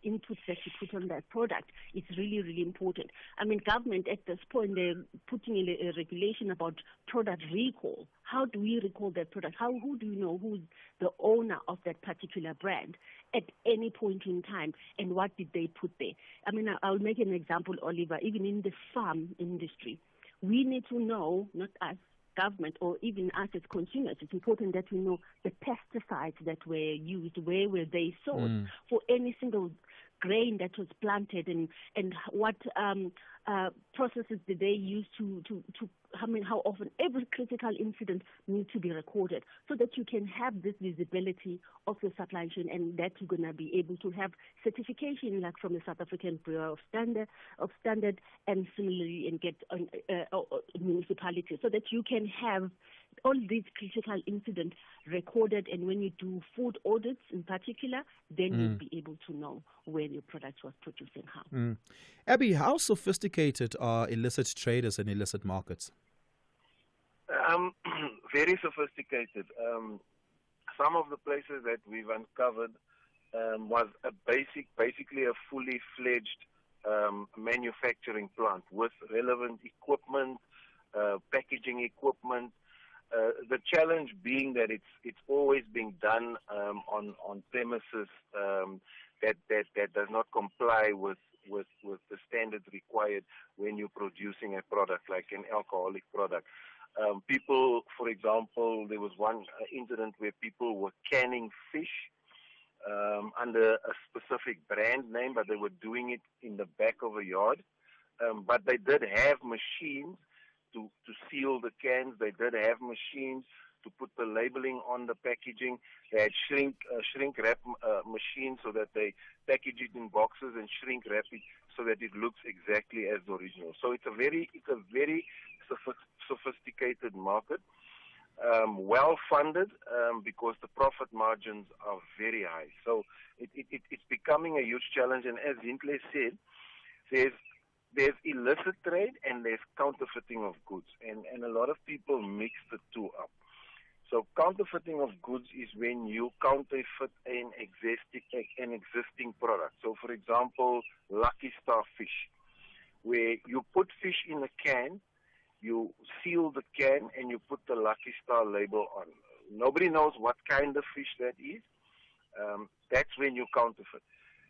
S15: inputs that you put on that product? It's really, really important. I mean, government at this point, they're putting in a regulation about product recall. How do we recall that product? Who do you know who's the owner of that particular brand at any point in time, and what did they put there? I mean, I'll make an example, Oliver. Even in the farm industry, we need to know, not us, government, or even us as consumers, it's important that we know the pesticides that were used, where were they sourced for any single grain that was planted, and what processes did they use to how often every critical incident needs to be recorded, so that you can have this visibility of your supply chain, and that you're going to be able to have certification like from the South African Bureau of Standard, and similarly and get municipalities, so that you can have all these critical incidents recorded, and when you do food audits in particular, then you'll be able to know where your product was produced and how.
S1: Abby, how sophisticated are illicit traders and illicit markets?
S5: Very sophisticated. Some of the places that we've uncovered was basically a fully fledged manufacturing plant with relevant equipment, packaging equipment. The challenge being that it's always being done on premises that does not comply with the standards required when you're producing a product like an alcoholic product. People, for example, there was one incident where people were canning fish under a specific brand name, but they were doing it in the back of a yard. But they did have machines to seal the cans. They did have machines to put the labeling on the packaging. They had shrink wrap machines so that they package it in boxes and shrink wrap it so that it looks exactly as the original. So it's a very sophisticated market, well funded because the profit margins are very high. So it's becoming a huge challenge. And as Zintle said, there's illicit trade and there's counterfeiting of goods, and a lot of people mix the two up. So counterfeiting of goods is when you counterfeit an existing product. So for example, Lucky Star fish, where you put fish in a can, you seal the can, and you put the Lucky Star label on. Nobody knows what kind of fish that is. That's when you counterfeit.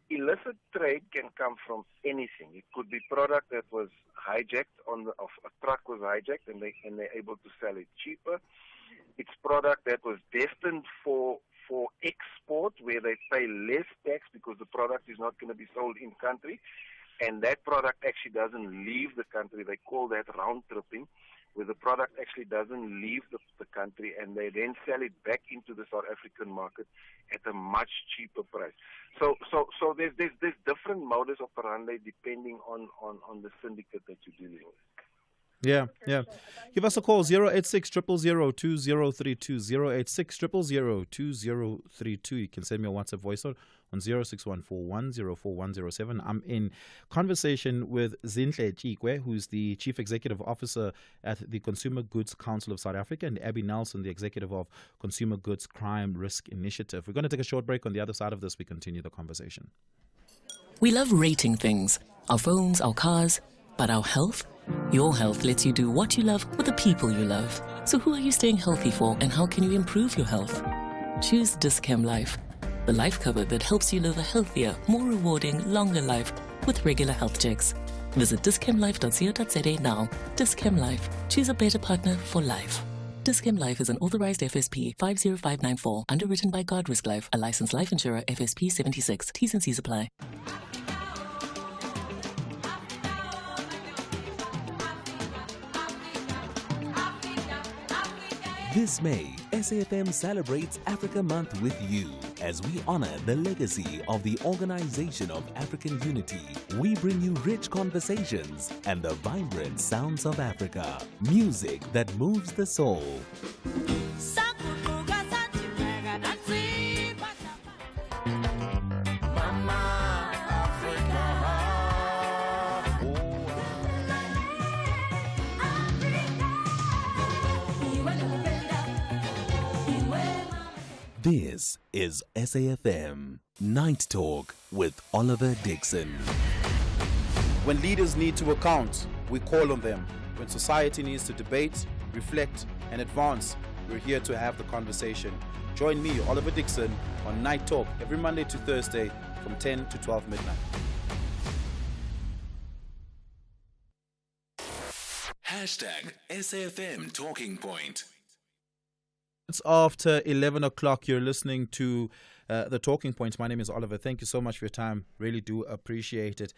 S5: Illicit trade can come from anything. It could be product that was hijacked a truck was hijacked and they're able to sell it cheaper. It's product that was destined for export where they pay less tax because the product is not going to be sold in country, and that product actually doesn't leave the country. They call that round tripping, where the product actually doesn't leave the country, and they then sell it back into the South African market at a much cheaper price. So there's different modus operandi depending on the syndicate that you're dealing with.
S1: Yeah. Give us a call, 086 000 2032, 086 000 2032. You can send me a WhatsApp voice note on 0614104107. I'm in conversation with Zinhle Chikwe, who's the Chief Executive Officer at the Consumer Goods Council of South Africa, and Abby Nelson, the Executive of Consumer Goods Crime Risk Initiative. We're going to take a short break. On the other side of this, we continue the conversation.
S6: We love rating things, our phones, our cars, but our health? Your health lets you do what you love with the people you love. So who are you staying healthy for, and how can you improve your health? Choose Dis-Chem Life, the life cover that helps you live a healthier, more rewarding, longer life with regular health checks. Visit dischemlife.co.za now. Dis-Chem Life. Choose a better partner for life. Dis-Chem Life is an authorized FSP 50594, underwritten by Guard Risk Life, a licensed life insurer, FSP 76. T's and C's apply.
S24: This May, SAFM celebrates Africa Month with you as we honor the legacy of the Organization of African Unity. We bring you rich conversations and the vibrant sounds of Africa. Music that moves the soul. This is SAFM Night Talk with Oliver Dixon.
S1: When leaders need to account, we call on them. When society needs to debate, reflect, and advance, we're here to have the conversation. Join me, Oliver Dixon, on Night Talk every Monday to Thursday from 10 to 12 midnight.
S24: Hashtag SAFM Talking Point.
S1: It's after 11 o'clock. You're listening to The Talking Points. My name is Oliver. Thank you so much for your time. Really do appreciate it.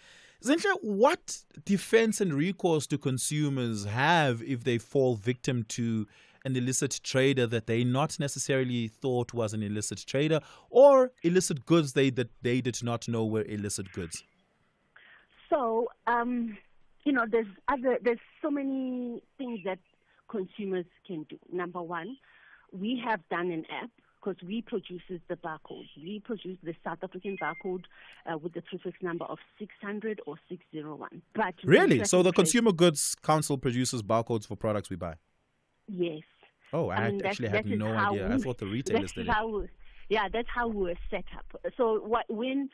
S1: Zinhle, what defense and recourse do consumers have if they fall victim to an illicit trader that they not necessarily thought was an illicit trader, or illicit goods that they did not know were illicit goods?
S15: So, there's so many things that consumers can do. Number one, we have done an app because we produces the barcode. We produce the South African barcode with the prefix number of 600 or 601. But
S1: really? So the Consumer Goods Council produces barcodes for products we buy?
S15: Yes.
S1: Oh, I actually had no idea. I thought the retailers did it.
S15: That's how we're set up. So when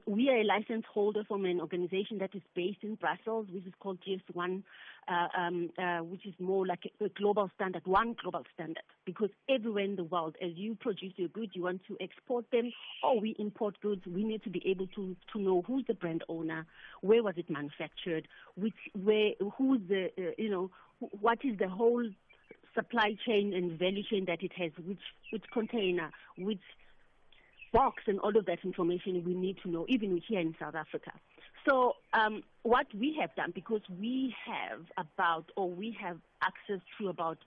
S15: we are a license holder from an organization that is based in Brussels, which is called GS1, which is more like a global standard, one global standard, because everywhere in the world, as you produce your goods, you want to export them, or we import goods, we need to be able to know who's the brand owner, where was it manufactured, what is the whole supply chain and value chain that it has, which container, which box, and all of that information we need to know, even here in South Africa. So what we have done, because we have access to about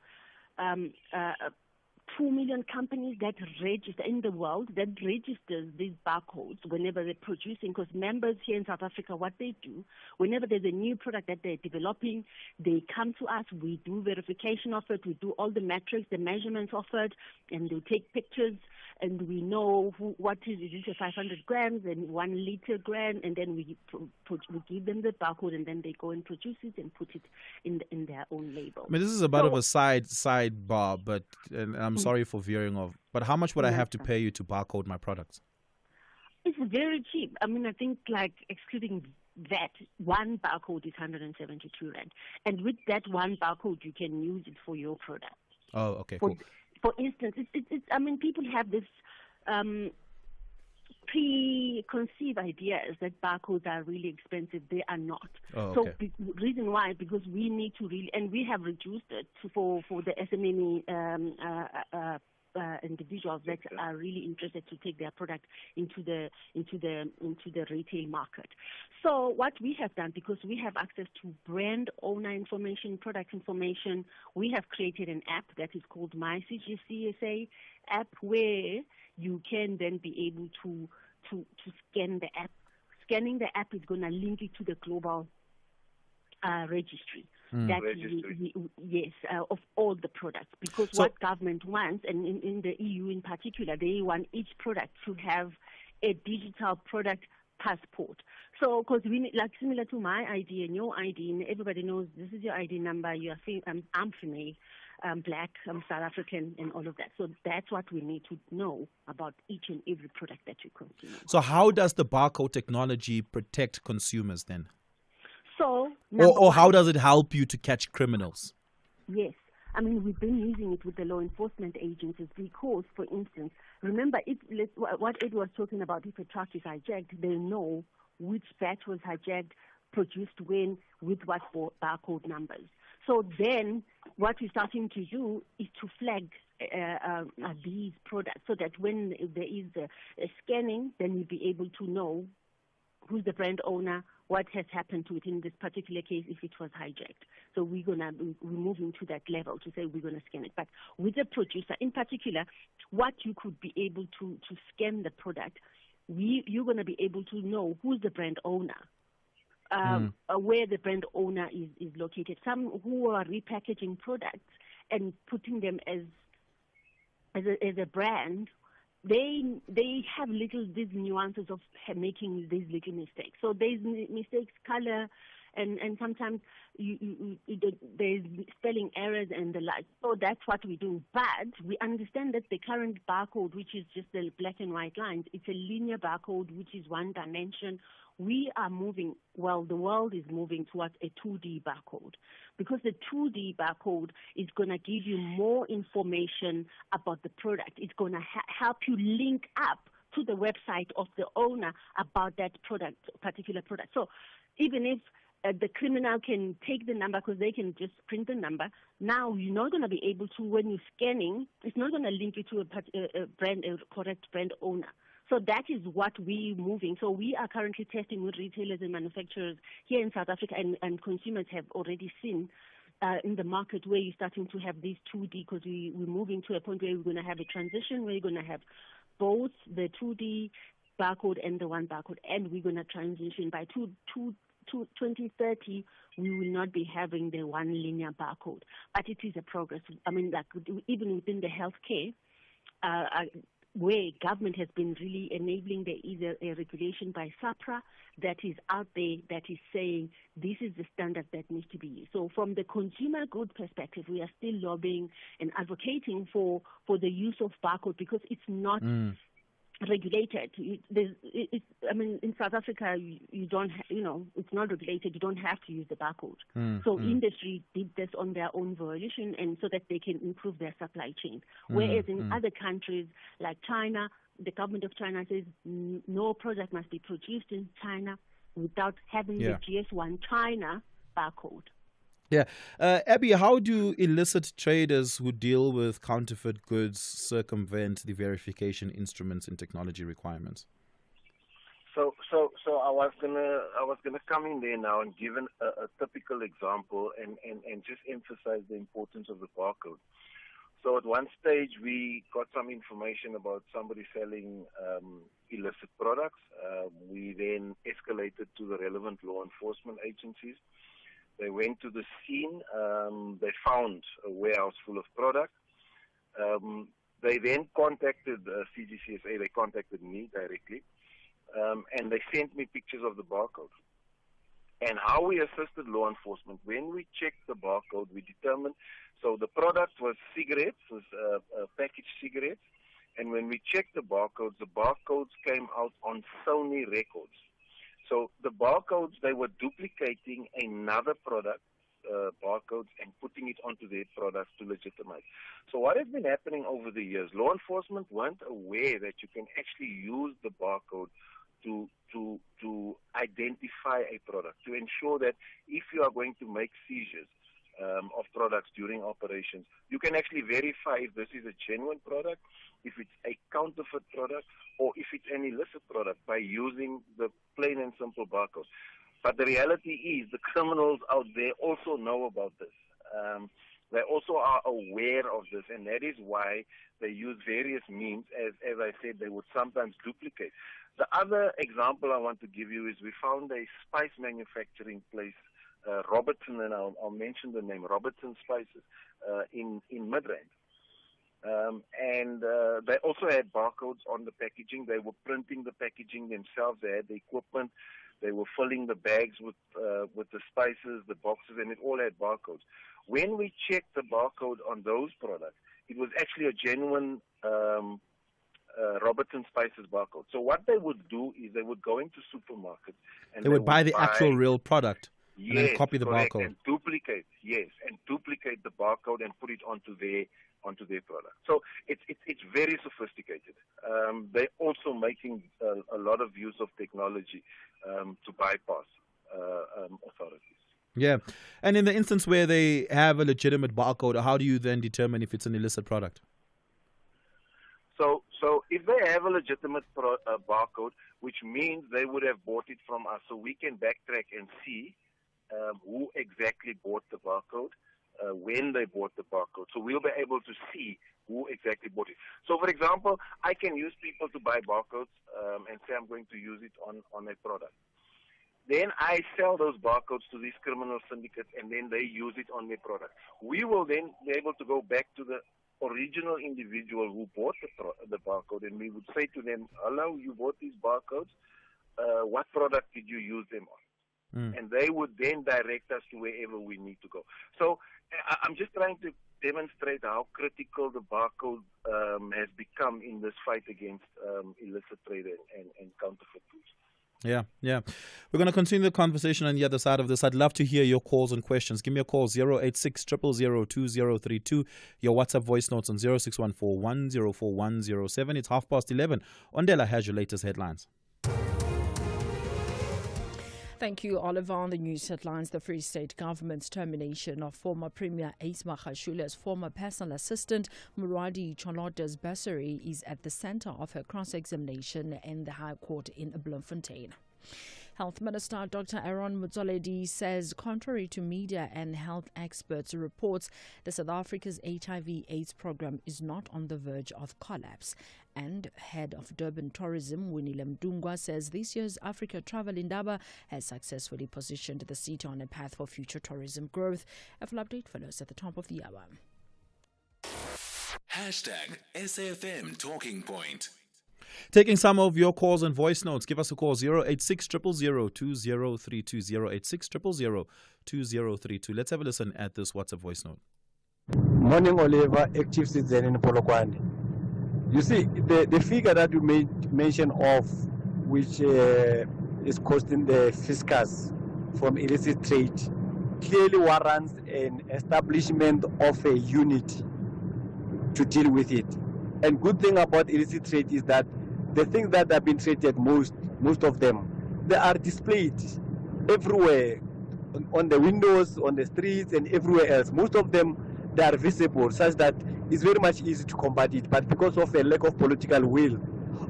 S15: 2 million companies that register in the world, that registers these barcodes whenever they're producing, because members here in South Africa, what they do, whenever there's a new product that they're developing, they come to us, we do verification of it, we do all the metrics, the measurements of it, and they take pictures, and we know what is it, 500 grams and 1 liter gram, and then we give them the barcode, and then they go and produce it and put it in their own label.
S1: I mean, this is a bit of a sidebar, but and I'm sorry for veering off. But how much would I have to pay you to barcode my products?
S15: It's very cheap. I mean, I think excluding that, one barcode is 172 rand, and with that one barcode, you can use it for your product.
S1: Oh, okay, cool.
S15: For instance, I mean, people have this preconceived ideas that barcodes are really expensive. They are not.
S1: Oh,
S15: okay. So reason why, because we need to really, and we have reduced it for the SMME individuals that are really interested to take their product into the retail market. So what we have done, because we have access to brand owner information, product information, we have created an app that is called My CGCSA app, where you can then be able to scan the app. Scanning the app is going to link you to the global registry. Of all the products, because what government wants, and in the EU in particular, they want each product to have a digital product passport. So, because we like similar to my ID and your ID, and everybody knows this is your ID number. You are I'm female, I'm black, I'm South African, and all of that. So that's what we need to know about each and every product that you consume.
S1: So how does the barcode technology protect consumers then?
S15: So,
S1: or how does it help you to catch criminals?
S15: Yes. I mean, we've been using it with the law enforcement agencies because, for instance, remember what Ed was talking about, if a truck is hijacked, they know which batch was hijacked, produced when, with what barcode numbers. So then what we're starting to do is to flag these products so that when there is a scanning, then we'll be able to know who's the brand owner, what has happened to it in this particular case if it was hijacked. So we're moving to that level to say we're going to scan it. But with the producer in particular, what you could be able to scan the product, you're going to be able to know who's the brand owner, where the brand owner is located. Some who are repackaging products and putting them as a brand, they have these nuances of making these little mistakes. So there's mistakes, color, and sometimes there's spelling errors and the like. So that's what we do. But we understand that the current barcode, which is just the black and white lines, it's a linear barcode, which is one dimension. We are moving, the world is moving towards a 2D barcode, because the 2D barcode is going to give you more information about the product. It's going to help you link up to the website of the owner about that particular product. So even if the criminal can take the number, because they can just print the number, now you're not going to be able to, when you're scanning, it's not going to link you to a correct brand owner. So that is what we're moving. So we are currently testing with retailers and manufacturers here in South Africa, and consumers have already seen in the market where you're starting to have these 2D, because we're moving to a point where we're going to have a transition where you're going to have both the 2D barcode and the one barcode, and we're going to transition by 2030, we will not be having the one linear barcode. But it is a progress. I mean, like even within the healthcare, where government has been really enabling, there is a regulation by SAPRA that is out there that is saying this is the standard that needs to be used. So from the consumer good perspective, we are still lobbying and advocating for the use of barcode, because it's not regulated. In South Africa, you don't, it's not regulated. You don't have to use the barcode. Industry did this on their own volition, and so that they can improve their supply chain. Whereas in other countries like China, the government of China says no product must be produced in China without having the GS1 China barcode.
S1: Yeah. Abby, how do illicit traders who deal with counterfeit goods circumvent the verification instruments and technology requirements?
S5: So I was gonna come in there now and give a typical example and just emphasize the importance of the barcode. So at one stage we got some information about somebody selling illicit products. We then escalated to the relevant law enforcement agencies. They went to the scene. They found a warehouse full of product. They then contacted CGCSA. They contacted me directly, and they sent me pictures of the barcode. And how we assisted law enforcement, when we checked the barcode, we determined, so the product was cigarettes, was packaged cigarettes, and when we checked the barcodes came out on Sony records. So the barcodes, they were duplicating another product barcodes and putting it onto their products to legitimize. So what has been happening over the years, law enforcement weren't aware that you can actually use the barcode to identify a product, to ensure that if you are going to make seizures, of products during operations, you can actually verify if this is a genuine product, if it's a counterfeit product, or if it's an illicit product by using the plain and simple barcode. But the reality is the criminals out there also know about this. They also are aware of this, and that is why they use various means. As I said, they would sometimes duplicate. The other example I want to give you is we found a spice manufacturing place, Robertson, and I'll mention the name, Robertson Spices, in Midrand. And they also had barcodes on the packaging. They were printing the packaging themselves. They had the equipment. They were filling the bags with the spices, the boxes, and it all had barcodes. When we checked the barcode on those products, it was actually a genuine Robertson Spices barcode. So what they would do is they would go into supermarkets and
S1: they would buy the actual real product and then copy the
S5: correct,
S1: barcode.
S5: And duplicate the barcode and put it onto their product. So it's very sophisticated. They're also making a lot of use of technology to bypass authorities.
S1: Yeah. And in the instance where they have a legitimate barcode, how do you then determine if it's an illicit product?
S5: So if they have a legitimate barcode, which means they would have bought it from us, so we can backtrack and see who exactly bought the barcode, when they bought the barcode. So we'll be able to see who exactly bought it. So, for example, I can use people to buy barcodes and say I'm going to use it on a product. Then I sell those barcodes to these criminal syndicates, and then they use it on their product. We will then be able to go back to the original individual who bought the barcode, and we would say to them, hello, you bought these barcodes. What product did you use them on? And they would then direct us to wherever we need to go. So I'm just trying to demonstrate how critical the barcode has become in this fight against illicit trade and counterfeit goods.
S1: Yeah. We're going to continue the conversation on the other side of this. I'd love to hear your calls and questions. Give me a call, 086 000 2032. Your WhatsApp voice notes on 0614 104107. It's 11:30. Ondela has your latest headlines.
S2: Thank you, Oliver. On the news headlines, the Free State government's termination of former Premier Ace Magashule as former personal assistant Muradi Choloda's bursary is at the center of her cross-examination in the High Court in Bloemfontein. Health Minister Dr. Aaron Motsoaledi says, contrary to media and health experts' reports, the South Africa's HIV/AIDS program is not on the verge of collapse. And head of Durban Tourism, Winnie Mdungwa, says this year's Africa Travel Indaba has successfully positioned the city on a path for future tourism growth. A full update follows at the top of the hour.
S24: Hashtag SAFM Talking Point.
S1: Taking some of your calls and voice notes, give us a call, 086 000 2032, 086 000 2032. Let's have a listen at this WhatsApp voice note.
S10: Morning, Oliver, active citizen in Polokwane. You see, the figure that you made mention of, which is costing the fiscus from illicit trade, clearly warrants an establishment of a unit to deal with it. And good thing about illicit trade is that the things that have been traded, most of them, they are displayed everywhere, on the windows, on the streets, and everywhere else. Most of them, they are visible, such that it's very much easy to combat it. But because of a lack of political will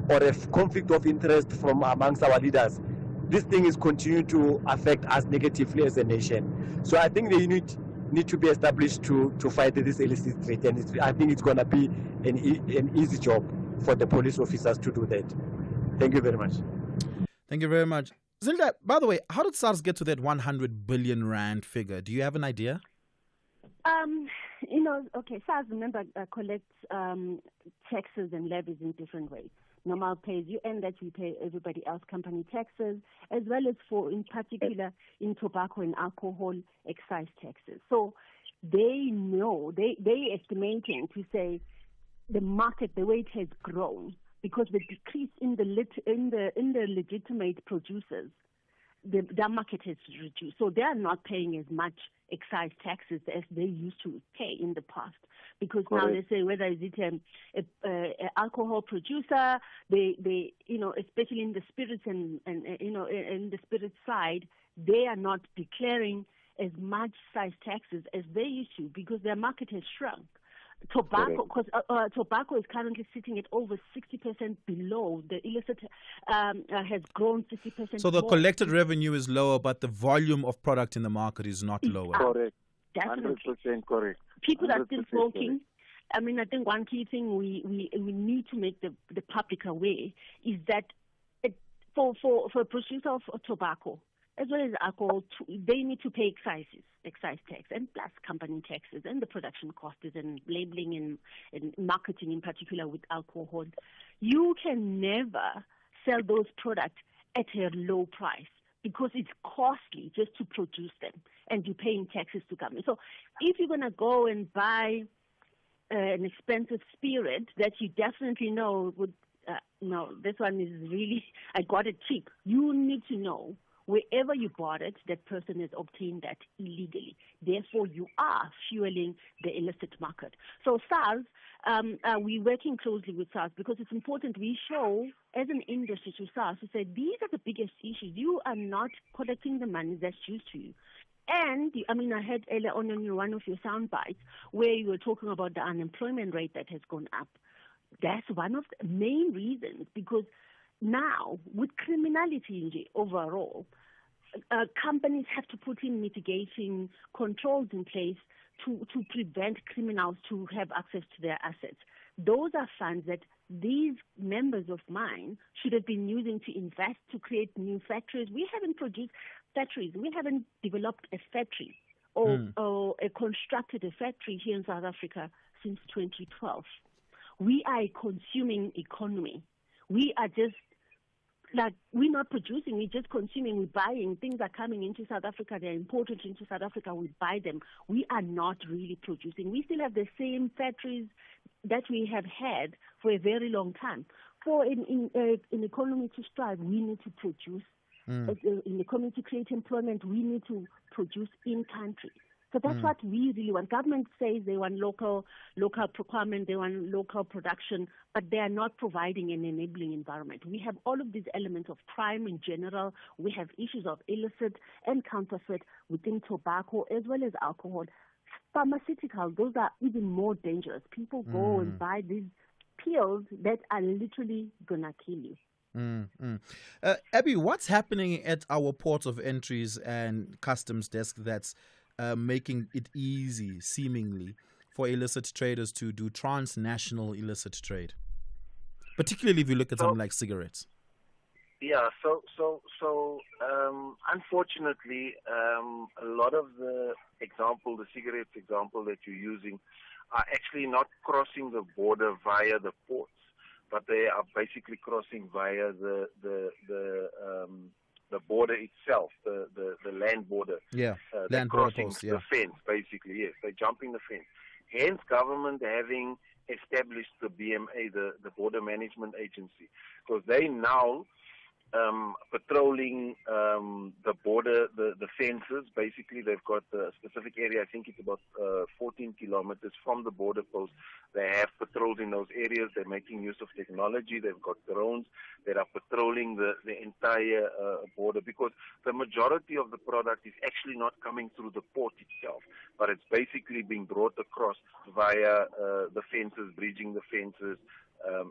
S10: or a conflict of interest from amongst our leaders, this thing is continuing to affect us negatively as a nation. So I think the unit need to be established to fight this illicit trade, and I think it's going to be an easy job for the police officers to do that. Thank you very much.
S1: Thank you very much. Zilda, by the way, how did SARS get to that 100 billion rand figure? Do you have an idea?
S15: SARS, remember, collects taxes and levies in different ways. Normal pays you, and that we pay everybody else company taxes, as well as in particular in tobacco and alcohol excise taxes. So they know, they estimating to say the market, the way it has grown, because the decrease in the legitimate producers, their market has reduced. So they are not paying as much excise taxes as they used to pay in the past. Because now they say whether is it an alcohol producer, they especially in the spirits and in the spirit side, they are not declaring as much excise taxes as they used to because their market has shrunk. Tobacco, because tobacco is currently sitting at over 60% below. The illicit has grown 60%.
S1: So the
S15: more.
S1: collected revenue is lower, but the volume of product in the market is not lower.
S5: Correct.
S15: Definitely.
S5: 100% correct.
S15: People are still
S5: 100%
S15: smoking.
S5: correct.
S15: I mean, I think one key thing we need to make the public aware is that for a producer of tobacco, as well as alcohol, they need to pay excise tax and plus company taxes and the production costs and labeling and marketing in particular with alcohol. You can never sell those products at a low price because it's costly just to produce them and you're paying taxes to government. So if you're going to go and buy an expensive spirit that you definitely know would, no, this one is really, I got it cheap. You need to know wherever you bought it, that person has obtained that illegally. Therefore, you are fueling the illicit market. So SARS, we're working closely with SARS because it's important we show, as an industry to SARS, to say these are the biggest issues. You are not collecting the money that's due to you. And, I mean, I heard earlier on in one of your sound bites where you were talking about the unemployment rate that has gone up. That's one of the main reasons because now, with criminality overall, companies have to put in mitigating controls in place to prevent criminals to have access to their assets. Those are funds that these members of mine should have been using to invest to create new factories. We haven't produced factories. We haven't developed a factory or constructed a factory here in South Africa since 2012. We are a consuming economy. We are just we're not producing, we're just consuming, we're buying. Things are coming into South Africa, they're imported into South Africa, we buy them. We are not really producing. We still have the same factories that we have had for a very long time. For an economy to strive, we need to produce. In the economy to create employment, we need to produce in country. So that's what we really want. Government says they want local procurement, they want local production, but they are not providing an enabling environment. We have all of these elements of crime in general. We have issues of illicit and counterfeit within tobacco as well as alcohol. Pharmaceutical, those are even more dangerous. People go and buy these pills that are literally going to kill you.
S1: Abby, what's happening at our ports of entries and customs desk that's making it easy, seemingly, for illicit traders to do transnational illicit trade, particularly if you look at something like cigarettes?
S5: Yeah, so unfortunately, a lot of the cigarettes example that you're using are actually not crossing the border via the ports, but they are basically crossing via the border itself, the land border.
S1: Yeah,
S5: they're crossing the fence, basically, yes. They're jumping the fence. Hence, government having established the BMA, the Border Management Agency, because they now patrolling the border, the fences. Basically, they've got a specific area. I think it's about 14 kilometers from the border post. They have patrols in those areas. They're making use of technology. They've got drones that are patrolling the entire border, because the majority of the product is actually not coming through the port itself, but it's basically being brought across via the fences, bridging the fences,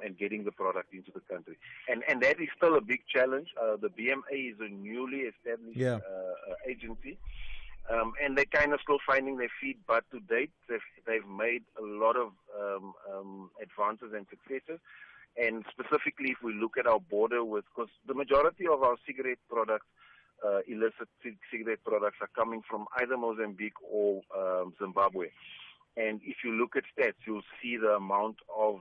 S5: and getting the product into the country. And that is still a big challenge. The BMA is a newly established agency, and they're kind of still finding their feet, but to date they've made a lot of advances and successes. And specifically, if we look at our border because the majority of our cigarette products, illicit cigarette products, are coming from either Mozambique or Zimbabwe. And if you look at stats, you'll see the amount of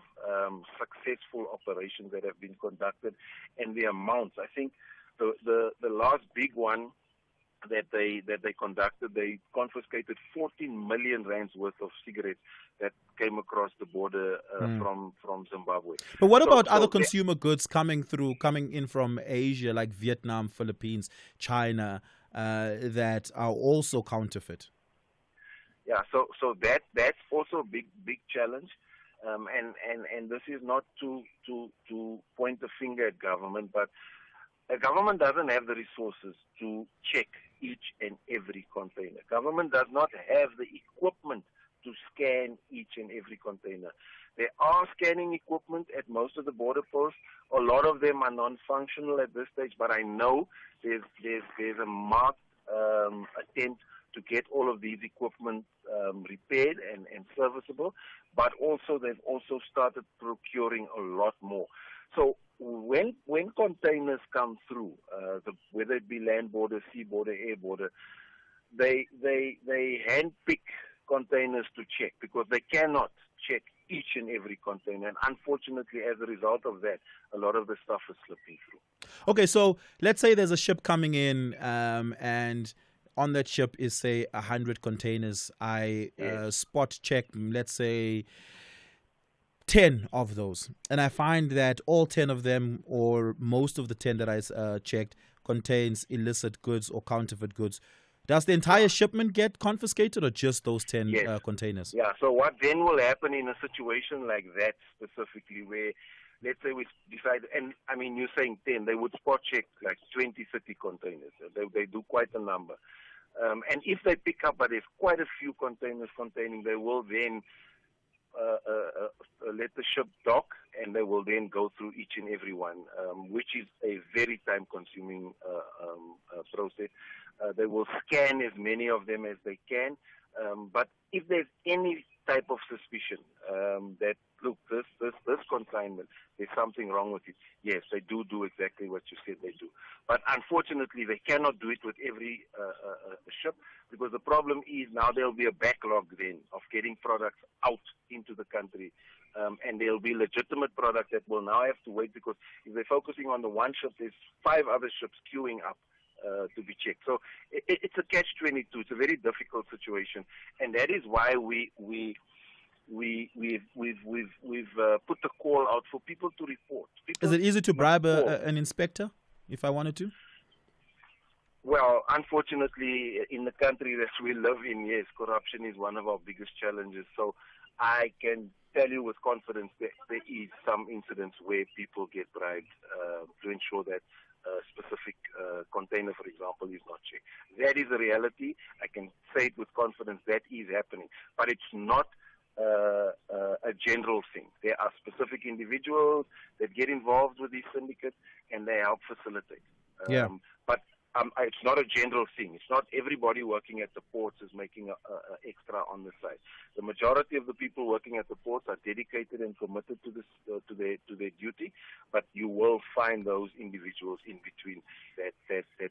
S5: successful operations that have been conducted and the amounts. I think the last big one that they conducted, they confiscated 14 million rands worth of cigarettes that came across the border from Zimbabwe.
S1: But what about other consumer goods coming in from Asia, like Vietnam, Philippines, China, that are also counterfeit?
S5: Yeah, so that's also a big challenge, and this is not to point the finger at government, but a government doesn't have the resources to check each and every container. Government does not have the equipment to scan each and every container. There are scanning equipment at most of the border posts. A lot of them are non-functional at this stage, but I know there's a marked attempt to get all of these equipment repaired and serviceable, but also they've also started procuring a lot more. So when containers come through, whether it be land border, sea border, air border, they handpick containers to check because they cannot check each and every container. And unfortunately, as a result of that, a lot of the stuff is slipping through.
S1: Okay, so let's say there's a ship coming in and on that ship is, say, 100 containers. I spot check, let's say, 10 of those. And I find that all 10 of them, or most of the 10 that I checked, contains illicit goods or counterfeit goods. Does the entire shipment get confiscated or just those 10 containers?
S5: Yeah, so what then will happen in a situation like that specifically where, let's say we decide, and I mean, you're saying 10, they would spot check like 20, 30 containers. They do quite a number. And if they pick up, but there's quite a few containers containing, they will then let the ship dock and they will then go through each and every one, which is a very time-consuming process. They will scan as many of them as they can. But if there's any type of suspicion that, look, this consignment, there's something wrong with it, yes, they do exactly what you said they do. But unfortunately, they cannot do it with every ship because the problem is now there'll be a backlog then of getting products out into the country. And there'll be legitimate products that will now have to wait because if they're focusing on the one ship, there's 5 other ships queuing up to be checked. So it's a catch-22. It's a very difficult situation, and that is why we've put the call out for people to report.
S1: Is it easy to bribe an inspector if I wanted to?
S5: Well, unfortunately, in the country that we live in, yes, corruption is one of our biggest challenges. So I can tell you with confidence that there is some incidents where people get bribed to ensure that a specific container, for example, is not checked. That is a reality. I can say it with confidence that is happening. But it's not a general thing. There are specific individuals that get involved with these syndicates and they help facilitate. But it's not a general thing. It's not everybody working at the ports is making extra on the side. The majority of the people working at the ports are dedicated and committed to this to their duty. But you will find those individuals in between that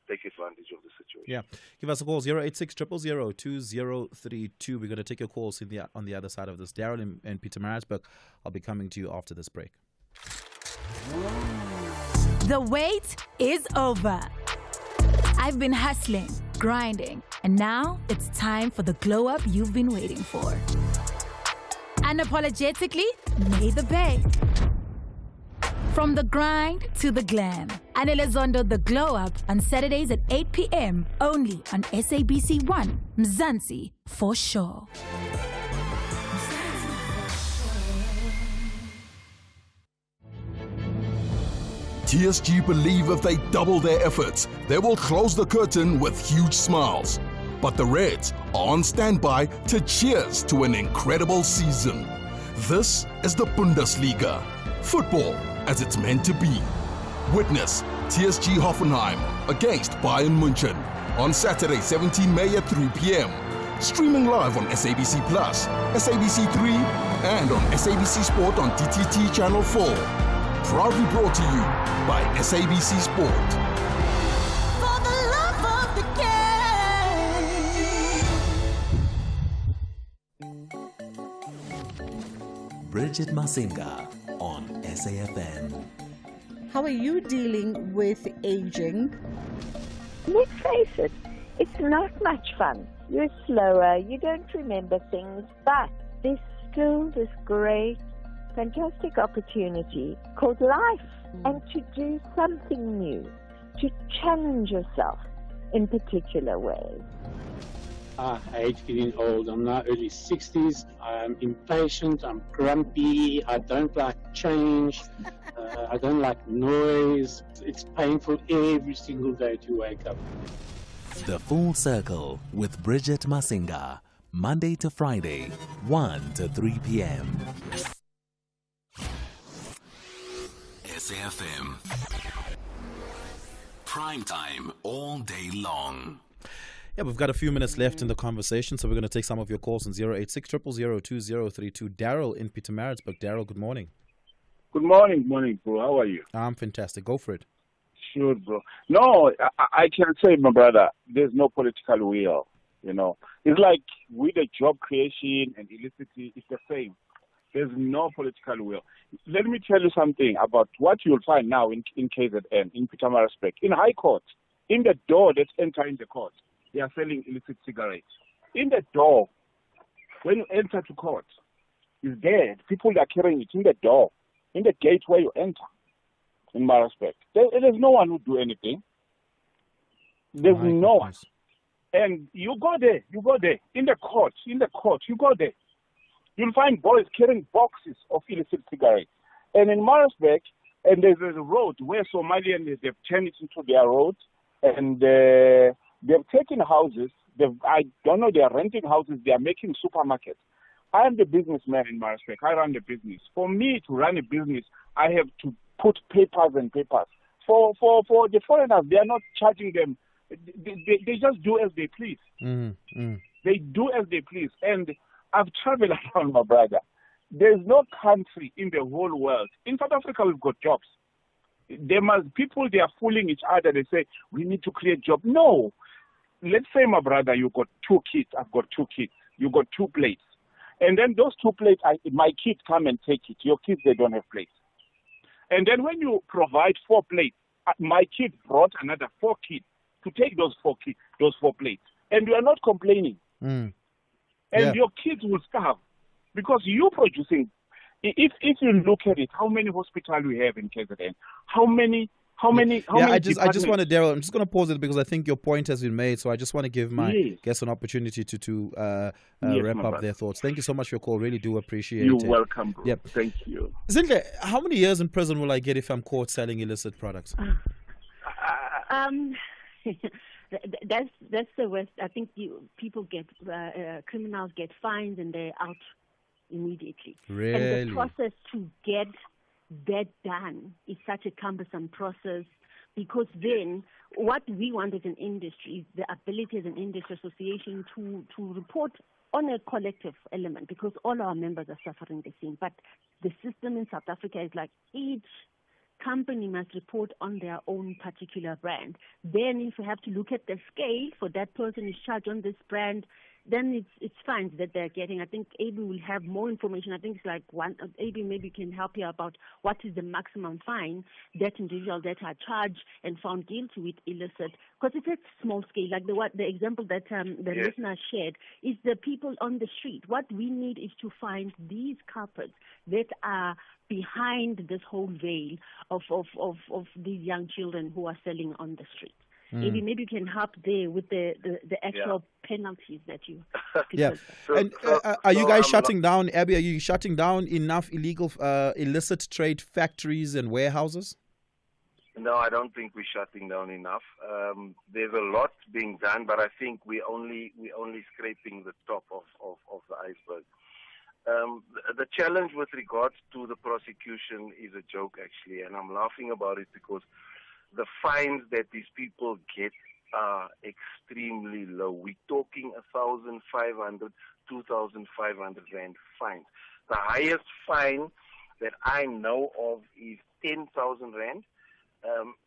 S5: take advantage of the situation.
S1: Yeah, give us a call 086 000 2032. We're going to take your calls on the other side of this. Daryl and Peter Maritzburg. I'll be coming to you after this break.
S7: The wait is over. I've been hustling, grinding, and now it's time for the glow up you've been waiting for. Unapologetically, May the Bay. From the grind to the glam. Anele Zondo The Glow Up on Saturdays at 8 p.m. only on SABC 1, Mzansi for sure.
S16: TSG believe if they double their efforts, they will close the curtain with huge smiles. But the Reds are on standby to cheers to an incredible season. This is the Bundesliga. Football as it's meant to be. Witness TSG Hoffenheim against Bayern München on Saturday, 17 May at 3 p.m. Streaming live on SABC Plus, SABC 3, and on SABC Sport on DTT Channel 4. Proudly brought to you by SABC Sport.
S7: For the love of the
S24: game. Bridget Masinga on SAFM.
S2: How are you dealing with aging?
S17: Let's face it, it's not much fun. You're slower, you don't remember things, but there's still this great fantastic opportunity called life, and to do something new, to challenge yourself in particular ways.
S19: I hate getting old. I'm now early 60s. I'm impatient. I'm grumpy. I don't like change. I don't like noise. It's painful every single day to wake up.
S24: The Full Circle with Bridget Masinga, Monday to Friday, 1 to 3 p.m.
S16: SAFM. Prime time all day long.
S1: Yeah, we've got a few minutes left in the conversation, so we're going to take some of your calls on 086 000 2032. Daryl in Pietermaritzburg. Daryl, good morning.
S8: Good morning, bro. How are you?
S1: I'm fantastic. Go for it.
S8: Sure, bro. No, I can say, my brother, there's no political will. You know, it's like with the job creation and illicitity, it's the same. There's no political will. Let me tell you something about what you'll find now in KZN, in Pietermaritzburg, in High Court. In the door that's entering the court, they are selling illicit cigarettes. In the door, when you enter to court, is there. People are carrying it in the door, in the gate where you enter. In Maritzburg, there's no one who do anything. There's no one. And you go there, in the court, you go there. You'll find boys carrying boxes of illicit cigarettes. And in Maritzburg, and there's a road where Somalians, they've turned it into their road, and they've taken houses, I don't know, they are renting houses, they are making supermarkets. I am the businessman in Maritzburg. I run the business. For me to run a business, I have to put papers and papers. For the foreigners, they are not charging them. They just do as they please. They do as they please. And I've traveled around, my brother. There's no country in the whole world. In South Africa, we've got jobs. They are fooling each other. They say, we need to create jobs. No. Let's say, my brother, you got 2 kids. I've got 2 kids. You got 2 plates. And then those 2 plates, my kids come and take it. Your kids, they don't have plates. And then when you provide 4 plates, my kid brought another 4 kids to take those 4 plates. And you are not complaining. And your kids will starve because you're producing. If you look at it, how many hospitals we have in KZN? How many
S1: I just want to, Daryl, I'm just going to pause it because I think your point has been made. So I just want to give my guests an opportunity to wrap up their thoughts. Thank you so much for your call. Really do appreciate it.
S8: You're welcome, bro.
S1: Yep.
S8: Thank you.
S1: Zinhle, how many years in prison will I get if I'm caught selling illicit products?
S15: That's the worst. I think people get criminals get fined and they're out immediately.
S1: Really?
S15: And the process to get that done is such a cumbersome process, because then what we want as an industry is the ability as an industry association to report on a collective element, because all our members are suffering the same. But the system in South Africa is like each company must report on their own particular brand. Then if you have to look at the scale for that person is charged on this brand, then it's fines that they're getting. I think AB will have more information. I think it's like AB maybe can help you about what is the maximum fine that individuals that are charged and found guilty with illicit. Because it's at small scale, like the example that the listener shared, is the people on the street. What we need is to find these culprits that are behind this whole veil of these young children who are selling on the street. Maybe you can help there with the actual penalties that you.
S1: Yeah. And are you guys shutting down, Abby? Are you shutting down enough illegal, illicit trade factories and warehouses?
S5: No, I don't think we're shutting down enough. There's a lot being done, but I think we're only scraping the top of the iceberg. The challenge with regards to the prosecution is a joke, actually, and I'm laughing about it because the fines that these people get are extremely low. We're talking 1,500, 2,500 rand fines. The highest fine that I know of is 10,000 rand.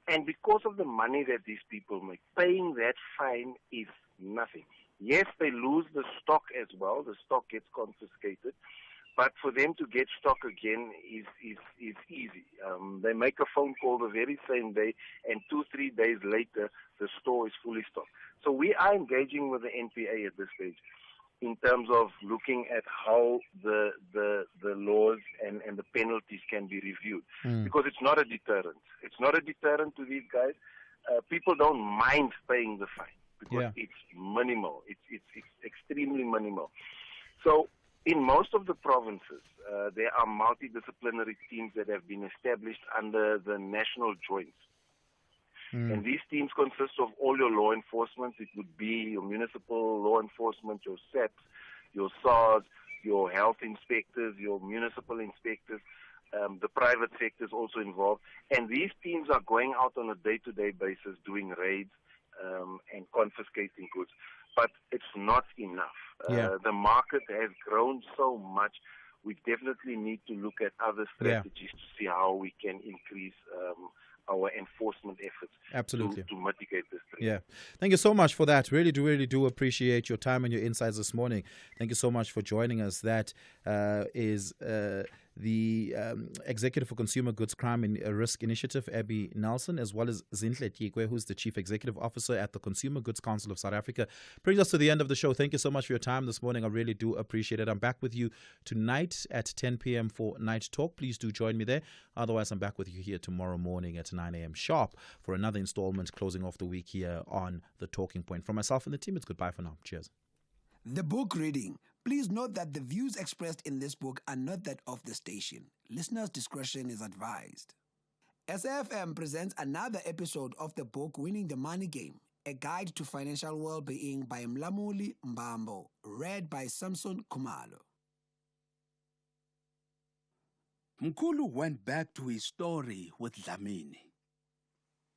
S5: And because of the money that these people make, paying that fine is nothing. Yes, they lose the stock as well. The stock gets confiscated. But for them to get stock again is easy. They make a phone call the very same day, and 2-3 days later, the store is fully stocked. So we are engaging with the NPA at this stage in terms of looking at how the laws and the penalties can be reviewed. Because it's not a deterrent. It's not a deterrent to these guys. People don't mind paying the fine because it's minimal. It's extremely minimal. So in most of the provinces, there are multidisciplinary teams that have been established under the national joints. And these teams consist of all your law enforcement. It would be your municipal law enforcement, your SAPs, your SARS, your health inspectors, your municipal inspectors. The private sector is also involved. And these teams are going out on a day-to-day basis doing raids and confiscating goods. But it's not enough. The market has grown so much. We definitely need to look at other strategies to see how we can increase our enforcement efforts to mitigate this trend.
S1: Yeah. Thank you so much for that. Really do appreciate your time and your insights this morning. Thank you so much for joining us. That is the Executive for Consumer Goods Crime and Risk Initiative, Abby Nelson, as well as Zinhle Tikwe, who's the Chief Executive Officer at the Consumer Goods Council of South Africa. Brings us to the end of the show. Thank you so much for your time this morning. I really do appreciate it. I'm back with you tonight at 10 p.m. for Night Talk. Please do join me there. Otherwise, I'm back with you here tomorrow morning at 9 a.m. sharp for another installment closing off the week here on The Talking Point. From myself and the team, it's goodbye for now. Cheers.
S9: The book reading. Please note that the views expressed in this book are not that of the station. Listeners' discretion is advised. SAFM presents another episode of the book Winning the Money Game, a guide to financial well-being by Mlamuli Mbambo, read by Samson Kumalo.
S11: Mkulu went back to his story with Dlamini.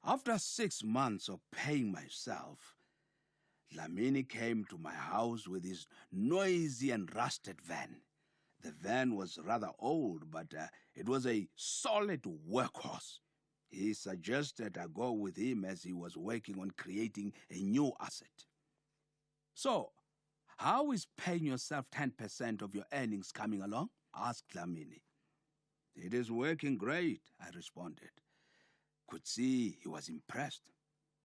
S11: After 6 months of paying myself, Dlamini came to my house with his noisy and rusted van. The van was rather old, but it was a solid workhorse. He suggested I go with him as he was working on creating a new asset. So, how is paying yourself 10% of your earnings coming along? Asked Dlamini. It is working great, I responded. Could see he was impressed.